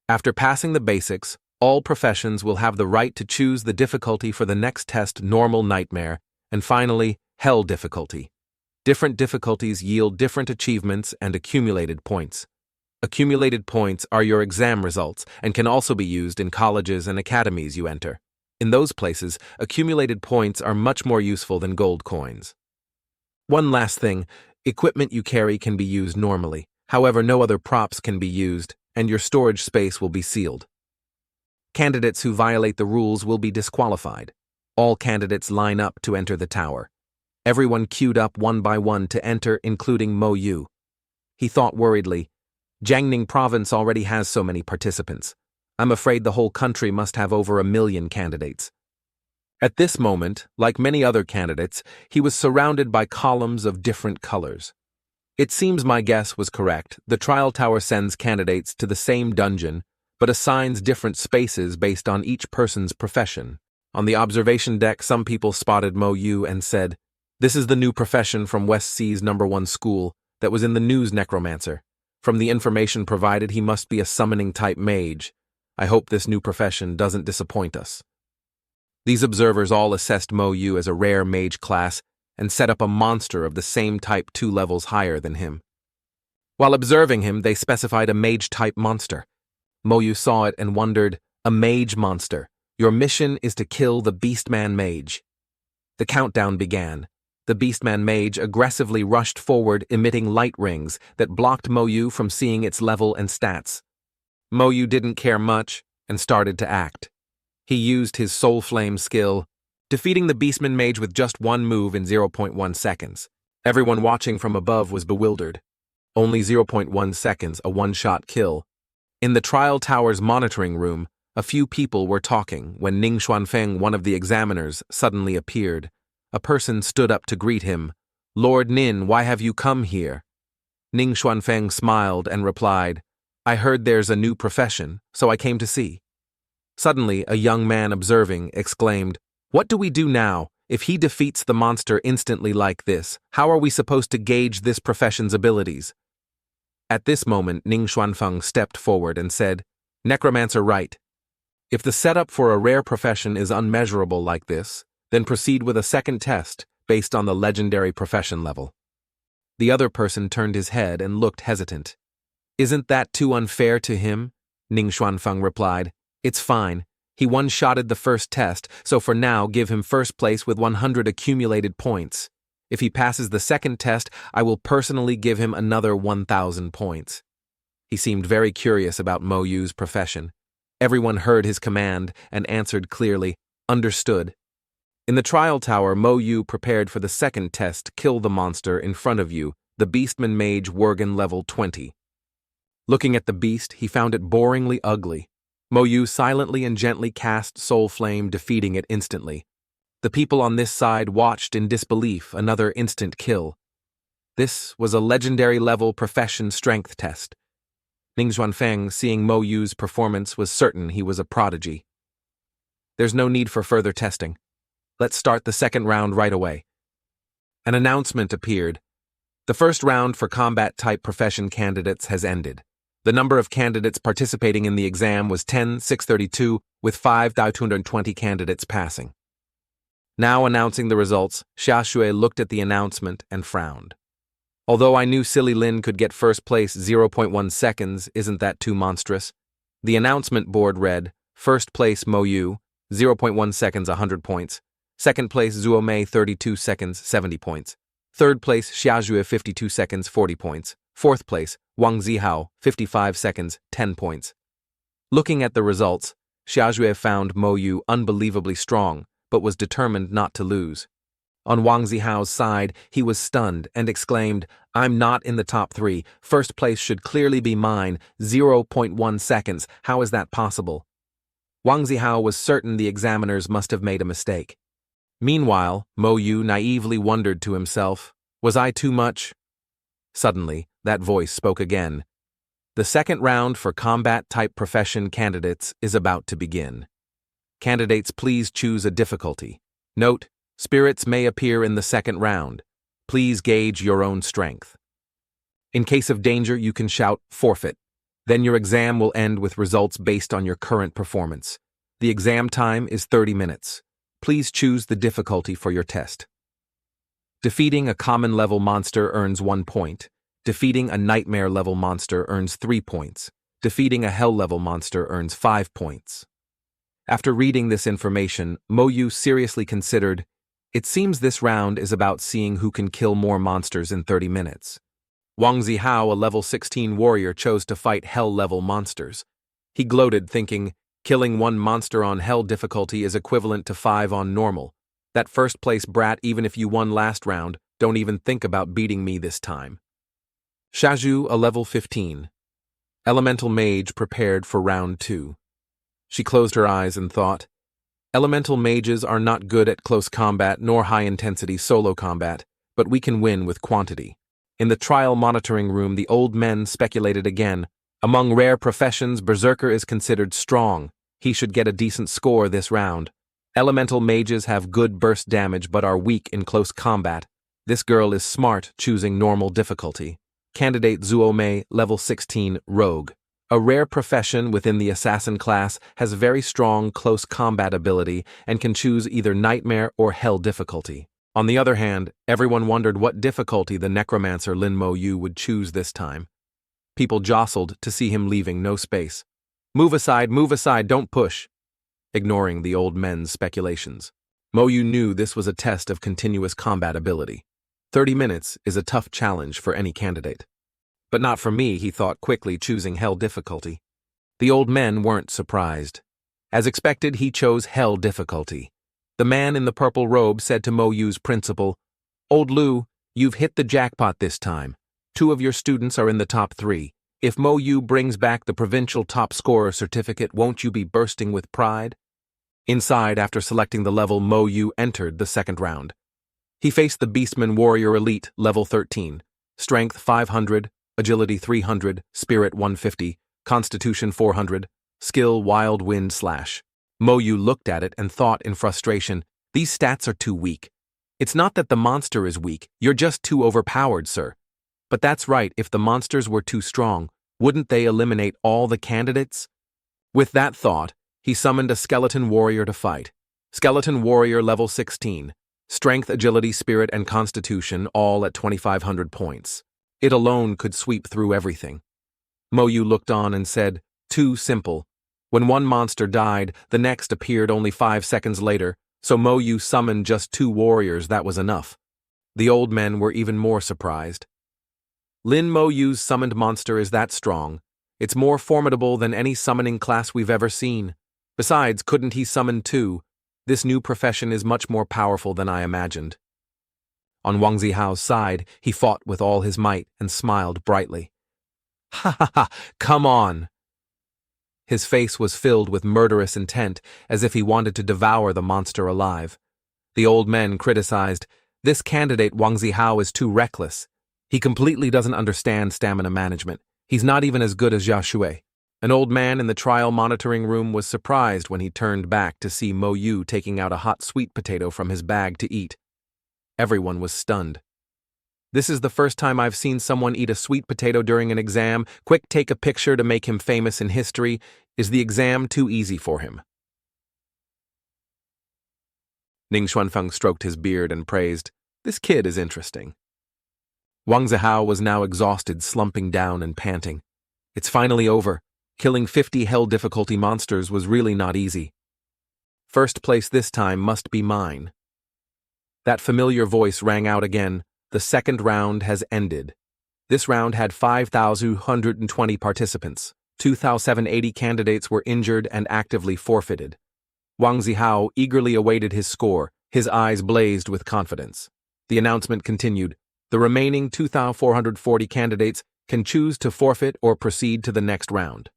After passing the basics, all professions will have the right to choose the difficulty for the next test: normal, nightmare, and finally, hell difficulty. Different difficulties yield different achievements and accumulated points. Accumulated points are your exam results and can also be used in colleges and academies you enter. In those places, accumulated points are much more useful than gold coins. One last thing, equipment you carry can be used normally. However, no other props can be used, and your storage space will be sealed. Candidates who violate the rules will be disqualified. All candidates line up to enter the tower. Everyone queued up one by one to enter, including Mo Yu. He thought worriedly, Jiangning province already has so many participants. I'm afraid the whole country must have over 1 million candidates. At this moment, like many other candidates, he was surrounded by columns of different colors. It seems my guess was correct. The trial tower sends candidates to the same dungeon, but assigns different spaces based on each person's profession. On the observation deck, some people spotted Mo Yu and said, "This is the new profession from West Sea's #1 school that was in the news, necromancer. From the information provided, he must be a summoning-type mage. I hope this new profession doesn't disappoint us." These observers all assessed Mo Yu as a rare mage class and set up a monster of the same type 2 levels higher than him. While observing him, they specified a mage-type monster. Mo Yu saw it and wondered, "A mage monster. Your mission is to kill the Beastman Mage." The countdown began. The Beastman Mage aggressively rushed forward, emitting light rings that blocked Mo Yu from seeing its level and stats. Mo Yu didn't care much and started to act. He used his Soul Flame skill, defeating the Beastman Mage with just one move in 0.1 seconds. Everyone watching from above was bewildered. Only 0.1 seconds, a one-shot kill. In the trial tower's monitoring room, a few people were talking when Ning Xuanfeng, one of the examiners, suddenly appeared. A person stood up to greet him. "Lord Nin, why have you come here?" Ning Xuanfeng smiled and replied, "I heard there's a new profession, so I came to see." Suddenly, a young man observing exclaimed, "What do we do now? If he defeats the monster instantly like this, how are we supposed to gauge this profession's abilities?" At this moment, Ning Xuanfeng stepped forward and said, "Necromancer right. If the setup for a rare profession is unmeasurable like this, then proceed with a second test based on the legendary profession level." The other person turned his head and looked hesitant. "Isn't that too unfair to him?" Ning Xuanfeng replied. "It's fine. He one-shotted the first test, so for now give him first place with 100 accumulated points. If he passes the second test, I will personally give him another 1,000 points." He seemed very curious about Mo Yu's profession. Everyone heard his command and answered clearly, "Understood." In the trial tower, Mo Yu prepared for the second test: kill the monster in front of you, the Beastman Mage Worgen level 20. Looking at the beast, he found it boringly ugly. Mo Yu silently and gently cast Soul Flame, defeating it instantly. The people on this side watched in disbelief. Another instant kill. This was a legendary level profession strength test. Ning Xuanfeng, seeing Mo Yu's performance, was certain he was a prodigy. "There's no need for further testing. Let's start the second round right away." An announcement appeared. The first round for combat-type profession candidates has ended. The number of candidates participating in the exam was 10,632, with 5,220 candidates passing. Now announcing the results, Xia Shui looked at the announcement and frowned. "Although I knew Silly Lin could get first place 0.1 seconds, isn't that too monstrous?" The announcement board read, "First place Mo Yu, 0.1 seconds, 100 points. Second place Zuo Mei, 32 seconds, 70 points. Third place Xia Shui, 52 seconds, 40 points. Fourth place Wang Zihao, 55 seconds, 10 points. Looking at the results, Xia Shui found Mo Yu unbelievably strong, but was determined not to lose. On Wang Zihao's side, he was stunned and exclaimed, "I'm not in the top 3. First place should clearly be mine, 0.1 seconds. How is that possible?" Wang Zihao was certain the examiners must have made a mistake. Meanwhile, Mo Yu naively wondered to himself, was I too much? Suddenly, that voice spoke again. The second round for combat-type profession candidates is about to begin. Candidates, please choose a difficulty. Note, spirits may appear in the second round. Please gauge your own strength. In case of danger, you can shout, forfeit. Then your exam will end with results based on your current performance. The exam time is 30 minutes. Please choose the difficulty for your test. Defeating a common-level monster earns 1 point. Defeating a nightmare-level monster earns 3 points. Defeating a hell-level monster earns 5 points. After reading this information, Mo Yu seriously considered, it seems this round is about seeing who can kill more monsters in 30 minutes. Wang Zihao, a level 16 warrior, chose to fight hell-level monsters. He gloated, thinking, killing 1 monster on hell difficulty is equivalent to 5 on normal. That first-place brat, even if you won last round, don't even think about beating me this time. Shaju, a level 15. Elemental mage, prepared for round 2. She closed her eyes and thought, elemental mages are not good at close combat nor high-intensity solo combat, but we can win with quantity. In the trial monitoring room, the old men speculated again. Among rare professions, Berserker is considered strong. He should get a decent score this round. Elemental mages have good burst damage but are weak in close combat. This girl is smart, choosing normal difficulty. Candidate Zuomei, level 16, rogue. A rare profession within the assassin class, has very strong close combat ability and can choose either nightmare or hell difficulty. On the other hand, everyone wondered what difficulty the necromancer Lin Mo Yu would choose this time. People jostled to see him, leaving no space. Move aside, don't push. Ignoring the old men's speculations. Mo Yu knew this was a test of continuous combat ability. 30 minutes is a tough challenge for any candidate. But not for me, he thought, quickly choosing hell difficulty. The old men weren't surprised. As expected, he chose hell difficulty. The man in the purple robe said to Mo Yu's principal, Old Lu, you've hit the jackpot this time. 2 of your students are in the top 3. If Mo Yu brings back the provincial top scorer certificate, won't you be bursting with pride? Inside, after selecting the level, Mo Yu entered the second round. He faced the Beastman Warrior Elite, level 13. Strength 500, Agility 300, Spirit 150, Constitution 400, Skill Wild Wind Slash. Mo Yu looked at it and thought in frustration, these stats are too weak. It's not that the monster is weak, you're just too overpowered, sir. But that's right, if the monsters were too strong, wouldn't they eliminate all the candidates? With that thought, he summoned a skeleton warrior to fight. Skeleton warrior level 16. Strength, Agility, Spirit, and Constitution, all at 2,500 points. It alone could sweep through everything. Mo Yu looked on and said, too simple. When one monster died, the next appeared only 5 seconds later, so Mo Yu summoned just 2 warriors, that was enough. The old men were even more surprised. Lin Mo Yu's summoned monster is that strong. It's more formidable than any summoning class we've ever seen. Besides, couldn't he summon 2? This new profession is much more powerful than I imagined. On Wang Zihao's side, he fought with all his might and smiled brightly. Ha ha ha, come on! His face was filled with murderous intent, as if he wanted to devour the monster alive. The old men criticized, this candidate Wang Zihao is too reckless. He completely doesn't understand stamina management. He's not even as good as Jia Shui. An old man in the trial monitoring room was surprised when he turned back to see Mo Yu taking out a hot sweet potato from his bag to eat. Everyone was stunned. This is the first time I've seen someone eat a sweet potato during an exam. Quick, take a picture to make him famous in history. Is the exam too easy for him? Ning Xuanfeng stroked his beard and praised, this kid is interesting. Wang Zihao was now exhausted, slumping down and panting. It's finally over. Killing 50 hell difficulty monsters was really not easy. First place this time must be mine. That familiar voice rang out again. The second round has ended. This round had 5,220 participants. 2,780 candidates were injured and actively forfeited. Wang Zihao eagerly awaited his score, his eyes blazed with confidence. The announcement continued. The remaining 2,440 candidates can choose to forfeit or proceed to the next round.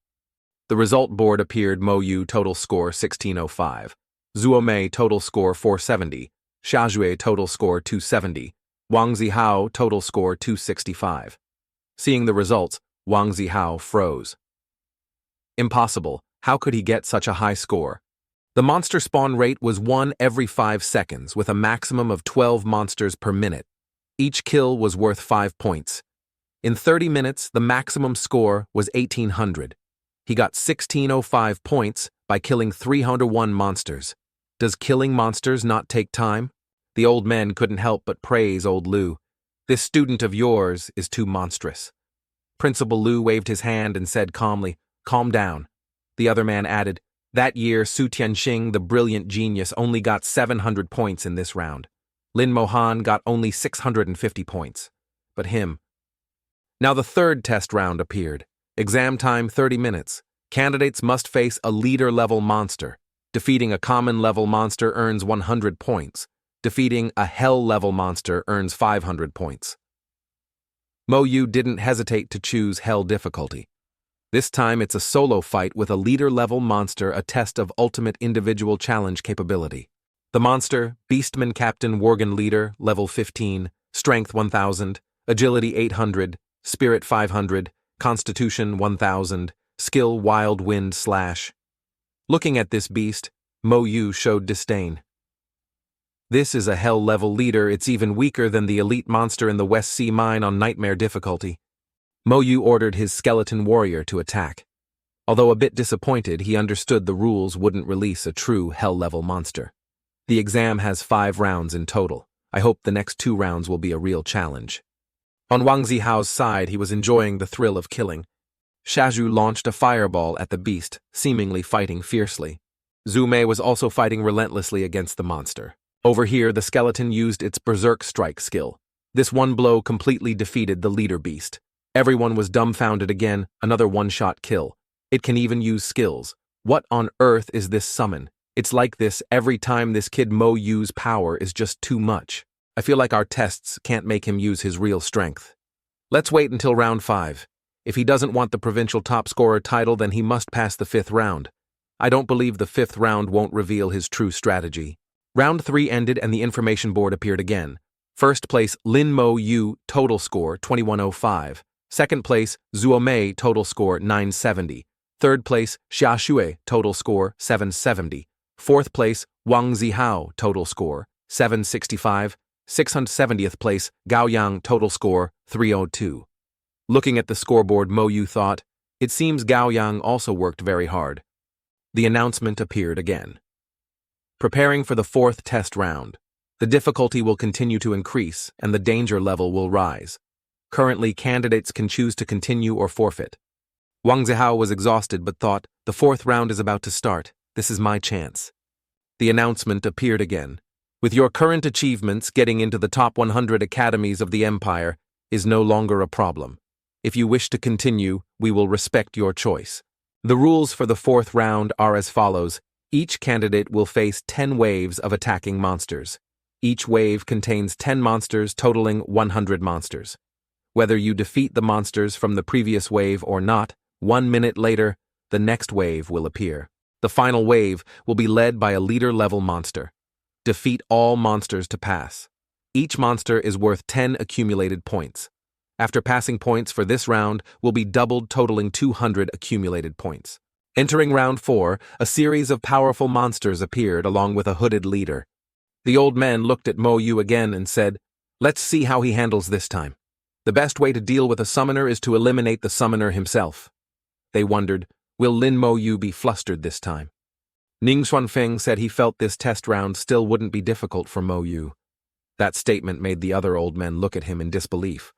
The result board appeared: Mo Yu total score 1605, Zuomei total score 470, Xiaojue total score 270, Wang Zihao total score 265. Seeing the results, Wang Zihao froze. Impossible, how could he get such a high score? The monster spawn rate was 1 every 5 seconds, with a maximum of 12 monsters per minute. Each kill was worth 5 points. In 30 minutes, the maximum score was 1800. He got 1605 points by killing 301 monsters. Does killing monsters not take time? The old man couldn't help but praise old Liu. This student of yours is too monstrous. Principal Liu waved his hand and said calmly, "Calm down." The other man added, "That year, Su Tianxing, the brilliant genius, only got 700 points in this round. Lin Mohan got only 650 points. But him." Now the third test round appeared. Exam time 30 minutes. Candidates must face a leader-level monster. Defeating a common-level monster earns 100 points. Defeating a hell-level monster earns 500 points. Mo Yu didn't hesitate to choose hell difficulty. This time it's a solo fight with a leader-level monster, a test of ultimate individual challenge capability. The monster, Beastman Captain Worgen Leader, level 15, Strength 1000, Agility 800, Spirit 500, Constitution 1000, Skill Wild Wind /. Looking at this beast, Mo Yu showed disdain. This is a hell-level leader. It's even weaker than the elite monster in the West Sea Mine on Nightmare difficulty. Mo Yu ordered his skeleton warrior to attack. Although a bit disappointed, he understood the rules wouldn't release a true hell-level monster. The exam has 5 rounds in total. I hope the next 2 rounds will be a real challenge. On Wang Zihao's side, he was enjoying the thrill of killing. Xiaozhu launched a fireball at the beast, seemingly fighting fiercely. Zhu Mei was also fighting relentlessly against the monster. Over here, the skeleton used its berserk strike skill. This one blow completely defeated the leader beast. Everyone was dumbfounded again, another one-shot kill. It can even use skills. What on earth is this summon? It's like this every time. This kid Mo Yu's power is just too much. I feel like our tests can't make him use his real strength. Let's wait until round 5. If he doesn't want the provincial top scorer title, then he must pass the 5th round. I don't believe the 5th round won't reveal his true strategy. Round 3 ended and the information board appeared again. First place, Lin Mo Yu, total score 2105. Second place, Zuomei, total score 970. Third place, Xiaojue, total score 770. Fourth place, Wang Zihao, total score 765. 670th place, Gao Yang, total score 302. Looking at the scoreboard, Mo Yu thought, it seems Gao Yang also worked very hard. The announcement appeared again. Preparing for the 4th test round. The difficulty will continue to increase and the danger level will rise. Currently, candidates can choose to continue or forfeit. Wang Zihao was exhausted but thought, the 4th round is about to start. This is my chance. The announcement appeared again. With your current achievements, getting into the top 100 academies of the Empire is no longer a problem. If you wish to continue, we will respect your choice. The rules for the 4th round are as follows. Each candidate will face 10 waves of attacking monsters. Each wave contains 10 monsters totaling 100 monsters. Whether you defeat the monsters from the previous wave or not, 1 minute later, the next wave will appear. The final wave will be led by a leader-level monster. Defeat all monsters to pass. Each monster is worth 10 accumulated points. After passing points for this round will be doubled, totaling 200 accumulated points. Entering round 4, a series of powerful monsters appeared along with a hooded leader. The old man looked at Mo Yu again and said, "Let's see how he handles this time. The best way to deal with a summoner is to eliminate the summoner himself." They wondered, will Lin Mo Yu be flustered this time? Ning Xuanfeng said he felt this test round still wouldn't be difficult for Mo Yu. That statement made the other old men look at him in disbelief.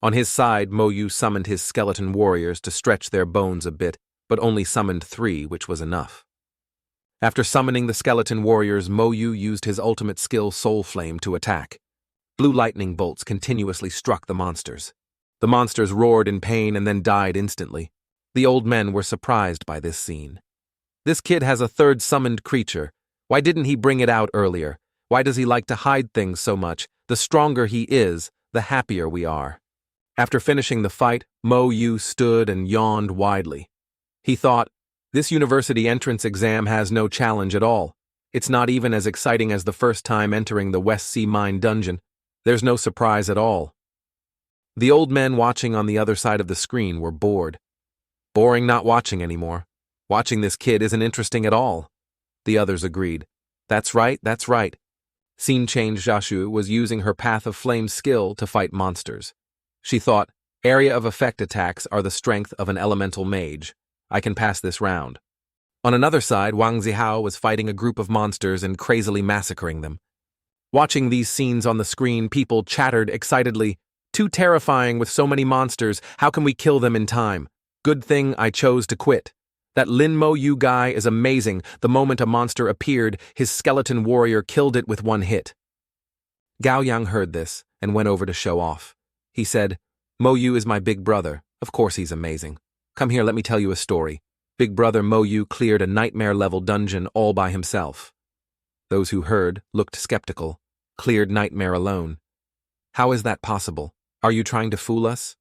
On his side, Mo Yu summoned his skeleton warriors to stretch their bones a bit, but only summoned 3, which was enough. After summoning the skeleton warriors, Mo Yu used his ultimate skill Soul Flame to attack. Blue lightning bolts continuously struck the monsters. The monsters roared in pain and then died instantly. The old men were surprised by this scene. This kid has a 3rd summoned creature. Why didn't he bring it out earlier? Why does he like to hide things so much? The stronger he is, the happier we are. After finishing the fight, Mo Yu stood and yawned widely. He thought, this university entrance exam has no challenge at all. It's not even as exciting as the first time entering the West Sea Mine dungeon. There's no surprise at all. The old men watching on the other side of the screen were bored. Boring not watching anymore. Watching this kid isn't interesting at all. The others agreed. That's right, that's right. Scene change Jashu was using her Path of Flame skill to fight monsters. She thought, area of effect attacks are the strength of an elemental mage. I can pass this round. On another side, Wang Zihao was fighting a group of monsters and crazily massacring them. Watching these scenes on the screen, people chattered excitedly. Too terrifying with so many monsters, how can we kill them in time? Good thing I chose to quit. That Lin Mo Yu guy is amazing. The moment a monster appeared, his skeleton warrior killed it with one hit. Gao Yang heard this and went over to show off. He said, Mo Yu is my big brother. Of course he's amazing. Come here, let me tell you a story. Big brother Mo Yu cleared a nightmare-level dungeon all by himself. Those who heard looked skeptical. Cleared nightmare alone. How is that possible? Are you trying to fool us?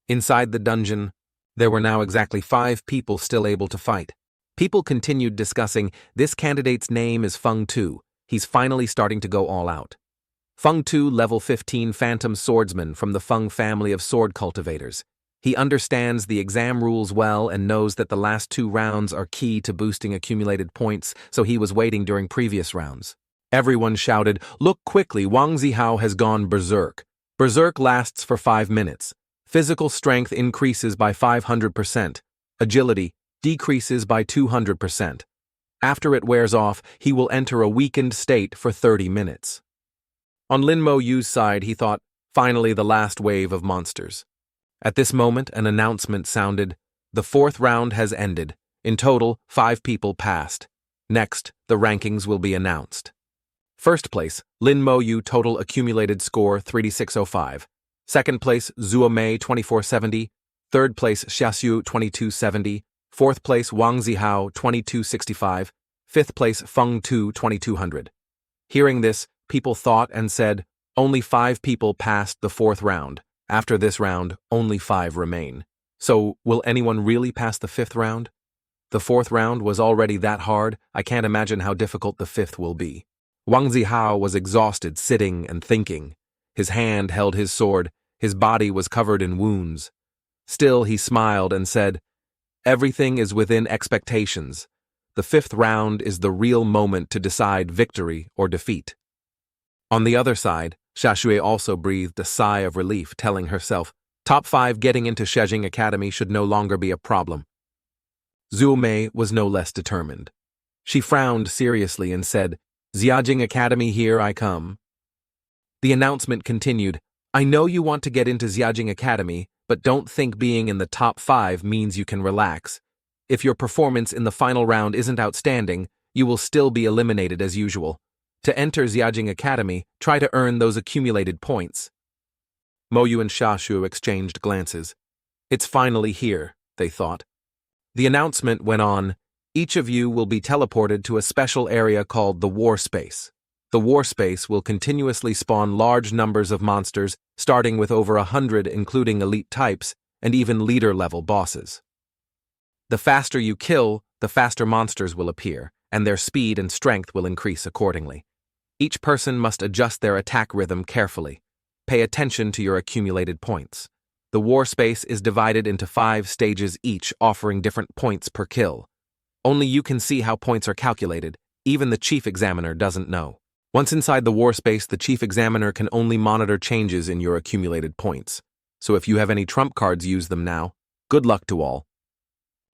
Inside the dungeon, there were now exactly 5 people still able to fight. People continued discussing, this candidate's name is Feng Tu. He's finally starting to go all out. Feng Tu, level 15 phantom swordsman from the Feng family of sword cultivators. He understands the exam rules well and knows that the last 2 rounds are key to boosting accumulated points, so he was waiting during previous rounds. Everyone shouted, look quickly, Wang Zihao has gone berserk. Berserk lasts for 5 minutes. Physical strength increases by 500%. Agility decreases by 200%. After it wears off, he will enter a weakened state for 30 minutes. On Lin Mo Yu's side, he thought, finally the last wave of monsters. At this moment, an announcement sounded, the 4th round has ended. In total, 5 people passed. Next, the rankings will be announced. First place, Lin Mo Yu total accumulated score 3D605. Second place, Zuo Mei 2470. Third place, Xiaxiu 2270. Fourth place, Wang Zihao 2265. Fifth place, Feng Tu 2200. Hearing this, people thought and said, only 5 people passed the 4th round. After this round, only 5 remain. So, will anyone really pass the 5th round? The 4th round was already that hard, I can't imagine how difficult the 5th will be. Wang Zihao was exhausted, sitting and thinking. His hand held his sword, his body was covered in wounds. Still, he smiled and said, everything is within expectations. The 5th round is the real moment to decide victory or defeat. On the other side, Xiaxue also breathed a sigh of relief, telling herself, top 5 getting into Shejing Academy should no longer be a problem. Zuo Mei was no less determined. She frowned seriously and said, Xiajing Academy, here I come. The announcement continued, I know you want to get into Xiajing Academy, but don't think being in the top 5 means you can relax. If your performance in the final round isn't outstanding, you will still be eliminated as usual. To enter Xiajing Academy, try to earn those accumulated points. Mo Yu and Xiaxu exchanged glances. It's finally here, they thought. The announcement went on, each of you will be teleported to a special area called the War Space. The War Space will continuously spawn large numbers of monsters, starting with over 100 including elite types, and even leader-level bosses. The faster you kill, the faster monsters will appear, and their speed and strength will increase accordingly. Each person must adjust their attack rhythm carefully. Pay attention to your accumulated points. The war space is divided into 5 stages each, offering different points per kill. Only you can see how points are calculated. Even the chief examiner doesn't know. Once inside the war space, the chief examiner can only monitor changes in your accumulated points. So if you have any trump cards, use them now. Good luck to all.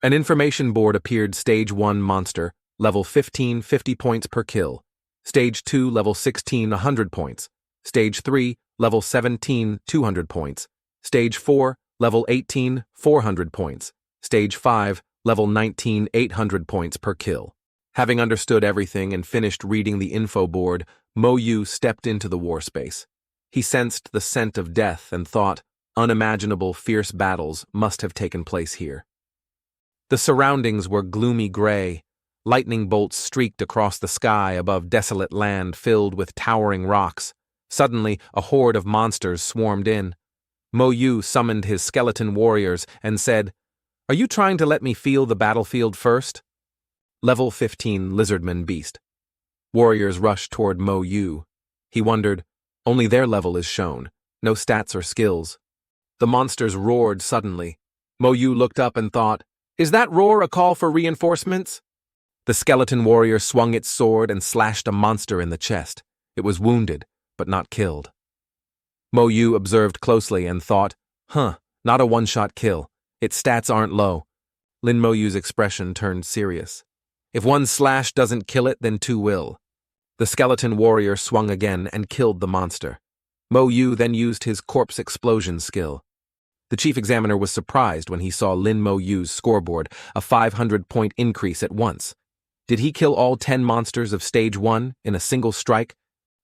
An information board appeared. Stage 1 monster, level 15, 50 points per kill. Stage 2, level 16, 100 points. Stage 3, level 17, 200 points. Stage 4, level 18, 400 points. Stage 5, level 19, 800 points per kill. Having understood everything and finished reading the info board, Mo Yu stepped into the war space. He sensed the scent of death and thought, unimaginable fierce battles must have taken place here. The surroundings were gloomy gray. Lightning bolts streaked across the sky above desolate land filled with towering rocks. Suddenly, a horde of monsters swarmed in. Mo Yu summoned his skeleton warriors and said, Are you trying to let me feel the battlefield first? Level 15 Lizardman Beast. Warriors rushed toward Mo Yu. He wondered, only their level is shown, no stats or skills. The monsters roared suddenly. Mo Yu looked up and thought, is that roar a call for reinforcements? The skeleton warrior swung its sword and slashed a monster in the chest. It was wounded, but not killed. Mo Yu observed closely and thought, not a one-shot kill. Its stats aren't low. Lin Mo Yu's expression turned serious. If one slash doesn't kill it, then two will. The skeleton warrior swung again and killed the monster. Mo Yu then used his corpse explosion skill. The chief examiner was surprised when he saw Lin Mo Yu's scoreboard, a 500-point increase at once. Did he kill all 10 monsters of Stage 1 in a single strike?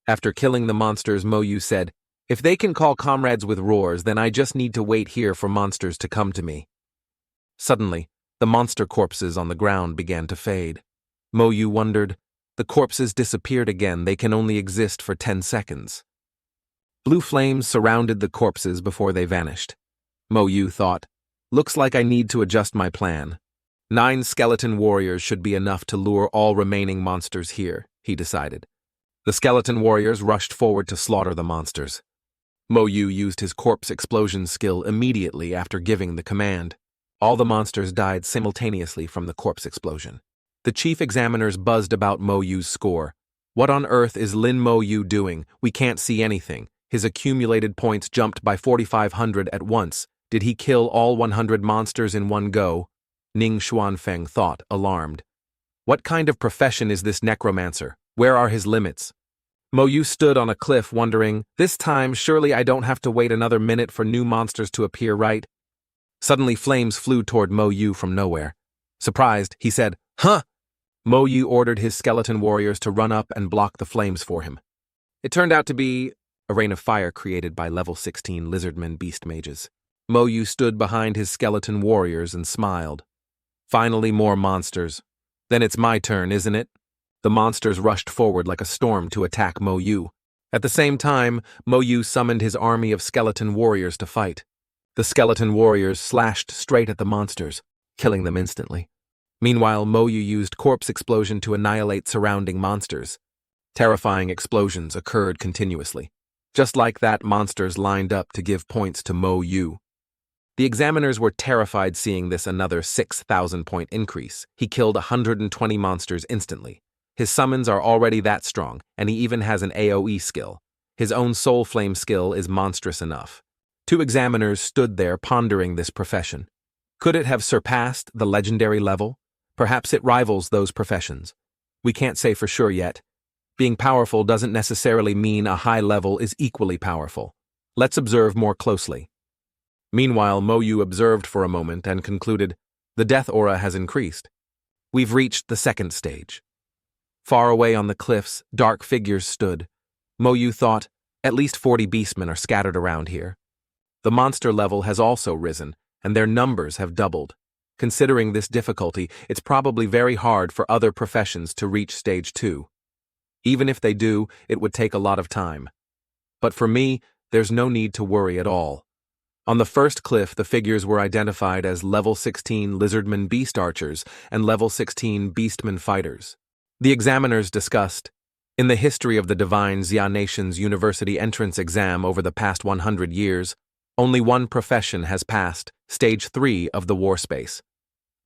After killing the monsters, Mo Yu said, if they can call comrades with roars, then I just need to wait here for monsters to come to me. Suddenly, the monster corpses on the ground began to fade. Mo Yu wondered, the corpses disappeared again, they can only exist for 10 seconds. Blue flames surrounded the corpses before they vanished. Mo Yu thought, looks like I need to adjust my plan. 9 skeleton warriors should be enough to lure all remaining monsters here, he decided. The skeleton warriors rushed forward to slaughter the monsters. Mo Yu used his corpse explosion skill immediately after giving the command. All the monsters died simultaneously from the corpse explosion. The chief examiners buzzed about Mo Yu's score. What on earth is Lin Mo Yu doing? We can't see anything. His accumulated points jumped by 4,500 at once. Did he kill all 100 monsters in one go? Ning Xuanfeng thought, alarmed. What kind of profession is this necromancer? Where are his limits? Mo Yu stood on a cliff wondering, this time surely I don't have to wait another minute for new monsters to appear, right? Suddenly flames flew toward Mo Yu from nowhere. Surprised, he said, huh? Mo Yu ordered his skeleton warriors to run up and block the flames for him. It turned out to be a rain of fire created by level 16 lizardmen beast mages. Mo Yu stood behind his skeleton warriors and smiled. Finally more monsters. Then it's my turn, isn't it? The monsters rushed forward like a storm to attack Mo Yu. At the same time, Mo Yu summoned his army of skeleton warriors to fight. The skeleton warriors slashed straight at the monsters, killing them instantly. Meanwhile, Mo Yu used corpse explosion to annihilate surrounding monsters. Terrifying explosions occurred continuously. Just like that, monsters lined up to give points to Mo Yu. The examiners were terrified seeing this another 6,000-point increase. He killed 120 monsters instantly. His summons are already that strong, and he even has an AoE skill. His own soul flame skill is monstrous enough. 2 examiners stood there pondering this profession. Could it have surpassed the legendary level? Perhaps it rivals those professions. We can't say for sure yet. Being powerful doesn't necessarily mean a high level is equally powerful. Let's observe more closely. Meanwhile, Mo Yu observed for a moment and concluded, the death aura has increased. We've reached the second stage. Far away on the cliffs, dark figures stood. Mo Yu thought, at least 40 beastmen are scattered around here. The monster level has also risen, and their numbers have doubled. Considering this difficulty, it's probably very hard for other professions to reach stage 2. Even if they do, it would take a lot of time. But for me, there's no need to worry at all. On the first cliff, the figures were identified as level 16 lizardmen beast archers and level 16 beastmen fighters. The examiners discussed, in the history of the Divine Xia Nation's university entrance exam over the past 100 years, only one profession has passed, stage 3 of the war space.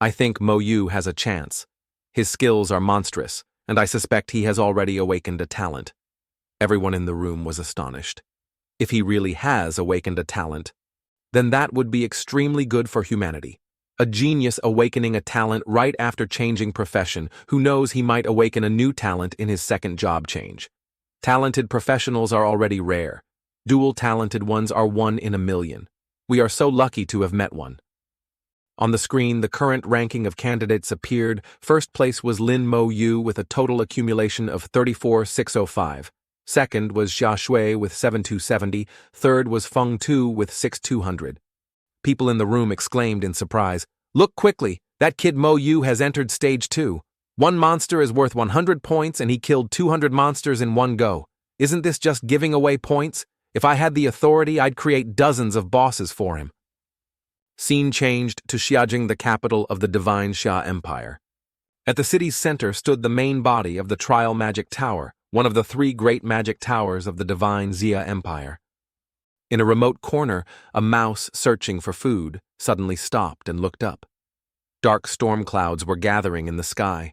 I think Mo Yu has a chance. His skills are monstrous, and I suspect he has already awakened a talent. Everyone in the room was astonished. If he really has awakened a talent, then that would be extremely good for humanity. A genius awakening a talent right after changing profession, who knows he might awaken a new talent in his second job change. Talented professionals are already rare. Dual talented ones are 1 in a million. We are so lucky to have met one. On the screen, the current ranking of candidates appeared. First place was Lin Mo Yu with a total accumulation of 34,605. Second was Xia Shui with 7,270. Third was Feng Tu with 6,200. People in the room exclaimed in surprise, "Look quickly, that kid Mo Yu has entered stage 2. One monster is worth 100 points and he killed 200 monsters in one go. Isn't this just giving away points? If I had the authority, I'd create dozens of bosses for him." Scene changed to Xiajing, the capital of the divine Xia Empire. At the city's center stood the main body of the Trial Magic Tower, one of the three great magic towers of the divine Xia Empire. In a remote corner, a mouse searching for food suddenly stopped and looked up. Dark storm clouds were gathering in the sky.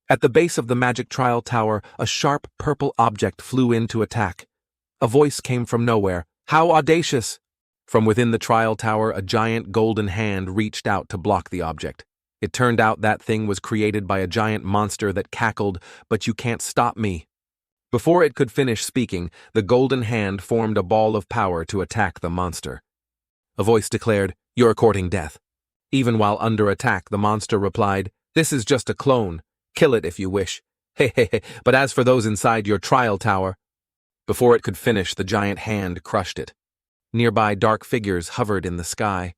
At the base of the magic trial tower, a sharp purple object flew in to attack. A voice came from nowhere. "How audacious!" From within the trial tower, a giant golden hand reached out to block the object. It turned out that thing was created by a giant monster that cackled, "But you can't stop me." Before it could finish speaking, the golden hand formed a ball of power to attack the monster. A voice declared, "You're courting death." Even while under attack, the monster replied, "This is just a clone. Kill it if you wish. Hey, but as for those inside your trial tower..." Before it could finish, the giant hand crushed it. Nearby, dark figures hovered in the sky.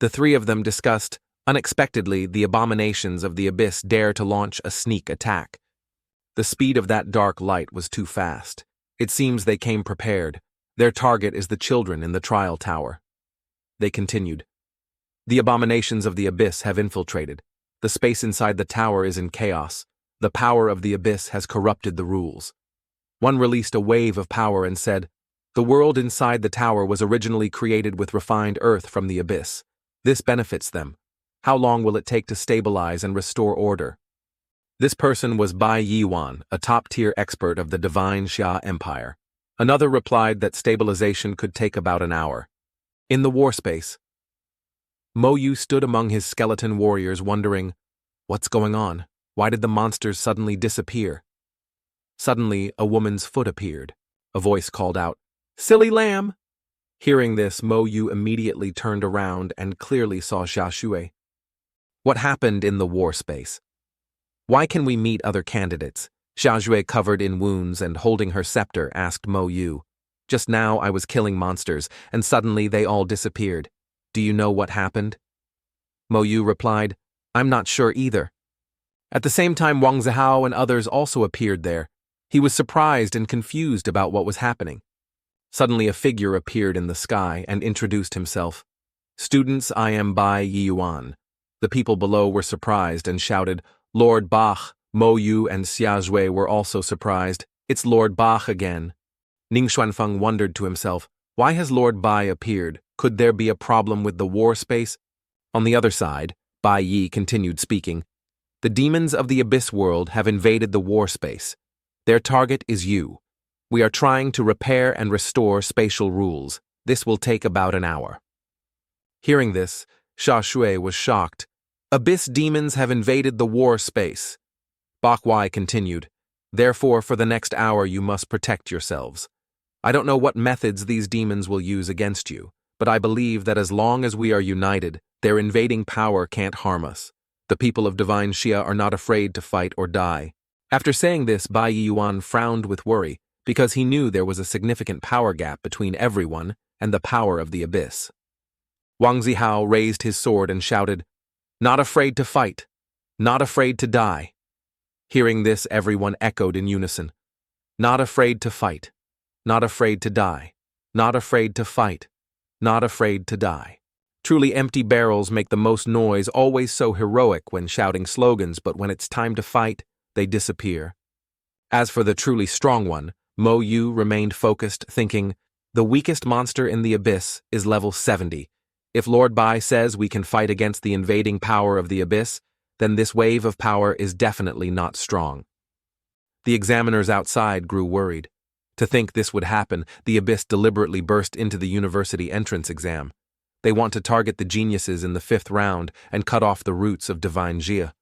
The three of them discussed. Unexpectedly, the abominations of the abyss dare to launch a sneak attack. The speed of that dark light was too fast. It seems they came prepared. Their target is the children in the trial tower. They continued. The abominations of the abyss have infiltrated. The space inside the tower is in chaos. The power of the abyss has corrupted the rules. One released a wave of power and said, "The world inside the tower was originally created with refined earth from the abyss. This benefits them. How long will it take to stabilize and restore order?" This person was Bai Yiwan, a top-tier expert of the divine Xia Empire. Another replied that stabilization could take about an hour. In the war space, Mo Yu stood among his skeleton warriors wondering, "What's going on? Why did the monsters suddenly disappear?" Suddenly, a woman's foot appeared. A voice called out, "Silly lamb!" Hearing this, Mo Yu immediately turned around and clearly saw Xia Shui. What happened in the war space? Why can we meet other candidates? Xia Shui, covered in wounds and holding her scepter, asked Mo Yu. "Just now I was killing monsters, and suddenly they all disappeared. Do you know what happened?" Mo Yu replied, "I'm not sure either." At the same time, Wang Zihao and others also appeared there. He was surprised and confused about what was happening. Suddenly a figure appeared in the sky and introduced himself. "Students, I am Bai Yuan." The people below were surprised and shouted, "Lord Bach." Mo Yu and Xia Shui were also surprised. "It's Lord Bach again." Ning Xuanfeng wondered to himself, why has Lord Bai appeared? Could there be a problem with the war space? On the other side, Bai Yi continued speaking. "The demons of the abyss world have invaded the war space. Their target is you. We are trying to repair and restore spatial rules. This will take about an hour." Hearing this, Xia Shui was shocked. "Abyss demons have invaded the war space." Bak Wai continued, "Therefore, for the next hour you must protect yourselves. I don't know what methods these demons will use against you, but I believe that as long as we are united, their invading power can't harm us. The people of divine Xia are not afraid to fight or die." After saying this, Bai Yuan frowned with worry, because he knew there was a significant power gap between everyone and the power of the abyss. Wang Zihao raised his sword and shouted, "Not afraid to fight, not afraid to die." Hearing this, everyone echoed in unison, "Not afraid to fight, not afraid to die, not afraid to fight, not afraid to die." Truly, empty barrels make the most noise, always so heroic when shouting slogans, but when it's time to fight, they disappear. As for the truly strong one, Mo Yu remained focused, thinking, "The weakest monster in the abyss is level 70. If Lord Bai says we can fight against the invading power of the abyss, then this wave of power is definitely not strong." The examiners outside grew worried. To think this would happen, the abyss deliberately burst into the university entrance exam. They want to target the geniuses in the 5th round and cut off the roots of divine Xia.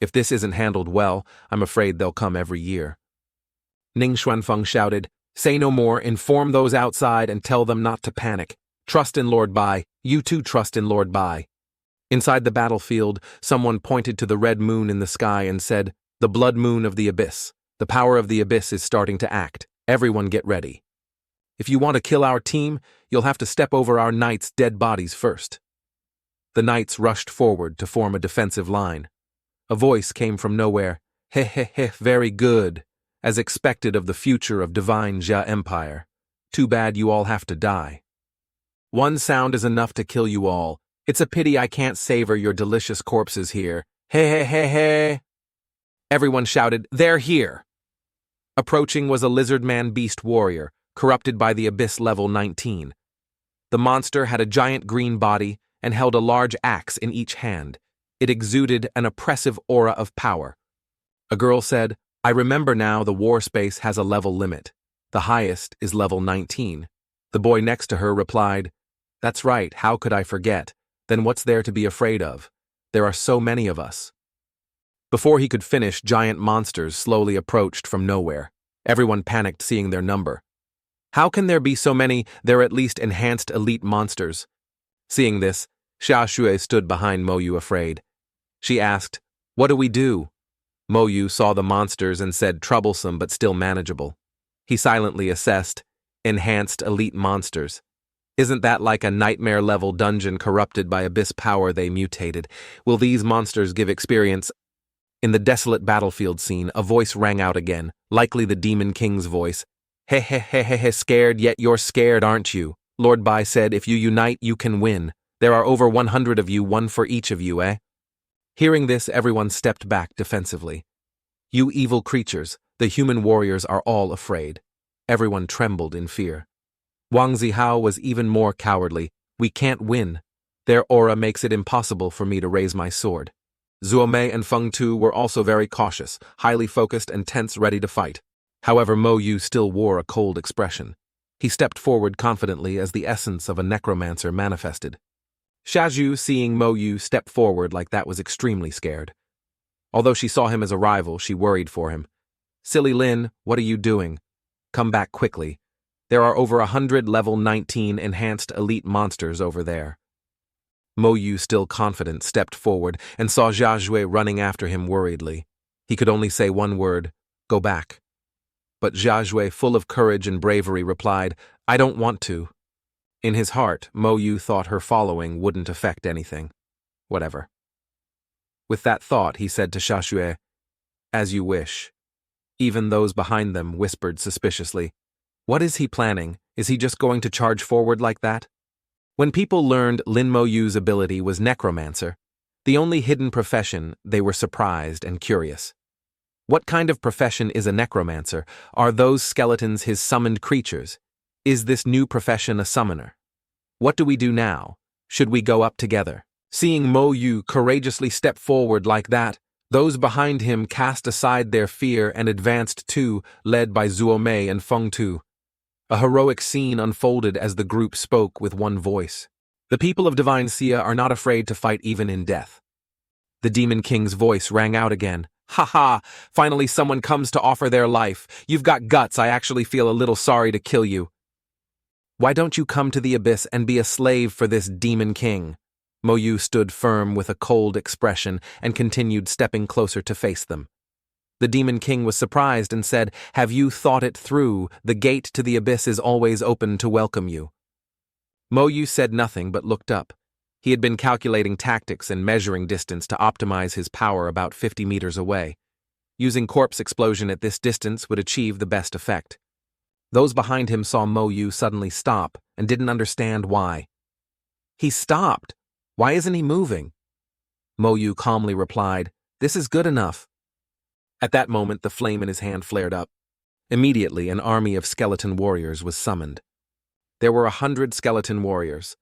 If this isn't handled well, I'm afraid they'll come every year. Ning Xuanfeng shouted, "Say no more, inform those outside and tell them not to panic. Trust in Lord Bai, you too trust in Lord Bai." Inside the battlefield, someone pointed to the red moon in the sky and said, "The blood moon of the abyss. The power of the abyss is starting to act. Everyone get ready. If you want to kill our team, you'll have to step over our knights' dead bodies first." The knights rushed forward to form a defensive line. A voice came from nowhere, "Heh, very good, as expected of the future of divine Xia Empire. Too bad you all have to die. One sound is enough to kill you all. It's a pity I can't savor your delicious corpses here. Hey, hey, hey, hey. Everyone shouted, "They're here!" Approaching was a lizard-man beast warrior, corrupted by the Abyss level 19. The monster had a giant green body and held a large axe in each hand. It exuded an oppressive aura of power. A girl said, "I remember now the war space has a level limit. The highest is level 19. The boy next to her replied, "That's right, how could I forget? Then what's there to be afraid of? There are so many of us." Before he could finish, giant monsters slowly approached from nowhere. Everyone panicked seeing their number. How can there be so many? They're at least enhanced elite monsters. Seeing this, Xia Shui stood behind Mo Yu afraid. She asked, "What do we do?" Mo Yu saw the monsters and said troublesome but still manageable. He silently assessed, enhanced elite monsters. Isn't that like a nightmare-level dungeon corrupted by abyss power they mutated? Will these monsters give experience? In the desolate battlefield scene, a voice rang out again, likely the Demon King's voice. "He he he he he, scared yet you're scared, aren't you? Lord Bai said if you unite you can win. There are over 100 of you, one for each of you, eh?" Hearing this, everyone stepped back defensively. "You evil creatures, the human warriors are all afraid." Everyone trembled in fear. Wang Zihao was even more cowardly. "We can't win. Their aura makes it impossible for me to raise my sword." Zuo Mei and Feng Tu were also very cautious, highly focused and tense, ready to fight. However, Mo Yu still wore a cold expression. He stepped forward confidently as the essence of a necromancer manifested. Xiazhu, seeing Mo Yu step forward like that, was extremely scared. Although she saw him as a rival, she worried for him. "Silly Lin, what are you doing? Come back quickly. There are over 100 level 19 enhanced elite monsters over there." Mo Yu, still confident, stepped forward and saw Xiazhui running after him worriedly. He could only say one word, "Go back." But Xiazhui, full of courage and bravery, replied, "I don't want to." In his heart, Mo Yu thought her following wouldn't affect anything. Whatever. With that thought, he said to Xiazhui, "As you wish." Even those behind them whispered suspiciously, "What is he planning? Is he just going to charge forward like that?" When people learned Lin Mo Yu's ability was necromancer, the only hidden profession, they were surprised and curious. What kind of profession is a necromancer? Are those skeletons his summoned creatures? Is this new profession a summoner? What do we do now? Should we go up together? Seeing Mo Yu courageously step forward like that, those behind him cast aside their fear and advanced too, led by Zuo Mei and Feng Tu. A heroic scene unfolded as the group spoke with one voice. The people of Divine Xia are not afraid to fight even in death. The Demon King's voice rang out again. "Ha ha! Finally someone comes to offer their life. You've got guts. I actually feel a little sorry to kill you. Why don't you come to the abyss and be a slave for this Demon King?" Mo Yu stood firm with a cold expression and continued stepping closer to face them. The Demon King was surprised and said, "Have you thought it through? The gate to the abyss is always open to welcome you." Mo Yu said nothing but looked up. He had been calculating tactics and measuring distance to optimize his power about 50 meters away. Using corpse explosion at this distance would achieve the best effect. Those behind him saw Mo Yu suddenly stop and didn't understand why. "He stopped. Why isn't he moving?" Mo Yu calmly replied, "This is good enough." At that moment, the flame in his hand flared up. Immediately, an army of skeleton warriors was summoned. There were 100 skeleton warriors.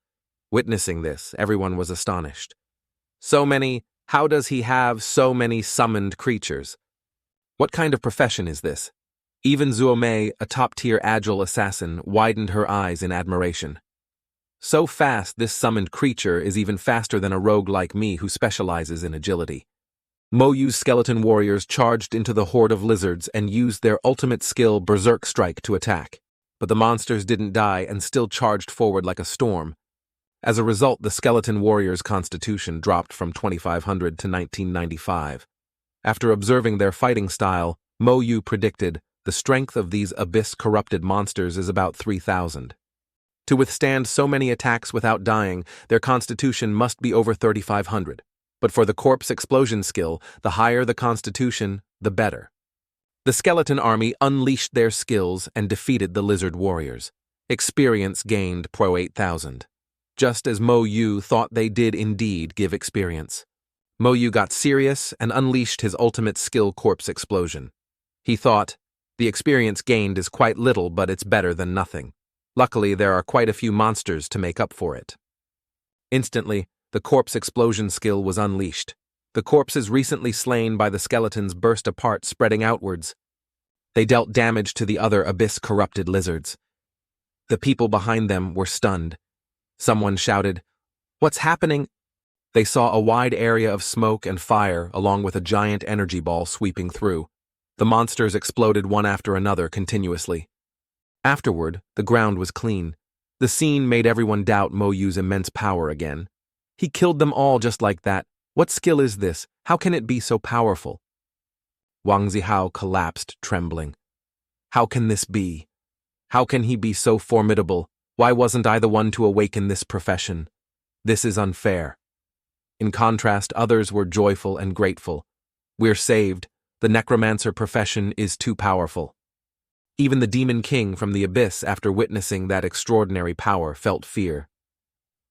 Witnessing this, everyone was astonished. "So many? How does he have so many summoned creatures? What kind of profession is this?" Even Zuo Mei, a top-tier agile assassin, widened her eyes in admiration. "So fast, this summoned creature is even faster than a rogue like me who specializes in agility." Mo Yu's skeleton warriors charged into the horde of lizards and used their ultimate skill, Berserk Strike, to attack. But the monsters didn't die and still charged forward like a storm. As a result, the skeleton warriors' constitution dropped from 2500 to 1995. After observing their fighting style, Mo Yu predicted, the strength of these abyss-corrupted monsters is about 3,000. To withstand so many attacks without dying, their constitution must be over 3,500. But for the corpse explosion skill, the higher the constitution, the better. The skeleton army unleashed their skills and defeated the lizard warriors. Experience gained pro 8,000. just as Mo Yu thought they did indeed give experience. Mo Yu got serious and unleashed his ultimate skill corpse explosion. He thought, the experience gained is quite little, but it's better than nothing. Luckily, there are quite a few monsters to make up for it. Instantly, the corpse explosion skill was unleashed. The corpses recently slain by the skeletons burst apart, spreading outwards. They dealt damage to the other abyss-corrupted lizards. The people behind them were stunned. Someone shouted, "What's happening?" They saw a wide area of smoke and fire along with a giant energy ball sweeping through. The monsters exploded one after another continuously. Afterward, the ground was clean. The scene made everyone doubt Mo Yu's immense power again. He killed them all just like that. What skill is this? How can it be so powerful? Wang Zihao collapsed, trembling. How can this be? How can he be so formidable? Why wasn't I the one to awaken this profession? This is unfair. In contrast, others were joyful and grateful. We're saved. The necromancer profession is too powerful. Even the demon king from the abyss, after witnessing that extraordinary power, felt fear.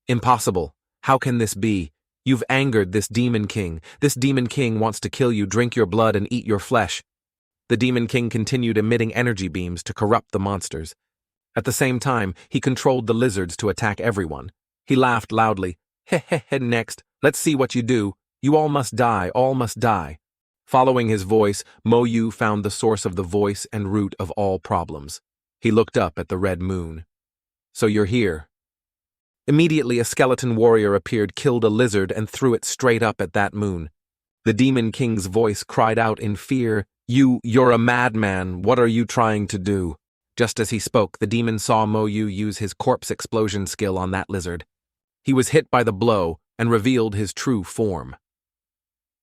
Impossible. How can this be? You've angered this demon king. This demon king wants to kill you, drink your blood, and eat your flesh. The demon king continued emitting energy beams to corrupt the monsters. At the same time, he controlled the lizards to attack everyone. He laughed loudly. Next, let's see what you do. You all must die, all must die. Following his voice, Mo Yu found the source of the voice and root of all problems. He looked up at the red moon. So you're here. Immediately, a skeleton warrior appeared, killed a lizard, and threw it straight up at that moon. The demon king's voice cried out in fear, You're a madman. What are you trying to do? Just as he spoke, the demon saw Mo Yu use his corpse explosion skill on that lizard. He was hit by the blow and revealed his true form.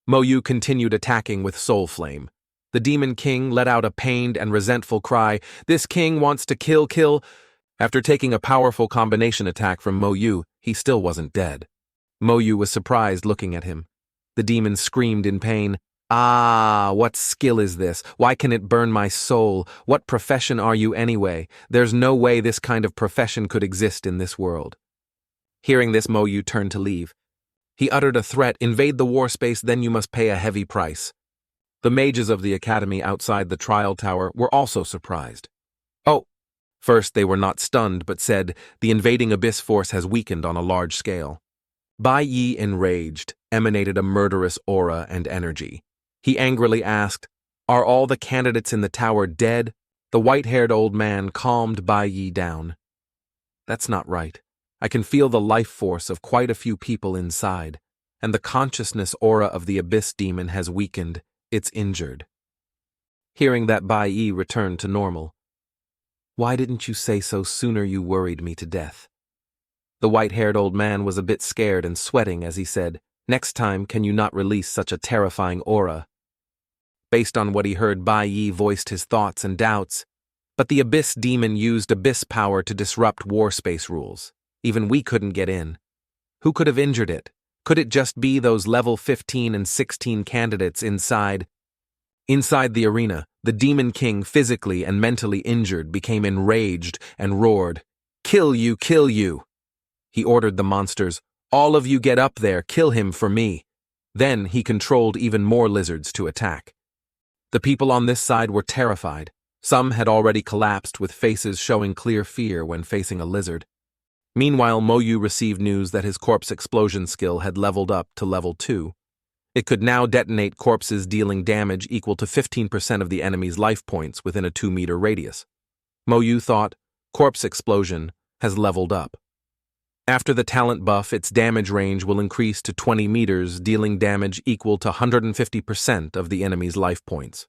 Mo Yu continued attacking with soul flame. The demon king let out a pained and resentful cry. This king wants to kill. After taking a powerful combination attack from Mo Yu, he still wasn't dead. Mo Yu was surprised looking at him. The demon screamed in pain. Ah, what skill is this? Why can it burn my soul? What profession are you anyway? There's no way this kind of profession could exist in this world. Hearing this, Mo Yu turned to leave. He uttered a threat, invade the war space, then you must pay a heavy price. The mages of the academy outside the trial tower were also surprised. Oh! First they were not stunned, but said, the invading abyss force has weakened on a large scale. Bai Yi, enraged, emanated a murderous aura and energy. He angrily asked, Are all the candidates in the tower dead? The white-haired old man calmed Bai Yi down. That's not right. I can feel the life force of quite a few people inside, and the consciousness aura of the abyss demon has weakened. It's injured. Hearing that, Bai Yi returned to normal. Why didn't you say so sooner? You worried me to death. The white-haired old man was a bit scared and sweating as he said, Next time, can you not release such a terrifying aura? Based on what he heard, Bai Yi voiced his thoughts and doubts. But the abyss demon used abyss power to disrupt war space rules. Even we couldn't get in. Who could have injured it? Could it just be those level 15 and 16 candidates inside? Inside the arena, the demon king, physically and mentally injured, became enraged and roared, Kill you, kill you! He ordered the monsters, All of you get up there, kill him for me. Then he controlled even more lizards to attack. The people on this side were terrified. Some had already collapsed with faces showing clear fear when facing a lizard. Meanwhile, Mo Yu received news that his corpse explosion skill had leveled up to level 2. It could now detonate corpses dealing damage equal to 15% of the enemy's life points within a 2-meter radius. Mo Yu thought, corpse explosion has leveled up. After the talent buff, its damage range will increase to 20 meters, dealing damage equal to 150% of the enemy's life points.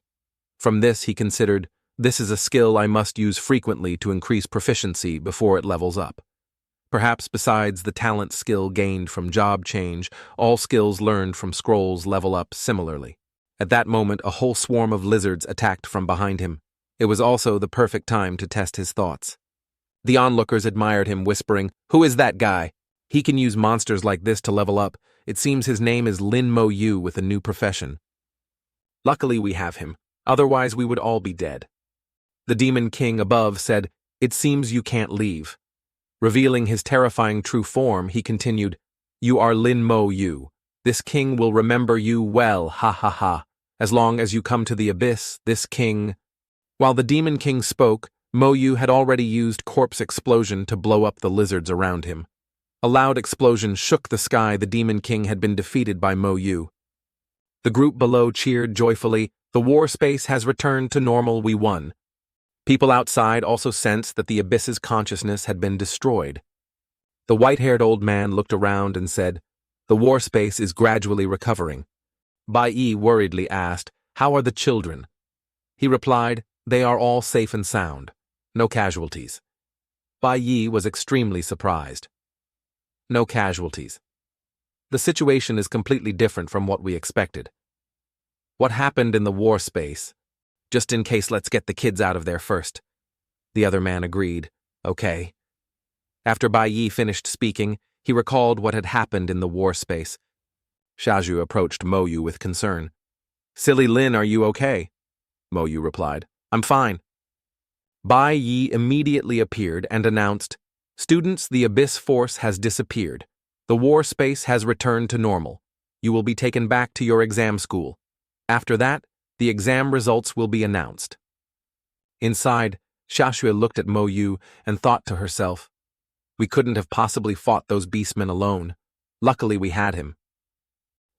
From this, he considered, this is a skill I must use frequently to increase proficiency before it levels up. Perhaps besides the talent skill gained from job change, all skills learned from scrolls level up similarly. At that moment, a whole swarm of lizards attacked from behind him. It was also the perfect time to test his thoughts. The onlookers admired him, whispering, Who is that guy? He can use monsters like this to level up. It seems his name is Lin Mo Yu with a new profession. Luckily we have him, otherwise we would all be dead. The demon king above said, It seems you can't leave. Revealing his terrifying true form, he continued, "You are Lin Mo Yu. This king will remember you well, ha ha ha. As long as you come to the abyss, this king—" While the Demon King spoke, Mo Yu had already used corpse explosion to blow up the lizards around him. A loud explosion shook the sky. The Demon King had been defeated by Mo Yu. The group below cheered joyfully. "The war space has returned to normal, we won." People outside also sensed that the abyss's consciousness had been destroyed. The white-haired old man looked around and said, "The war space is gradually recovering." Bai Yi worriedly asked, "How are the children?" He replied, "They are all safe and sound. No casualties." Bai Yi was extremely surprised. No casualties. The situation is completely different from what we expected. What happened in the war space? Just in case, let's get the kids out of there first. The other man agreed. Okay. After Bai Yi finished speaking, he recalled what had happened in the war space. Xiaozhu approached Mo Yu with concern. "Silly Lin, are you okay?" Mo Yu replied, "I'm fine." Bai Yi immediately appeared and announced, "Students, the abyss force has disappeared. The war space has returned to normal. You will be taken back to your exam school. After that, the exam results will be announced." Inside, Xiaozhu looked at Mo Yu and thought to herself, "We couldn't have possibly fought those beastmen alone. Luckily we had him."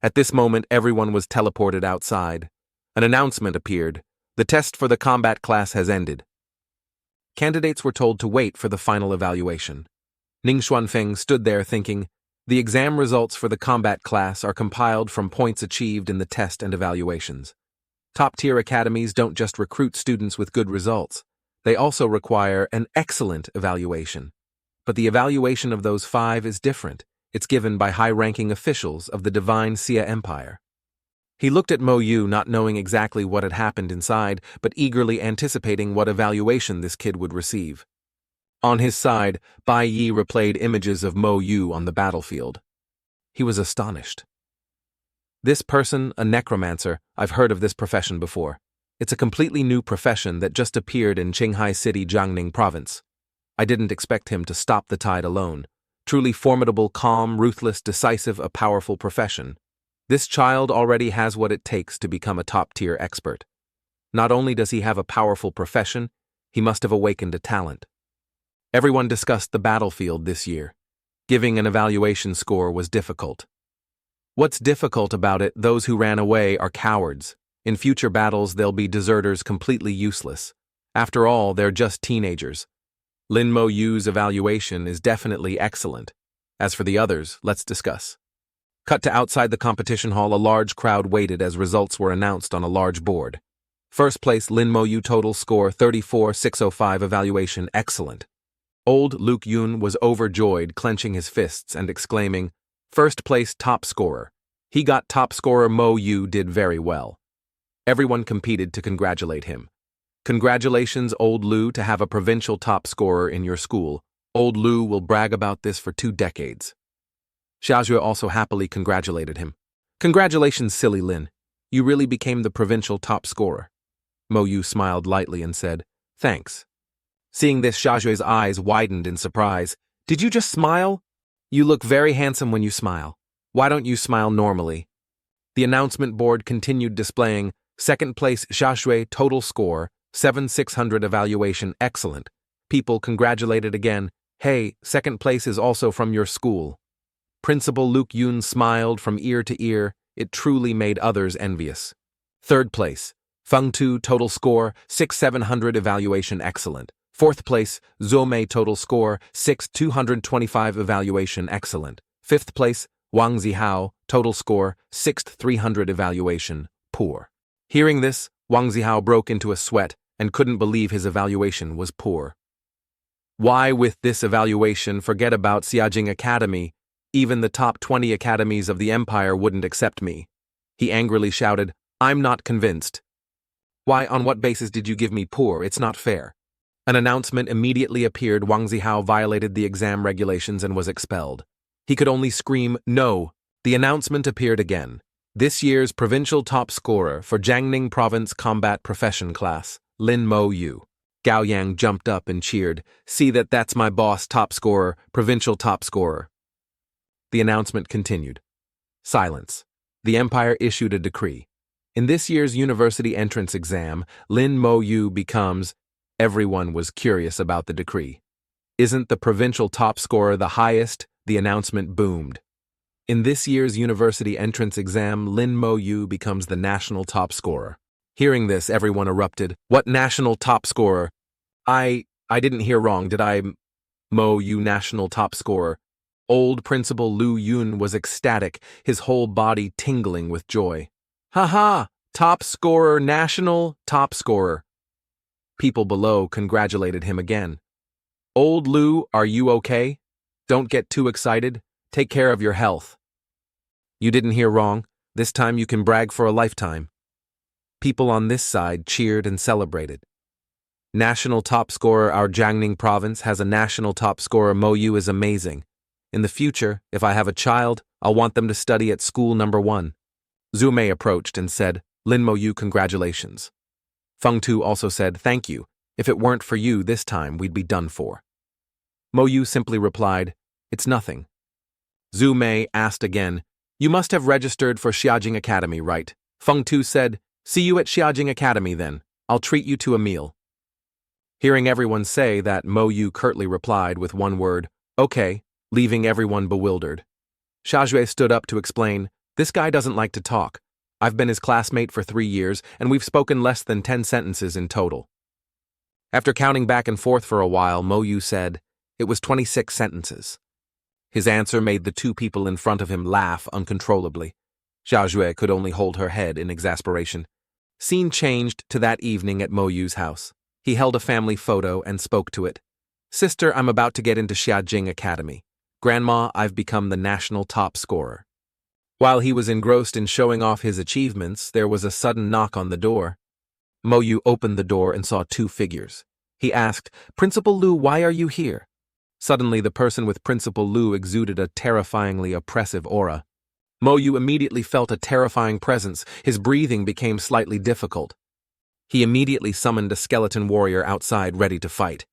At this moment, everyone was teleported outside. An announcement appeared. The test for the combat class has ended. Candidates were told to wait for the final evaluation. Ning Xuanfeng stood there thinking, the exam results for the combat class are compiled from points achieved in the test and evaluations. Top-tier academies don't just recruit students with good results. They also require an excellent evaluation. But the evaluation of those 5 is different. It's given by high-ranking officials of the Divine Xia Empire. He looked at Mo Yu, not knowing exactly what had happened inside, but eagerly anticipating what evaluation this kid would receive. On his side, Bai Yi replayed images of Mo Yu on the battlefield. He was astonished. "This person, a necromancer, I've heard of this profession before. It's a completely new profession that just appeared in Qinghai City, Jiangning Province. I didn't expect him to stop the tide alone. Truly formidable, calm, ruthless, decisive, a powerful profession. This child already has what it takes to become a top-tier expert. Not only does he have a powerful profession, he must have awakened a talent." Everyone discussed the battlefield this year. Giving an evaluation score was difficult. What's difficult about it? Those who ran away are cowards. In future battles, they'll be deserters, completely useless. After all, they're just teenagers. Lin Mo Yu's evaluation is definitely excellent. As for the others, let's discuss. Cut to outside the competition hall. A large crowd waited as results were announced on a large board. First place, Lin Mo Yu, total score 34,605, evaluation excellent. Old Luke Yun was overjoyed, clenching his fists and exclaiming, "First place top scorer. He got top scorer. Mo Yu did very well." Everyone competed to congratulate him. "Congratulations, Old Lu, to have a provincial top scorer in your school. Old Lu will brag about this for 2 decades. Xiaozhu also happily congratulated him. "Congratulations, silly Lin. You really became the provincial top scorer." Mo Yu smiled lightly and said, "Thanks." Seeing this, Xiaozhu's eyes widened in surprise. "Did you just smile? You look very handsome when you smile. Why don't you smile normally?" The announcement board continued displaying, second place Xiaozhu, total score 7,600, evaluation excellent. People congratulated again. "Hey, second place is also from your school." Principal Luke Yun smiled from ear to ear. It truly made others envious. Third place, Feng Tu, total score 6,700, evaluation excellent. Fourth place, Zhou total score 6,225, evaluation excellent. Fifth place, Wang Zihao, total score 6,300, evaluation poor. Hearing this, Wang Zihao broke into a sweat and couldn't believe his evaluation was poor. Why, with this evaluation, forget about Xiajing Academy. Even the top 20 academies of the empire wouldn't accept me. He angrily shouted, "I'm not convinced." "Why, on what basis did you give me poor? It's not fair." An announcement immediately appeared. Wang Zihao violated the exam regulations and was expelled. He could only scream, "No." The announcement appeared again. This year's provincial top scorer for Jiangning Province Combat Profession class, Lin Mo Yu. Gao Yang jumped up and cheered. "See that's my boss, top scorer, provincial top scorer." The announcement continued. Silence. The Empire issued a decree. In this year's university entrance exam, Lin Mo Yu becomes... Everyone was curious about the decree. Isn't the provincial top scorer the highest? The announcement boomed. In this year's university entrance exam, Lin Mo Yu becomes the national top scorer. Hearing this, everyone erupted. "What national top scorer? I didn't hear wrong, did I? Mo Yu national top scorer." Old Principal Lu Yun was ecstatic, his whole body tingling with joy. "Ha ha! Top scorer, national top scorer." People below congratulated him again. "Old Lu, are you okay? Don't get too excited. Take care of your health." "You didn't hear wrong. This time you can brag for a lifetime." People on this side cheered and celebrated. "National top scorer, our Jiangning province has a national top scorer. Mo Yu is amazing. In the future, if I have a child, I'll want them to study at school number 1. Zhu Mei approached and said, "Lin Mo Yu, congratulations." Feng Tu also said, "Thank you. If it weren't for you this time, we'd be done for." Mo Yu simply replied, "It's nothing." Zhu Mei asked again, "You must have registered for Xiajing Academy, right?" Feng Tu said, "See you at Xiajing Academy then. I'll treat you to a meal." Hearing everyone say that, Mo Yu curtly replied with one word, "Okay," leaving everyone bewildered. Xiaojue stood up to explain, "This guy doesn't like to talk. I've been his classmate for 3 years, and we've spoken less than 10 sentences in total." After counting back and forth for a while, Mo Yu said, "It was 26 sentences." His answer made the 2 people in front of him laugh uncontrollably. Xiaojue could only hold her head in exasperation. Scene changed to that evening at Mo Yu's house. He held a family photo and spoke to it. "Sister, I'm about to get into Xiajing Academy. Grandma, I've become the national top scorer." While he was engrossed in showing off his achievements, there was a sudden knock on the door. Mo Yu opened the door and saw 2 figures. He asked, "Principal Lu, why are you here?" Suddenly, the person with Principal Lu exuded a terrifyingly oppressive aura. Mo Yu immediately felt a terrifying presence. His breathing became slightly difficult. He immediately summoned a skeleton warrior outside ready to fight.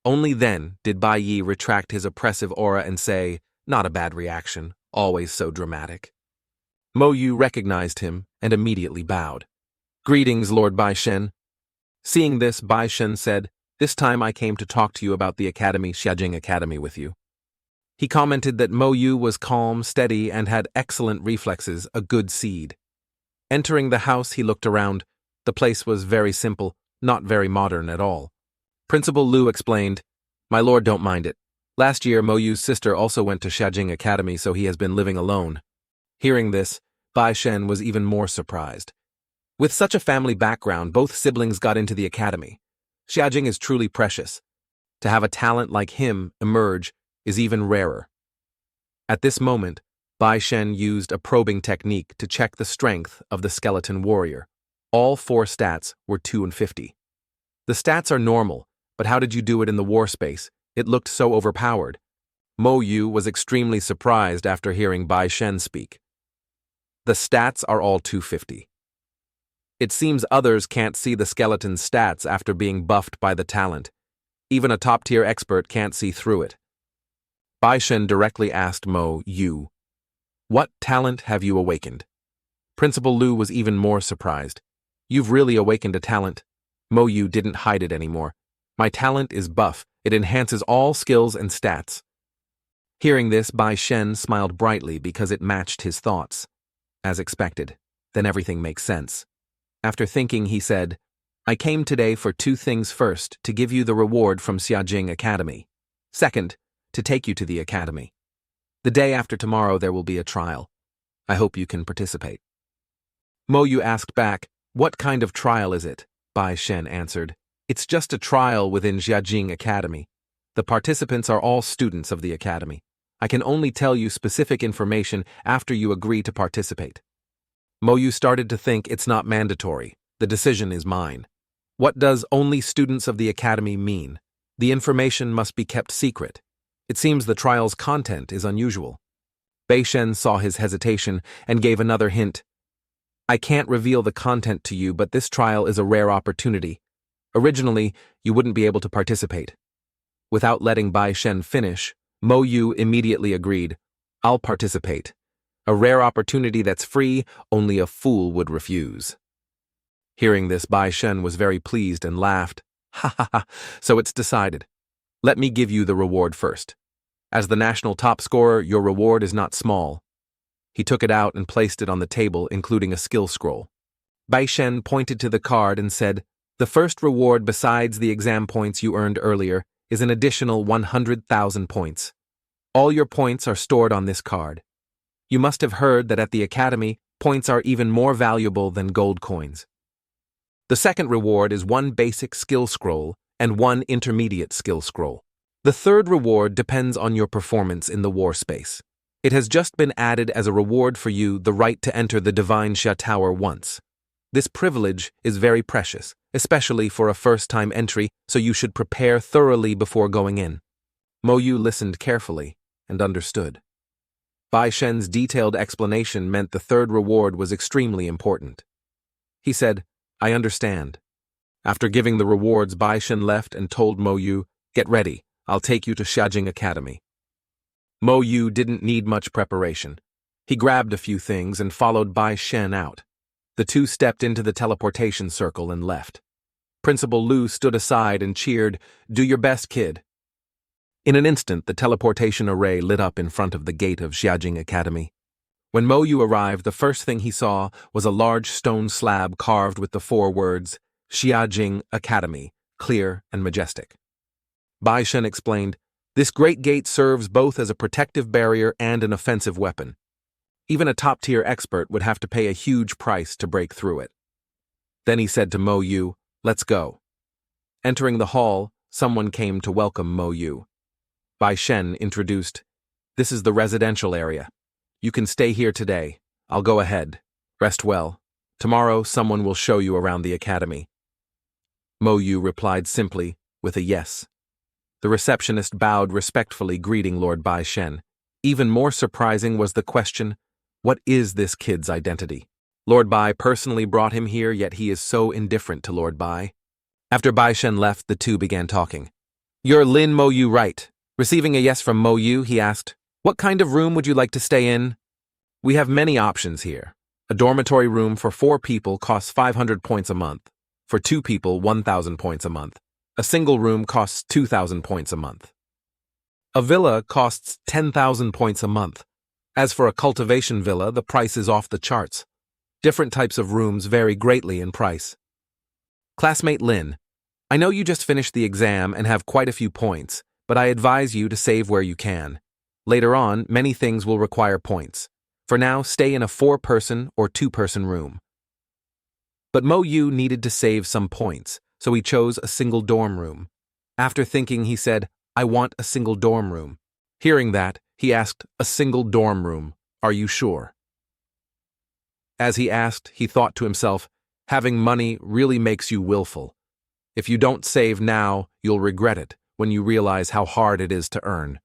Only then did Bai Yi retract his oppressive aura and say, "Not a bad reaction, always so dramatic." Mo Yu recognized him and immediately bowed. "Greetings, Lord Bai Shen." Seeing this, Bai Shen said, "This time I came to talk to you about the academy, Xiajing Academy, with you." He commented that Mo Yu was calm, steady, and had excellent reflexes, a good seed. Entering the house, he looked around. The place was very simple, not very modern at all. Principal Lu explained, "My lord, don't mind it. Last year, Mo Yu's sister also went to Xiajing Academy, so he has been living alone." Hearing this, Bai Shen was even more surprised. With such a family background, both siblings got into the academy. Xiajing is truly precious. To have a talent like him emerge is even rarer. At this moment, Bai Shen used a probing technique to check the strength of the skeleton warrior. All 4 stats were 2 and 50. The stats are normal, but how did you do it in the war space? It looked so overpowered. Mo Yu was extremely surprised after hearing Bai Shen speak. The stats are all 250. It seems others can't see the skeleton's stats after being buffed by the talent. Even a top-tier expert can't see through it. Bai Shen directly asked Mo Yu, "What talent have you awakened?" Principal Lu was even more surprised. "You've really awakened a talent." Mo Yu didn't hide it anymore. "My talent is buff. It enhances all skills and stats." Hearing this, Bai Shen smiled brightly because it matched his thoughts. As expected, then everything makes sense. After thinking, he said, "I came today for 2 things. First, to give you the reward from Xiajing Academy. Second, to take you to the academy. The day after tomorrow there will be a trial. I hope you can participate." Mo Yu asked back, "What kind of trial is it?" Bai Shen answered, "It's just a trial within Xiajing Academy. The participants are all students of the academy. I can only tell you specific information after you agree to participate." Mo Yu started to think it's not mandatory. The decision is mine. What does only students of the academy mean? The information must be kept secret. It seems the trial's content is unusual. Bai Shen saw his hesitation and gave another hint. "I can't reveal the content to you, but this trial is a rare opportunity. Originally, you wouldn't be able to participate. Without letting Bai Shen finish, Mo Yu immediately agreed, I'll participate. A rare opportunity that's free, only a fool would refuse. Hearing this, Bai Shen was very pleased and laughed. Ha ha ha, so it's decided. Let me give you the reward first. As the national top scorer, your reward is not small. He took it out and placed it on the table, including a skill scroll. Bai Shen pointed to the card and said, the first reward besides the exam points you earned earlier is an additional 100,000 points. All your points are stored on this card. You must have heard that at the academy, points are even more valuable than gold coins. The second reward is 1 basic skill scroll and 1 intermediate skill scroll. The third reward depends on your performance in the war space. It has just been added as a reward for you the right to enter the Divine Xia Tower once. This privilege is very precious, especially for a first-time entry, so you should prepare thoroughly before going in. Mo Yu listened carefully and understood. Bai Shen's detailed explanation meant the third reward was extremely important. He said, I understand. After giving the rewards, Bai Shen left and told Mo Yu, get ready, I'll take you to Xiajing Academy. Mo Yu didn't need much preparation. He grabbed a few things and followed Bai Shen out. The two stepped into the teleportation circle and left. Principal Lu stood aside and cheered, do your best, kid. In an instant, the teleportation array lit up in front of the gate of Xiajing Academy. When Mo Yu arrived, the first thing he saw was a large stone slab carved with the 4 words, Xiajing Academy, clear and majestic. Bai Shen explained, this great gate serves both as a protective barrier and an offensive weapon. Even a top-tier expert would have to pay a huge price to break through it. Then he said to Mo Yu, let's go. Entering the hall, someone came to welcome Mo Yu. Bai Shen introduced, this is the residential area. You can stay here today. I'll go ahead. Rest well. Tomorrow, someone will show you around the academy. Mo Yu replied simply, with a yes. The receptionist bowed respectfully, greeting Lord Bai Shen. Even more surprising was the question, what is this kid's identity? Lord Bai personally brought him here, yet he is so indifferent to Lord Bai. After Bai Shen left, the two began talking. You're Lin Mo Yu, right? Receiving a yes from Mo Yu, he asked, what kind of room would you like to stay in? We have many options here. A dormitory room for 4 people costs 500 points a month. For 2 people, 1,000 points a month. A single room costs 2,000 points a month. A villa costs 10,000 points a month. As for a cultivation villa, the price is off the charts. Different types of rooms vary greatly in price. Classmate Lin, I know you just finished the exam and have quite a few points, but I advise you to save where you can. Later on, many things will require points. For now, stay in a 4-person or 2-person room. But Mo Yu needed to save some points, so he chose a single dorm room. After thinking, he said, I want a single dorm room. Hearing that, he asked, a single dorm room, are you sure? As he asked, he thought to himself, having money really makes you willful. If you don't save now, you'll regret it when you realize how hard it is to earn.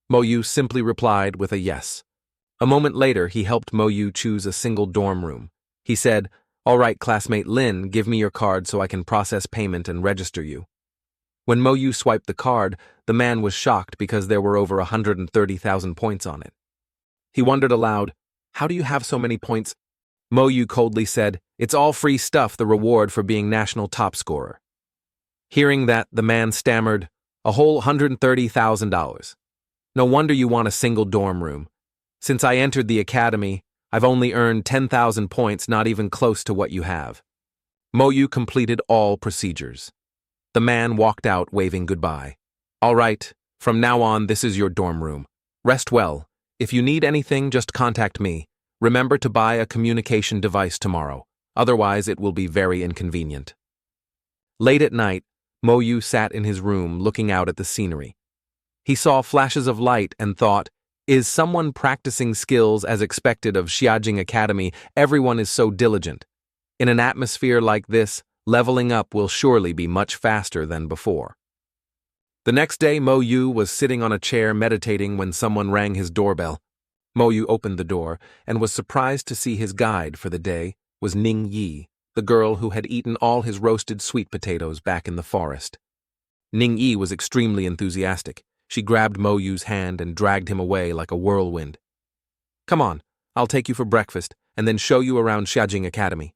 Mo Yu simply replied with a yes. A moment later, he helped Mo Yu choose a single dorm room. He said, all right, classmate Lin, give me your card so I can process payment and register you. When Mo Yu swiped the card, the man was shocked because there were over 130,000 points on it. He wondered aloud, how do you have so many points? Mo Yu coldly said, it's all free stuff, the reward for being national top scorer. Hearing that, the man stammered, a whole $130,000. No wonder you want a single dorm room. Since I entered the academy, I've only earned 10,000 points, not even close to what you have. Mo Yu completed all procedures. The man walked out waving goodbye. All right, from now on, this is your dorm room. Rest well. If you need anything, just contact me. Remember to buy a communication device tomorrow. Otherwise, it will be very inconvenient. Late at night, Mo Yu sat in his room looking out at the scenery. He saw flashes of light and thought, is someone practicing skills as expected of Xiajing Academy? Everyone is so diligent. In an atmosphere like this, leveling up will surely be much faster than before. The next day, Mo Yu was sitting on a chair meditating when someone rang his doorbell. Mo Yu opened the door and was surprised to see his guide for the day was Ning Yi, the girl who had eaten all his roasted sweet potatoes back in the forest. Ning Yi was extremely enthusiastic. She grabbed Mo Yu's hand and dragged him away like a whirlwind. Come on, I'll take you for breakfast and then show you around Xiajing Academy.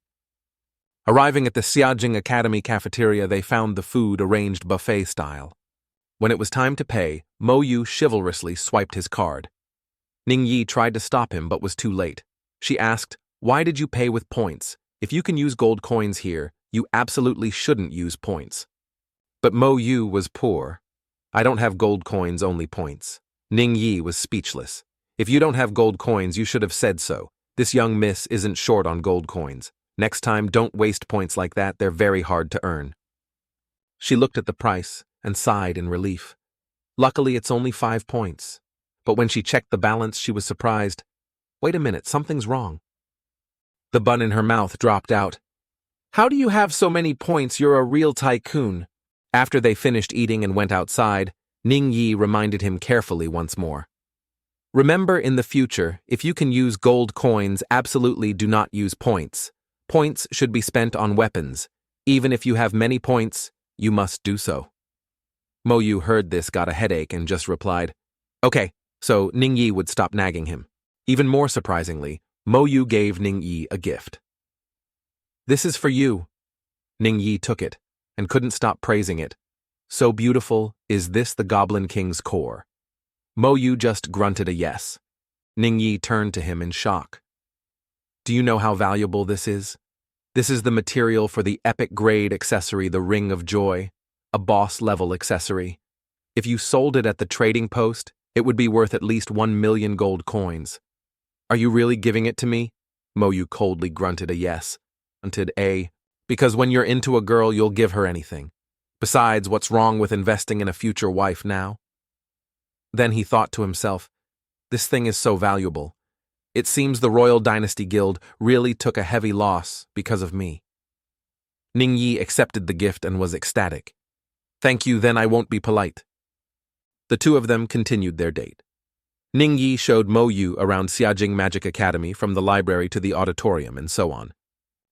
Arriving at the Xiajing Academy cafeteria, they found the food arranged buffet style. When it was time to pay, Mo Yu chivalrously swiped his card. Ning Yi tried to stop him but was too late. She asked, "Why did you pay with points? If you can use gold coins here, you absolutely shouldn't use points." But Mo Yu was poor. "I don't have gold coins, only points." Ning Yi was speechless. "If you don't have gold coins, you should have said so. This young miss isn't short on gold coins. Next time, don't waste points like that, they're very hard to earn." She looked at the price and sighed in relief. Luckily, it's only 5 points. But when she checked the balance, she was surprised. Wait a minute, something's wrong. The bun in her mouth dropped out. "How do you have so many points? You're a real tycoon." After they finished eating and went outside, Ning Yi reminded him carefully once more. "Remember, in the future, if you can use gold coins, absolutely do not use points. Points should be spent on weapons. Even if you have many points, you must do so." Mo Yu heard this, got a headache, and just replied, "Okay," so Ning Yi would stop nagging him. Even more surprisingly, Mo Yu gave Ning Yi a gift. "This is for you." Ning Yi took it and couldn't stop praising it. "So beautiful, is this the Goblin King's core?" Mo Yu just grunted a yes. Ning Yi turned to him in shock. "Do you know how valuable this is? This is the material for the epic grade accessory, the Ring of Joy, a boss-level accessory. If you sold it at the trading post, it would be worth at least 1 million gold coins. Are you really giving it to me?" Mo Yu coldly grunted a yes. Grunted a, because when you're into a girl, you'll give her anything. Besides, what's wrong with investing in a future wife now? Then he thought to himself, this thing is so valuable. It seems the Royal Dynasty Guild really took a heavy loss because of me. Ning Yi accepted the gift and was ecstatic. "Thank you, then I won't be polite." The two of them continued their date. Ning Yi showed Mo Yu around Xiajing Magic Academy, from the library to the auditorium and so on.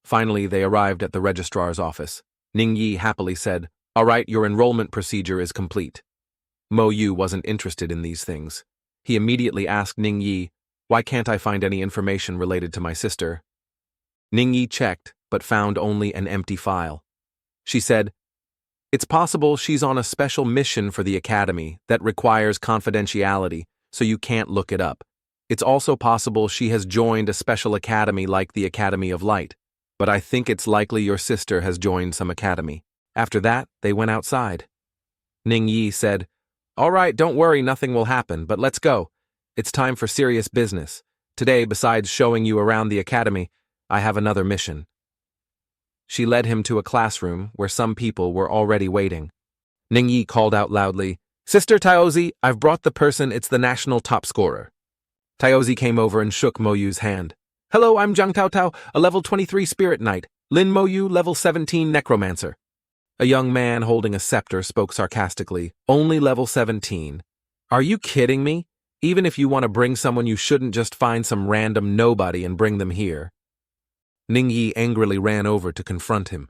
Finally, they arrived at the registrar's office. Ning Yi happily said, "All right, your enrollment procedure is complete." Mo Yu wasn't interested in these things. He immediately asked Ning Yi, "Why can't I find any information related to my sister?" Ning Yi checked, but found only an empty file. She said, "It's possible she's on a special mission for the academy that requires confidentiality, so you can't look it up. It's also possible she has joined a special academy like the Academy of Light, but I think it's likely your sister has joined some academy." After that, they went outside. Ning Yi said, "All right, don't worry, nothing will happen, but let's go. It's time for serious business. Today, besides showing you around the academy, I have another mission." She led him to a classroom where some people were already waiting. Ning Yi called out loudly, "Sister Taozi, I've brought the person, it's the national top scorer." Taozi came over and shook Mo Yu's hand. "Hello, I'm Zhang Tao Tao, a level 23 spirit knight. Lin Mo Yu, level 17 necromancer." A young man holding a scepter spoke sarcastically, "Only level 17. Are you kidding me? Even if you want to bring someone, you shouldn't just find some random nobody and bring them here." Ning Yi angrily ran over to confront him.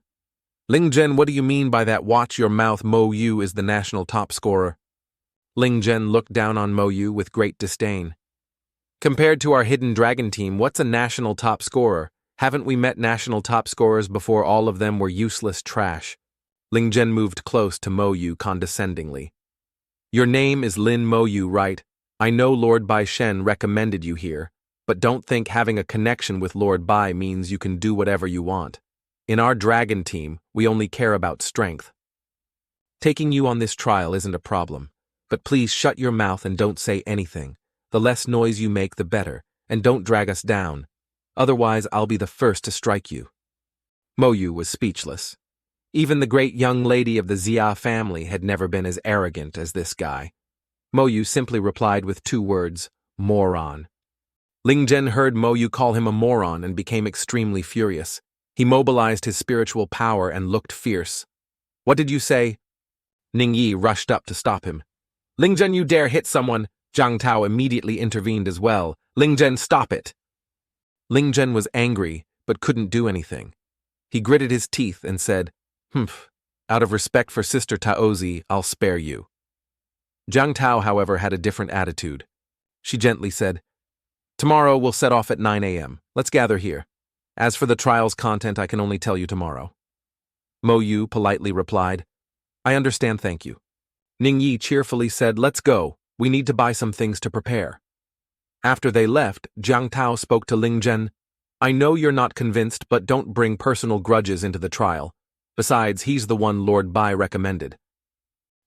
"Ling Zhen, what do you mean by that? Watch your mouth, Mo Yu is the national top scorer." Ling Zhen looked down on Mo Yu with great disdain. "Compared to our hidden dragon team, what's a national top scorer? Haven't we met national top scorers before? All of them were useless trash." Ling Zhen moved close to Mo Yu condescendingly. "Your name is Lin Mo Yu, right? I know Lord Bai Shen recommended you here, but don't think having a connection with Lord Bai means you can do whatever you want. In our dragon team, we only care about strength. Taking you on this trial isn't a problem, but please shut your mouth and don't say anything. The less noise you make, the better, and don't drag us down. Otherwise, I'll be the first to strike you." Mo Yu was speechless. Even the great young lady of the Xia family had never been as arrogant as this guy. Mo Yu simply replied with 2 words, "Moron." Ling Zhen heard Mo Yu call him a moron and became extremely furious. He mobilized his spiritual power and looked fierce. "What did you say?" Ning Yi rushed up to stop him. "Ling Zhen, you dare hit someone!" Zhang Tao immediately intervened as well. "Ling Zhen, stop it!" Ling Zhen was angry, but couldn't do anything. He gritted his teeth and said, "Humph, out of respect for Sister Taozi, I'll spare you." Jiang Tao, however, had a different attitude. She gently said, "Tomorrow we'll set off at 9 a.m. Let's gather here. As for the trial's content, I can only tell you tomorrow." Mo Yu politely replied, "I understand, thank you." Ning Yi cheerfully said, "Let's go. We need to buy some things to prepare." After they left, Jiang Tao spoke to Ling Zhen. "I know you're not convinced, but don't bring personal grudges into the trial. Besides, he's the one Lord Bai recommended."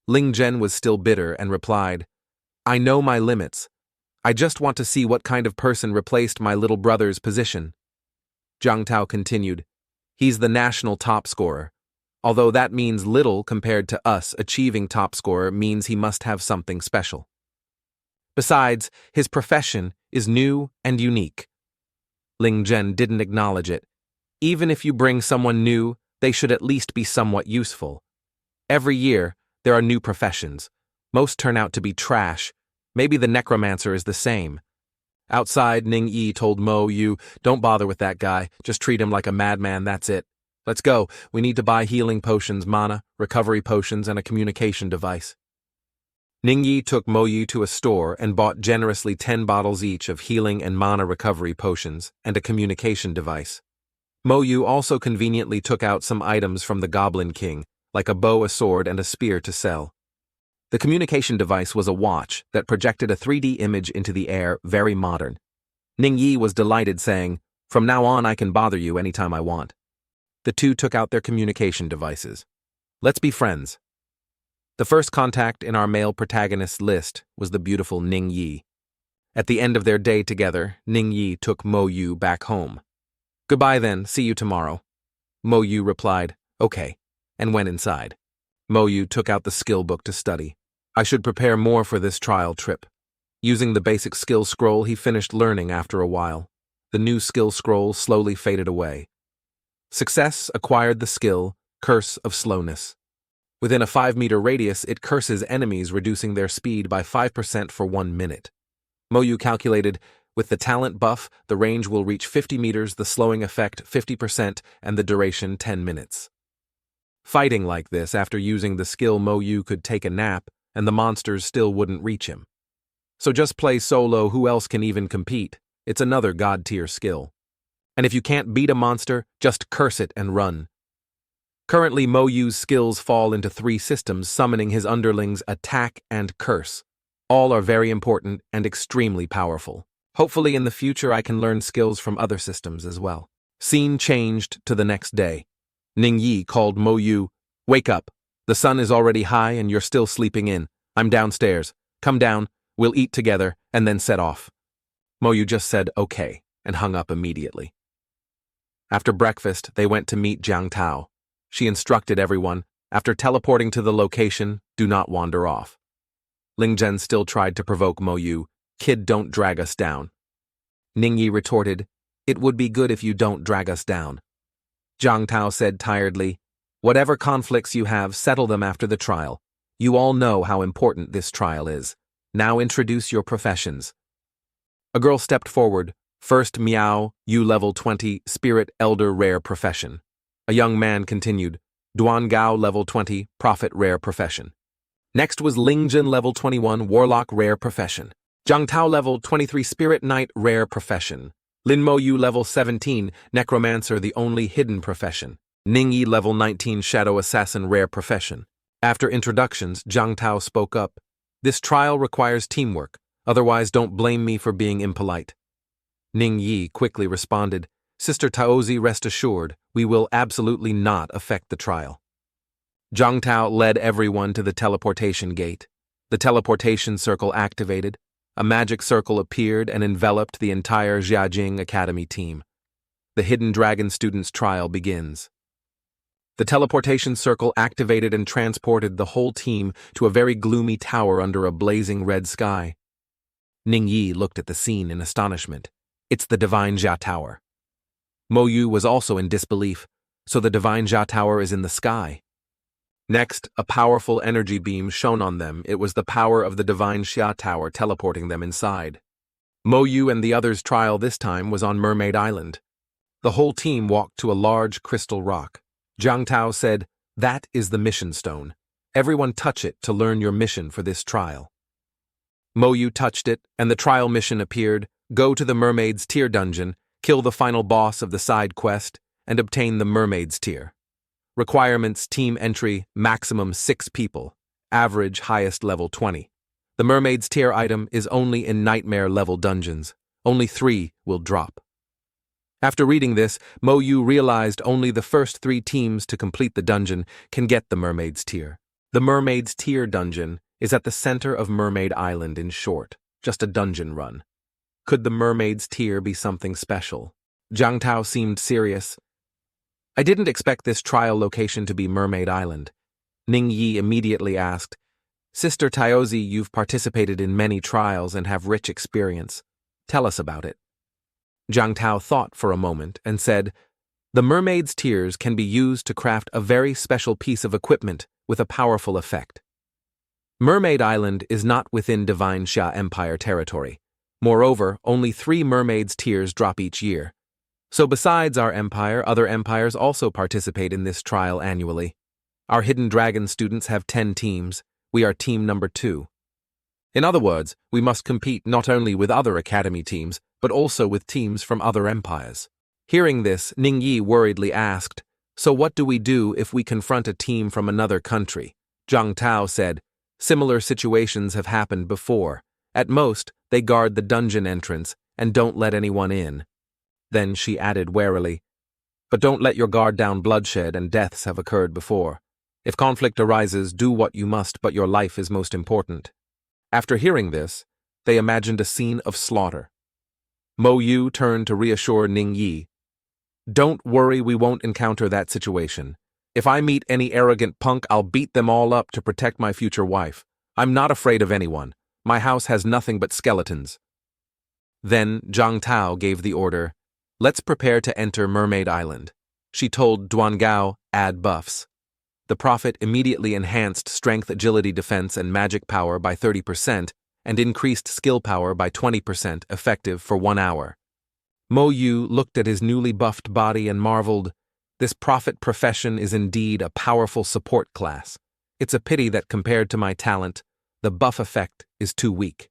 Ling Zhen was still bitter and replied, "I know my limits. I just want to see what kind of person replaced my little brother's position." Jiang Tao continued, "He's the national top scorer. Although that means little compared to us, achieving top scorer means he must have something special. Besides, his profession is new and unique." Ling Zhen didn't acknowledge it. Even if you bring someone new, they should at least be somewhat useful. Every year, there are new professions. Most turn out to be trash. Maybe the necromancer is the same. Outside, Ning Yi told Mo Yu, "Don't bother with that guy. Just treat him like a madman, that's it. Let's go. We need to buy healing potions, mana, recovery potions, and a communication device." Ning Yi took Mo Yu to a store and bought generously 10 bottles each of healing and mana recovery potions and a communication device. Mo Yu also conveniently took out some items from the Goblin King, like a bow, a sword, and a spear to sell. The communication device was a watch that projected a 3D image into the air, very modern. Ning Yi was delighted, saying, "From now on I can bother you anytime I want." The two took out their communication devices. "Let's be friends." The first contact in our male protagonist's list was the beautiful Ning Yi. At the end of their day together, Ning Yi took Mo Yu back home. "Goodbye then, see you tomorrow." Mo Yu replied, "Okay," and went inside. Mo Yu took out the skill book to study. I should prepare more for this trial trip. Using the basic skill scroll, he finished learning after a while. The new skill scroll slowly faded away. Success acquired the skill, Curse of Slowness. Within a 5-meter radius, it curses enemies, reducing their speed by 5% for 1 minute. Mo Yu calculated, with the talent buff, the range will reach 50 meters, the slowing effect 50%, and the duration 10 minutes. Fighting like this, after using the skill, Mo Yu could take a nap, and the monsters still wouldn't reach him. So just play solo, who else can even compete? It's another god-tier skill. And if you can't beat a monster, just curse it and run. Currently, Mo Yu's skills fall into 3 systems, summoning his underlings Attack and Curse. All are very important and extremely powerful. Hopefully in the future I can learn skills from other systems as well. Scene changed to the next day. Ning Yi called Mo Yu, "Wake up. The sun is already high and you're still sleeping in. I'm downstairs. Come down, we'll eat together, and then set off." Mo Yu just said, "Okay," and hung up immediately. After breakfast, they went to meet Jiang Tao. She instructed everyone, after teleporting to the location, do not wander off. Ling Zhen still tried to provoke Mo Yu, "Kid, don't drag us down." Ning Yi retorted, "It would be good if you don't drag us down." Jiang Tao said tiredly, "Whatever conflicts you have, settle them after the trial. You all know how important this trial is. Now introduce your professions." A girl stepped forward. "First, Miao, Yu level 20, Spirit Elder Rare Profession." A young man continued, "Duan Gao level 20, Prophet Rare Profession." Next was Ling Zhen level 21, Warlock Rare Profession. Jiang Tao level 23, Spirit Knight Rare Profession. Lin Mo Yu level 17, Necromancer, the only hidden profession. Ning Yi level 19, Shadow Assassin Rare Profession. After introductions, Jiang Tao spoke up, "This trial requires teamwork, otherwise don't blame me for being impolite." Ning Yi quickly responded, "Sister Taozi, rest assured, we will absolutely not affect the trial." Jiang Tao led everyone to the teleportation gate. The teleportation circle activated. A magic circle appeared and enveloped the entire Jiajing Academy team. The Hidden Dragon students' trial begins. The teleportation circle activated and transported the whole team to a very gloomy tower under a blazing red sky. Ning Yi looked at the scene in astonishment. It's the Divine Jia Tower. Mo Yu was also in disbelief. So the Divine Jia Tower is in the sky. Next, a powerful energy beam shone on them. It was the power of the Divine Jia Tower teleporting them inside. Mo Yu and the others' trial this time was on Mermaid Island. The whole team walked to a large crystal rock. Jiang Tao said, "That is the mission stone. Everyone touch it to learn your mission for this trial." Mo Yu touched it, and the trial mission appeared: go to the Mermaid's Tier dungeon, kill the final boss of the side quest, and obtain the Mermaid's Tier. Requirements: team entry, maximum 6 people, average highest level 20. The Mermaid's Tier item is only in nightmare level dungeons. Only 3 will drop. After reading this, Mo Yu realized only the first 3 teams to complete the dungeon can get the Mermaid's Tier. The Mermaid's Tier dungeon is at the center of Mermaid Island. In short, just a dungeon run. Could the Mermaid's Tier be something special? Jiang Tao seemed serious. I didn't expect this trial location to be Mermaid Island. Ning Yi immediately asked, Sister Taozi, you've participated in many trials and have rich experience. Tell us about it. Jiang Tao thought for a moment and said, the Mermaid's Tiers can be used to craft a very special piece of equipment with a powerful effect. Mermaid Island is not within Divine Xia Empire territory. Moreover, only 3 Mermaid's Tiers drop each year. So besides our empire, other empires also participate in this trial annually. Our Hidden Dragon students have 10 teams. We are team number 2. In other words, we must compete not only with other academy teams, but also with teams from other empires. Hearing this, Ning Yi worriedly asked, so what do we do if we confront a team from another country? Jiang Tao said, similar situations have happened before. At most, they guard the dungeon entrance and don't let anyone in. Then she added warily, but don't let your guard down. Bloodshed and deaths have occurred before. If conflict arises, do what you must, but your life is most important. After hearing this, they imagined a scene of slaughter. Mo Yu turned to reassure Ning Yi. Don't worry, we won't encounter that situation. If I meet any arrogant punk, I'll beat them all up to protect my future wife. I'm not afraid of anyone. My house has nothing but skeletons. Then Jiang Tao gave the order, let's prepare to enter Mermaid Island. She told Duan Gao, add buffs. The prophet immediately enhanced strength, agility, defense, and magic power by 30% and increased skill power by 20%, effective for 1 hour. Mo Yu looked at his newly buffed body and marveled, this prophet profession is indeed a powerful support class. It's a pity that compared to my talent, the buff effect is too weak.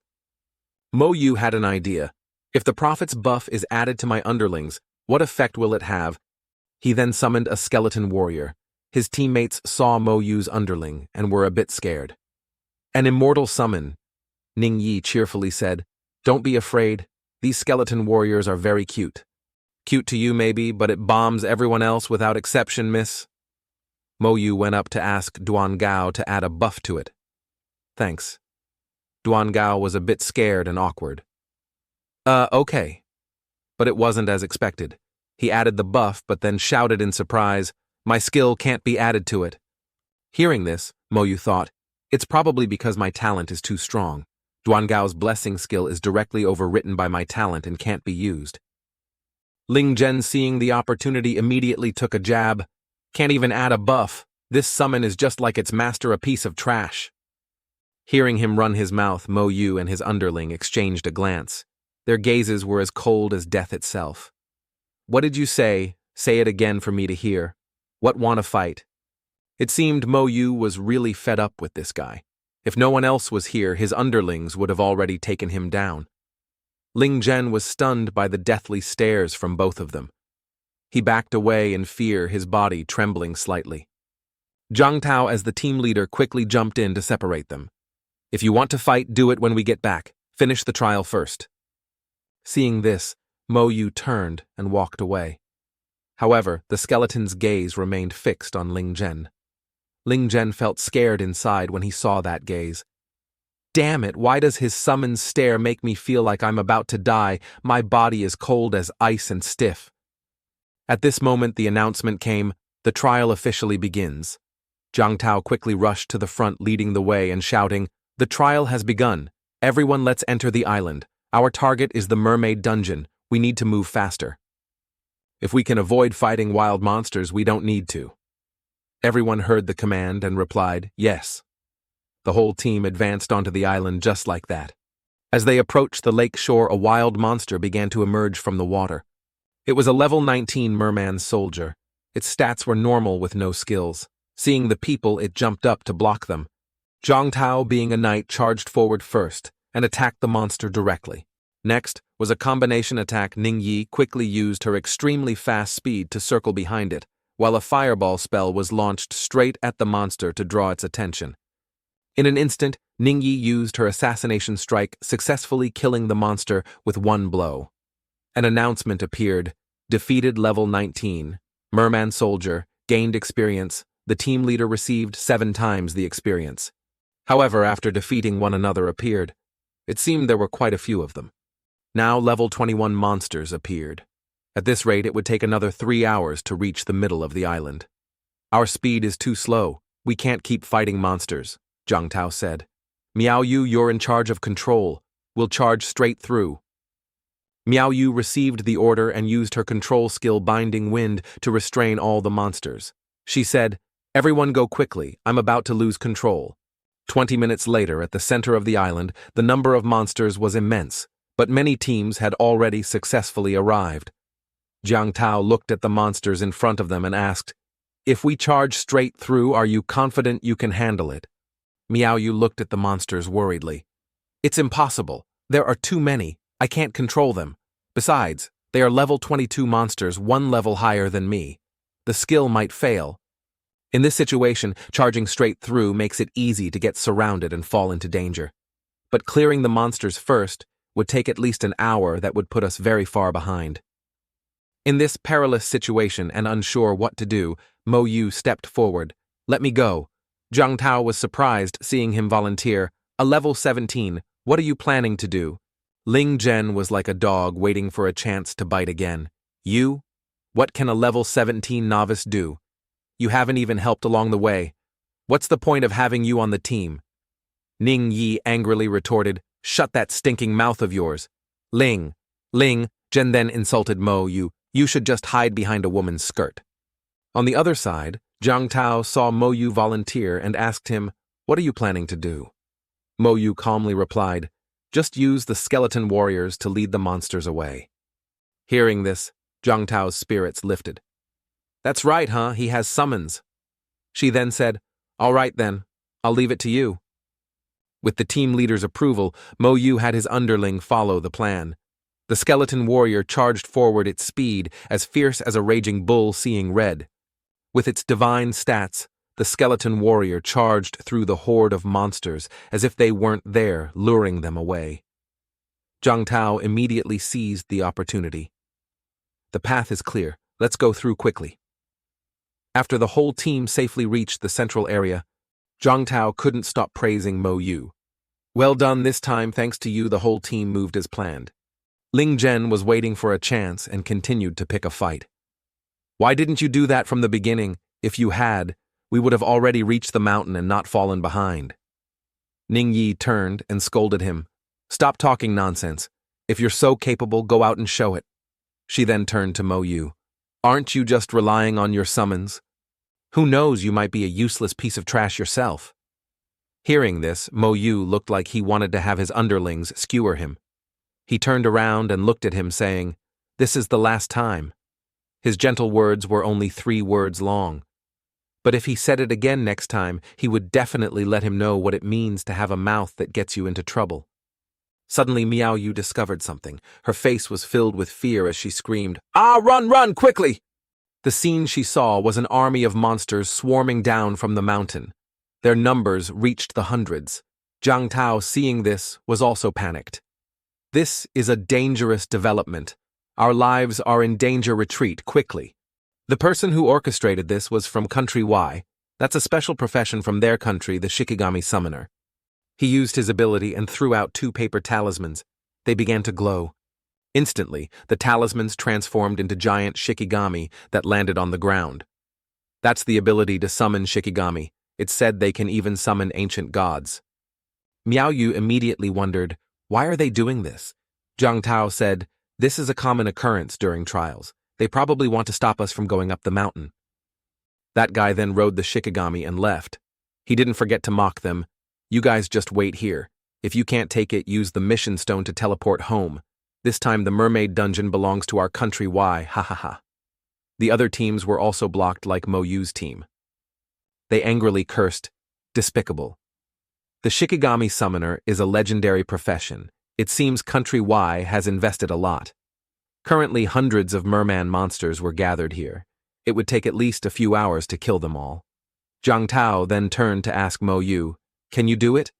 Mo Yu had an idea. If the prophet's buff is added to my underlings, what effect will it have? He then summoned a skeleton warrior. His teammates saw Mo Yu's underling and were a bit scared. An immortal summon, Ning Yi cheerfully said. Don't be afraid. These skeleton warriors are very cute. Cute to you maybe, but it bombs everyone else without exception, miss. Mo Yu went up to ask Duan Gao to add a buff to it. Thanks. Duan Gao was a bit scared and awkward. Okay. But it wasn't as expected. He added the buff but then shouted in surprise, my skill can't be added to it. Hearing this, Mo Yu thought, it's probably because my talent is too strong. Duan Gao's blessing skill is directly overwritten by my talent and can't be used. Ling Zhen, seeing the opportunity, immediately took a jab. Can't even add a buff. This summon is just like its master, a piece of trash. Hearing him run his mouth, Mo Yu and his underling exchanged a glance. Their gazes were as cold as death itself. What did you say? Say it again for me to hear. What, want to fight? It seemed Mo Yu was really fed up with this guy. If no one else was here, his underlings would have already taken him down. Ling Zhen was stunned by the deathly stares from both of them. He backed away in fear, his body trembling slightly. Jiang Tao, as the team leader, quickly jumped in to separate them. If you want to fight, do it when we get back. Finish the trial first. Seeing this, Mo Yu turned and walked away. However, the skeleton's gaze remained fixed on Ling Zhen. Ling Zhen felt scared inside when he saw that gaze. Damn it, why does his summoned stare make me feel like I'm about to die? My body is cold as ice and stiff. At this moment, the announcement came, the trial officially begins. Jiang Tao quickly rushed to the front, leading the way and shouting, the trial has begun. Everyone, let's enter the island. Our target is the mermaid dungeon. We need to move faster. If we can avoid fighting wild monsters, we don't need to. Everyone heard the command and replied, yes. The whole team advanced onto the island just like that. As they approached the lake shore, a wild monster began to emerge from the water. It was a level 19 merman soldier. Its stats were normal with no skills. Seeing the people, it jumped up to block them. Zhang Tao, being a knight, charged forward first and attacked the monster directly. Next was a combination attack. Ning Yi quickly used her extremely fast speed to circle behind it, while a fireball spell was launched straight at the monster to draw its attention. In an instant, Ning Yi used her assassination strike, successfully killing the monster with one blow. An announcement appeared: defeated level 19, merman soldier, gained experience. The team leader received 7 times the experience. However, after defeating one another appeared. It seemed there were quite a few of them. Now level 21 monsters appeared. At this rate, it would take another 3 hours to reach the middle of the island. Our speed is too slow. We can't keep fighting monsters, Zhang Tao said. Miao Yu, you're in charge of control. We'll charge straight through. Miao Yu received the order and used her control skill Binding Wind to restrain all the monsters. She said, "Everyone go quickly, I'm about to lose control." 20 minutes later, at the center of the island, the number of monsters was immense, but many teams had already successfully arrived. Zhang Tao looked at the monsters in front of them and asked, "If we charge straight through, are you confident you can handle it?" Miao Yu looked at the monsters worriedly. "It's impossible. There are too many. I can't control them. Besides, they are level 22 monsters, 1 level higher than me. The skill might fail." In this situation, charging straight through makes it easy to get surrounded and fall into danger. But clearing the monsters first would take at least an hour that would put us very far behind. In this perilous situation and unsure what to do, Mo Yu stepped forward. "Let me go." Zhang Tao was surprised seeing him volunteer. "A level 17, what are you planning to do?" Ling Zhen was like a dog waiting for a chance to bite again. "You? What can a level 17 novice do? You haven't even helped along the way. What's the point of having you on the team?" Ning Yi angrily retorted, "Shut that stinking mouth of yours." Ling Zhen then insulted Mo Yu. "You should just hide behind a woman's skirt." On the other side, Zhang Tao saw Mo Yu volunteer and asked him, "What are you planning to do?" Mo Yu calmly replied, "Just use the skeleton warriors to lead the monsters away." Hearing this, Zhang Tao's spirits lifted. "That's right, huh? He has summons." She then said, "All right then, I'll leave it to you." With the team leader's approval, Mo Yu had his underling follow the plan. The skeleton warrior charged forward its speed, as fierce as a raging bull seeing red. With its divine stats, the skeleton warrior charged through the horde of monsters as if they weren't there, luring them away. Zhang Tao immediately seized the opportunity. "The path is clear. Let's go through quickly." After the whole team safely reached the central area, Zhang Tao couldn't stop praising Mo Yu. "Well done this time, thanks to you the whole team moved as planned." Ling Zhen was waiting for a chance and continued to pick a fight. "Why didn't you do that from the beginning? If you had, we would have already reached the mountain and not fallen behind." Ning Yi turned and scolded him. "Stop talking nonsense. If you're so capable, go out and show it." She then turned to Mo Yu. "Aren't you just relying on your summons? Who knows, you might be a useless piece of trash yourself." Hearing this, Mo Yu looked like he wanted to have his underlings skewer him. He turned around and looked at him, saying, "This is the last time." His gentle words were only 3 words long. But if he said it again next time, he would definitely let him know what it means to have a mouth that gets you into trouble. Suddenly, Miao Yu discovered something. Her face was filled with fear as she screamed, "Ah, run, quickly!" The scene she saw was an army of monsters swarming down from the mountain. Their numbers reached the hundreds. Zhang Tao, seeing this, was also panicked. "This is a dangerous development. Our lives are in danger, retreat, quickly." The person who orchestrated this was from Country Y. That's a special profession from their country, the Shikigami Summoner. He used his ability and threw out 2 paper talismans. They began to glow. Instantly, the talismans transformed into giant Shikigami that landed on the ground. That's the ability to summon Shikigami. It's said they can even summon ancient gods. Miao Yu immediately wondered, why are they doing this? Zhang Tao said, "This is a common occurrence during trials. They probably want to stop us from going up the mountain." That guy then rode the Shikigami and left. He didn't forget to mock them. "You guys just wait here. If you can't take it, use the mission stone to teleport home." This time the mermaid dungeon belongs to our country, why, ha ha ha. The other teams were also blocked like Mo Yu's team. They angrily cursed, despicable. The Shikigami summoner is a legendary profession. It seems country Y has invested a lot. Currently hundreds of merman monsters were gathered here. It would take at least a few hours to kill them all. Jiang Tao then turned to ask Mo Yu, "Can you do it?"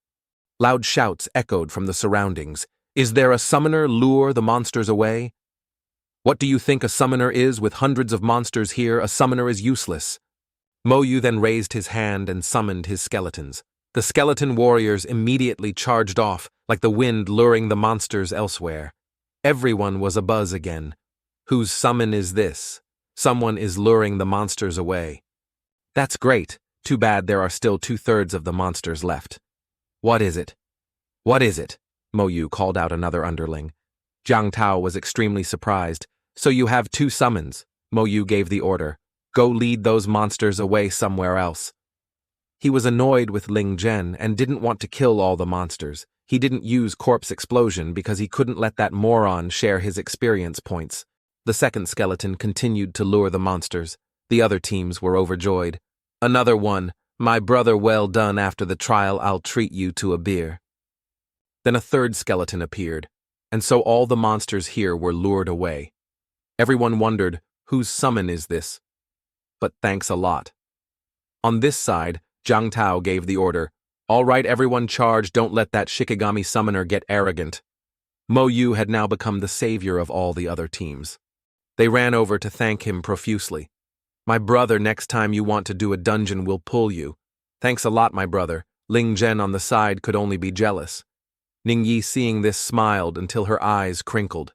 Loud shouts echoed from the surroundings. "Is there a summoner lure the monsters away?" "What do you think a summoner is with hundreds of monsters here? A summoner is useless." Mo Yu then raised his hand and summoned his skeletons. The skeleton warriors immediately charged off, like the wind luring the monsters elsewhere. Everyone was abuzz again. Whose summon is this? Someone is luring the monsters away. That's great. Too bad there are still 2/3 of the monsters left. What is it? What is it? Mo Yu called out another underling. Jiang Tao was extremely surprised. So you have 2 summons. Mo Yu gave the order. Go lead those monsters away somewhere else. He was annoyed with Ling Zhen and didn't want to kill all the monsters. He didn't use corpse explosion because he couldn't let that moron share his experience points. The second skeleton continued to lure the monsters. The other teams were overjoyed. Another one. My brother, well done. After the trial, I'll treat you to a beer. Then a third skeleton appeared, and so all the monsters here were lured away. Everyone wondered, whose summon is this? But thanks a lot. On this side, Jiang Tao gave the order, all right, everyone charge, don't let that Shikigami summoner get arrogant. Mo Yu had now become the savior of all the other teams. They ran over to thank him profusely. My brother, next time you want to do a dungeon, we'll pull you. Thanks a lot, my brother. Ling Zhen on the side could only be jealous. Ning Yi, seeing this, smiled until her eyes crinkled.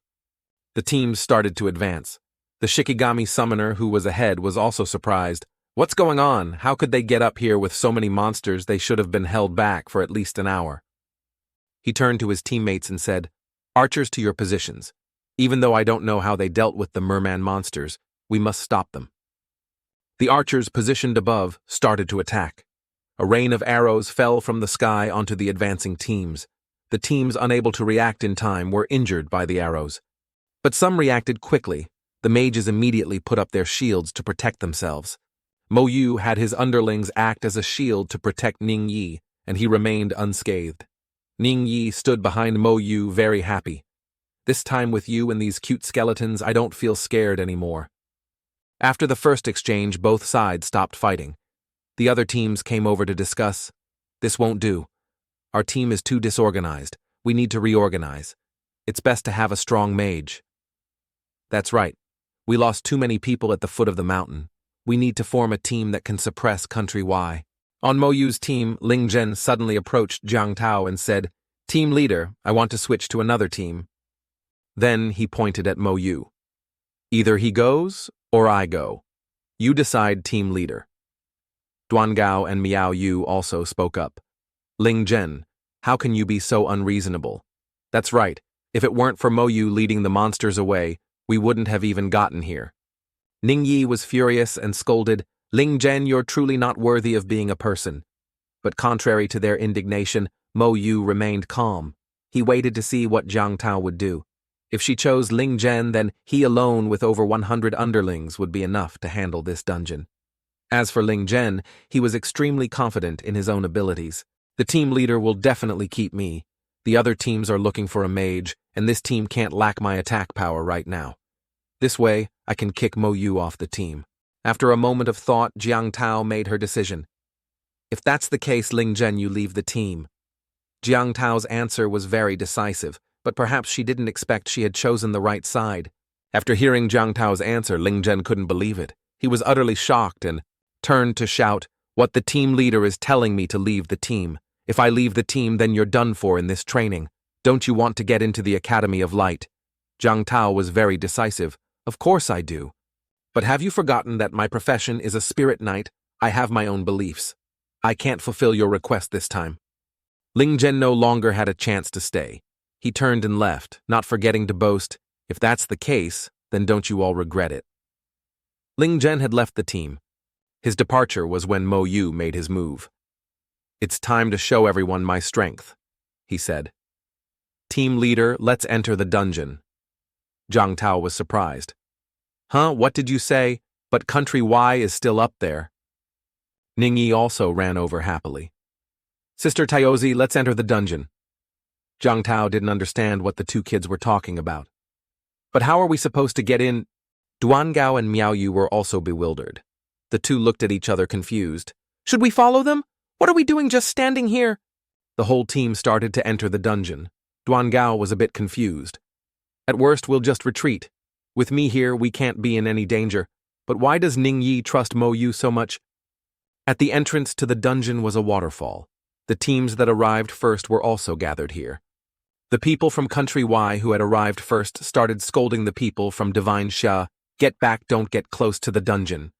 The teams started to advance. The Shikigami summoner, who was ahead, was also surprised. What's going on? How could they get up here with so many monsters? They should have been held back for at least an hour. He turned to his teammates and said, Archers, to your positions. Even though I don't know how they dealt with the merman monsters, we must stop them. The archers positioned above started to attack. A rain of arrows fell from the sky onto the advancing teams. The teams unable to react in time were injured by the arrows. But some reacted quickly. The mages immediately put up their shields to protect themselves. Mo Yu had his underlings act as a shield to protect Ning Yi, and he remained unscathed. Ning Yi stood behind Mo Yu, very happy. This time with you and these cute skeletons, I don't feel scared anymore. After the first exchange, both sides stopped fighting. The other teams came over to discuss. This won't do. Our team is too disorganized. We need to reorganize. It's best to have a strong mage. That's right. We lost too many people at the foot of the mountain. We need to form a team that can suppress Country Y. On Mo Yu's team, Ling Zhen suddenly approached Jiang Tao and said, Team leader, I want to switch to another team. Then he pointed at Mo Yu. Either he goes, or I go. You decide, team leader. Duan Gao and Miao Yu also spoke up. Ling Zhen, how can you be so unreasonable? That's right, if it weren't for Mo Yu leading the monsters away, we wouldn't have even gotten here. Ning Yi was furious and scolded, Ling Zhen, you're truly not worthy of being a person. But contrary to their indignation, Mo Yu remained calm. He waited to see what Jiang Tao would do. If she chose Ling Zhen, then he alone with over 100 underlings would be enough to handle this dungeon. As for Ling Zhen, he was extremely confident in his own abilities. The team leader will definitely keep me. The other teams are looking for a mage, and this team can't lack my attack power right now. This way, I can kick Mo Yu off the team. After a moment of thought, Jiang Tao made her decision. If that's the case, Ling Zhen, you leave the team. Jiang Tao's answer was very decisive, but perhaps she didn't expect she had chosen the right side. After hearing Jiang Tao's answer, Ling Zhen couldn't believe it. He was utterly shocked and turned to shout, What the team leader is telling me to leave the team. If I leave the team, then you're done for in this training. Don't you want to get into the Academy of Light? Jiang Tao was very decisive. Of course I do. But have you forgotten that my profession is a spirit knight? I have my own beliefs. I can't fulfill your request this time. Ling Zhen no longer had a chance to stay. He turned and left, not forgetting to boast, if that's the case, then don't you all regret it. Ling Zhen had left the team. His departure was when Mo Yu made his move. It's time to show everyone my strength, he said. Team leader, let's enter the dungeon. Zhang Tao was surprised. Huh, what did you say? But country Y is still up there. Ningyi also ran over happily. Sister Taozi, let's enter the dungeon. Zhang Tao didn't understand what the two kids were talking about. But how are we supposed to get in? Duangao and Miaoyu were also bewildered. The two looked at each other confused. Should we follow them? What are we doing just standing here? The whole team started to enter the dungeon. Duangao was a bit confused. At worst, we'll just retreat. With me here, we can't be in any danger. But why does Ningyi trust Mo Yu so much? At the entrance to the dungeon was a waterfall. The teams that arrived first were also gathered here. The people from Country Y who had arrived first started scolding the people from Divine Xia, "Get back, don't get close to the dungeon."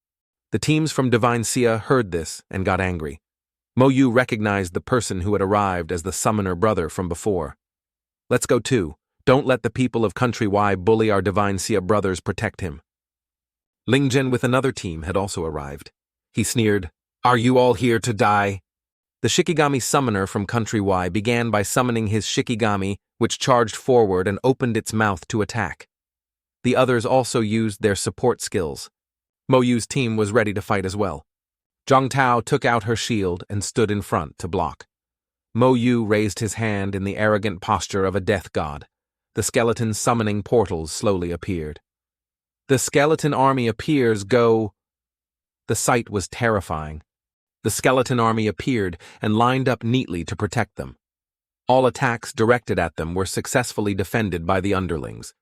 The teams from Divine Xia heard this and got angry. Mo Yu recognized the person who had arrived as the summoner brother from before. Let's go too. Don't let the people of Country Y bully our Divine Xia brothers, protect him. Ling Jin with another team had also arrived. He sneered, "Are you all here to die?" The Shikigami summoner from Country Y began by summoning his Shikigami, which charged forward and opened its mouth to attack. The others also used their support skills. Mo Yu's team was ready to fight as well. Zhang Tao took out her shield and stood in front to block. Mo Yu raised his hand in the arrogant posture of a death god. The skeleton summoning portals slowly appeared. The skeleton army appears, go. The sight was terrifying. The skeleton army appeared and lined up neatly to protect them. All attacks directed at them were successfully defended by the underlings.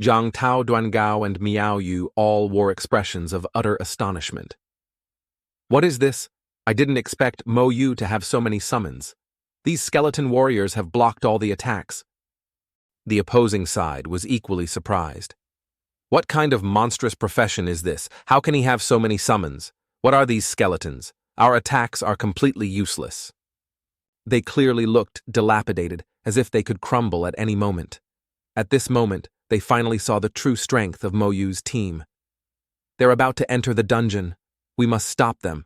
Zhang Tao, Duangao, and Miaoyu all wore expressions of utter astonishment. What is this? I didn't expect Mo Yu to have so many summons. These skeleton warriors have blocked all the attacks. The opposing side was equally surprised. What kind of monstrous profession is this? How can he have so many summons? What are these skeletons? Our attacks are completely useless. They clearly looked dilapidated, as if they could crumble at any moment. At this moment, they finally saw the true strength of Mo Yu's team. They're about to enter the dungeon. We must stop them.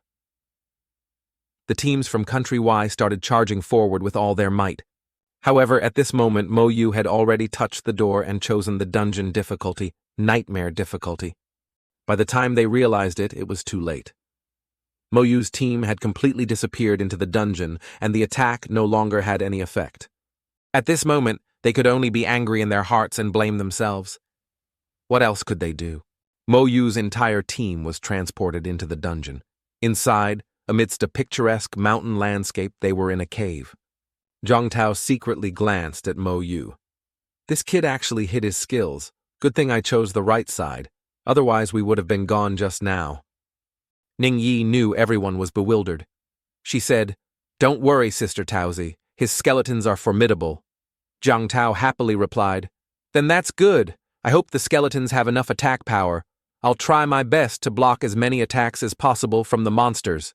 The teams from Country Y started charging forward with all their might. However, at this moment, Mo Yu had already touched the door and chosen the dungeon difficulty, nightmare difficulty. By the time they realized it, it was too late. Mo Yu's team had completely disappeared into the dungeon, and the attack no longer had any effect. At this moment, they could only be angry in their hearts and blame themselves. What else could they do? Mo Yu's entire team was transported into the dungeon. Inside, amidst a picturesque mountain landscape, they were in a cave. Zhang Tao secretly glanced at Mo Yu. This kid actually hid his skills. Good thing I chose the right side. Otherwise, we would have been gone just now. Ningyi knew everyone was bewildered. She said, "Don't worry, Sister Taozi. His skeletons are formidable." Zhang Tao happily replied, "Then that's good. I hope the skeletons have enough attack power. I'll try my best to block as many attacks as possible from the monsters."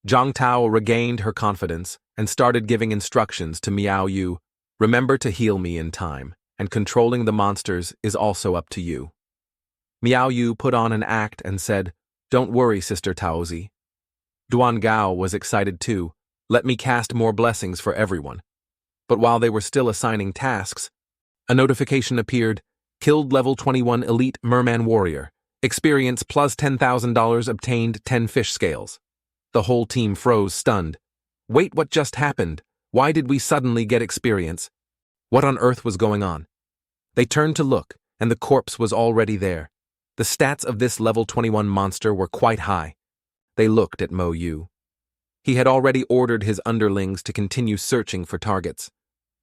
Zhang Tao regained her confidence and started giving instructions to Miaoyu. "Remember to heal me in time, and controlling the monsters is also up to you." Miaoyu put on an act and said, "Don't worry, Sister Taozi." Duangao was excited too. "Let me cast more blessings for everyone." But while they were still assigning tasks, a notification appeared, "Killed level 21 elite merman warrior. Experience plus $10,000 obtained 10 fish scales." The whole team froze, stunned. Wait, what just happened? Why did we suddenly get experience? What on earth was going on? They turned to look, and the corpse was already there. The stats of this level 21 monster were quite high. They looked at Mo Yu. He had already ordered his underlings to continue searching for targets.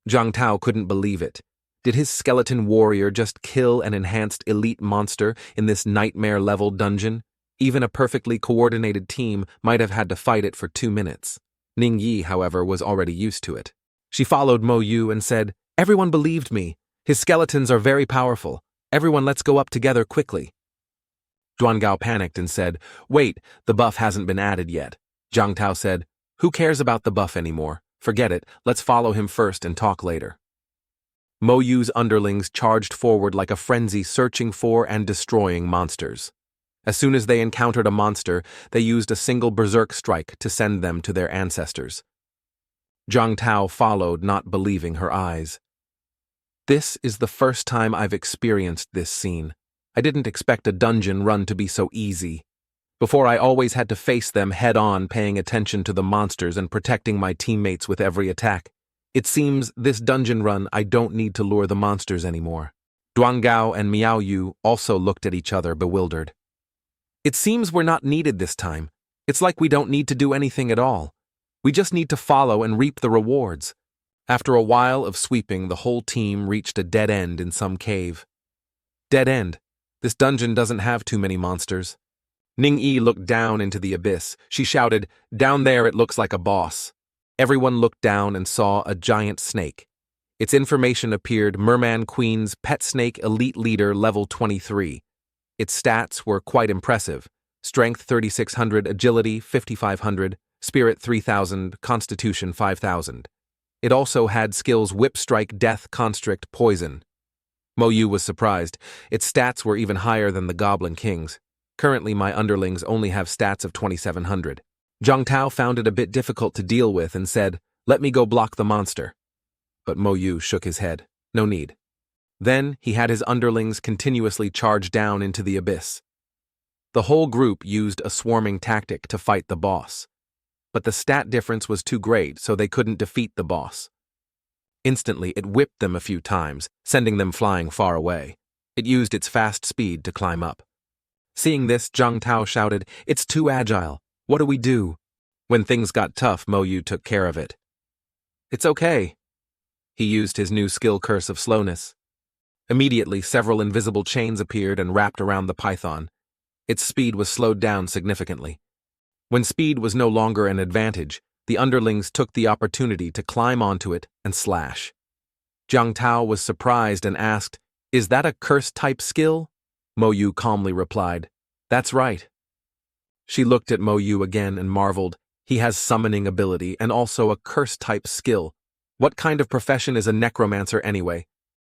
Zhang Tao couldn't believe it. Did his skeleton warrior just kill an enhanced elite monster in this nightmare-level dungeon? Even a perfectly coordinated team might have had to fight it for 2 minutes. Ningyi, however, was already used to it. She followed Mo Yu and said, "Everyone believed me. His skeletons are very powerful. Everyone, let's go up together quickly." Duangao panicked and said, "Wait, the buff hasn't been added yet." Zhang Tao said, "Who cares about the buff anymore? Forget it, let's follow him first and talk later." Mo Yu's underlings charged forward like a frenzy, searching for and destroying monsters. As soon as they encountered a monster, they used a single berserk strike to send them to their ancestors. Zhang Tao followed, not believing her eyes. This is the first time I've experienced this scene. I didn't expect a dungeon run to be so easy. Before, I always had to face them head-on, paying attention to the monsters and protecting my teammates with every attack. It seems this dungeon run I don't need to lure the monsters anymore. Duangao and Miao Yu also looked at each other, bewildered. It seems we're not needed this time. It's like we don't need to do anything at all. We just need to follow and reap the rewards. After a while of sweeping, the whole team reached a dead end in some cave. Dead end? This dungeon doesn't have too many monsters. Ning-Yi looked down into the abyss. She shouted, "Down there it looks like a boss." Everyone looked down and saw a giant snake. Its information appeared: Merman Queen's Pet Snake Elite Leader Level 23. Its stats were quite impressive. Strength 3600, Agility 5500, Spirit 3000, Constitution 5000. It also had skills Whip Strike, Death, Constrict, Poison. Mo Yu was surprised. Its stats were even higher than the Goblin King's. Currently, my underlings only have stats of 2700. Zhang Tao found it a bit difficult to deal with and said, "Let me go block the monster." But Mo Yu shook his head. No need. Then he had his underlings continuously charge down into the abyss. The whole group used a swarming tactic to fight the boss. But the stat difference was too great, so they couldn't defeat the boss. Instantly, it whipped them a few times, sending them flying far away. It used its fast speed to climb up. Seeing this, Zhang Tao shouted, "It's too agile. What do we do?" When things got tough, Mo Yu took care of it. "It's okay." He used his new skill, Curse of Slowness. Immediately, several invisible chains appeared and wrapped around the python. Its speed was slowed down significantly. When speed was no longer an advantage, the underlings took the opportunity to climb onto it and slash. Zhang Tao was surprised and asked, "Is that a curse-type skill?" Mo Yu calmly replied, "That's right." She looked at Mo Yu again and marveled. He has summoning ability and also a curse-type skill. What kind of profession is a necromancer anyway?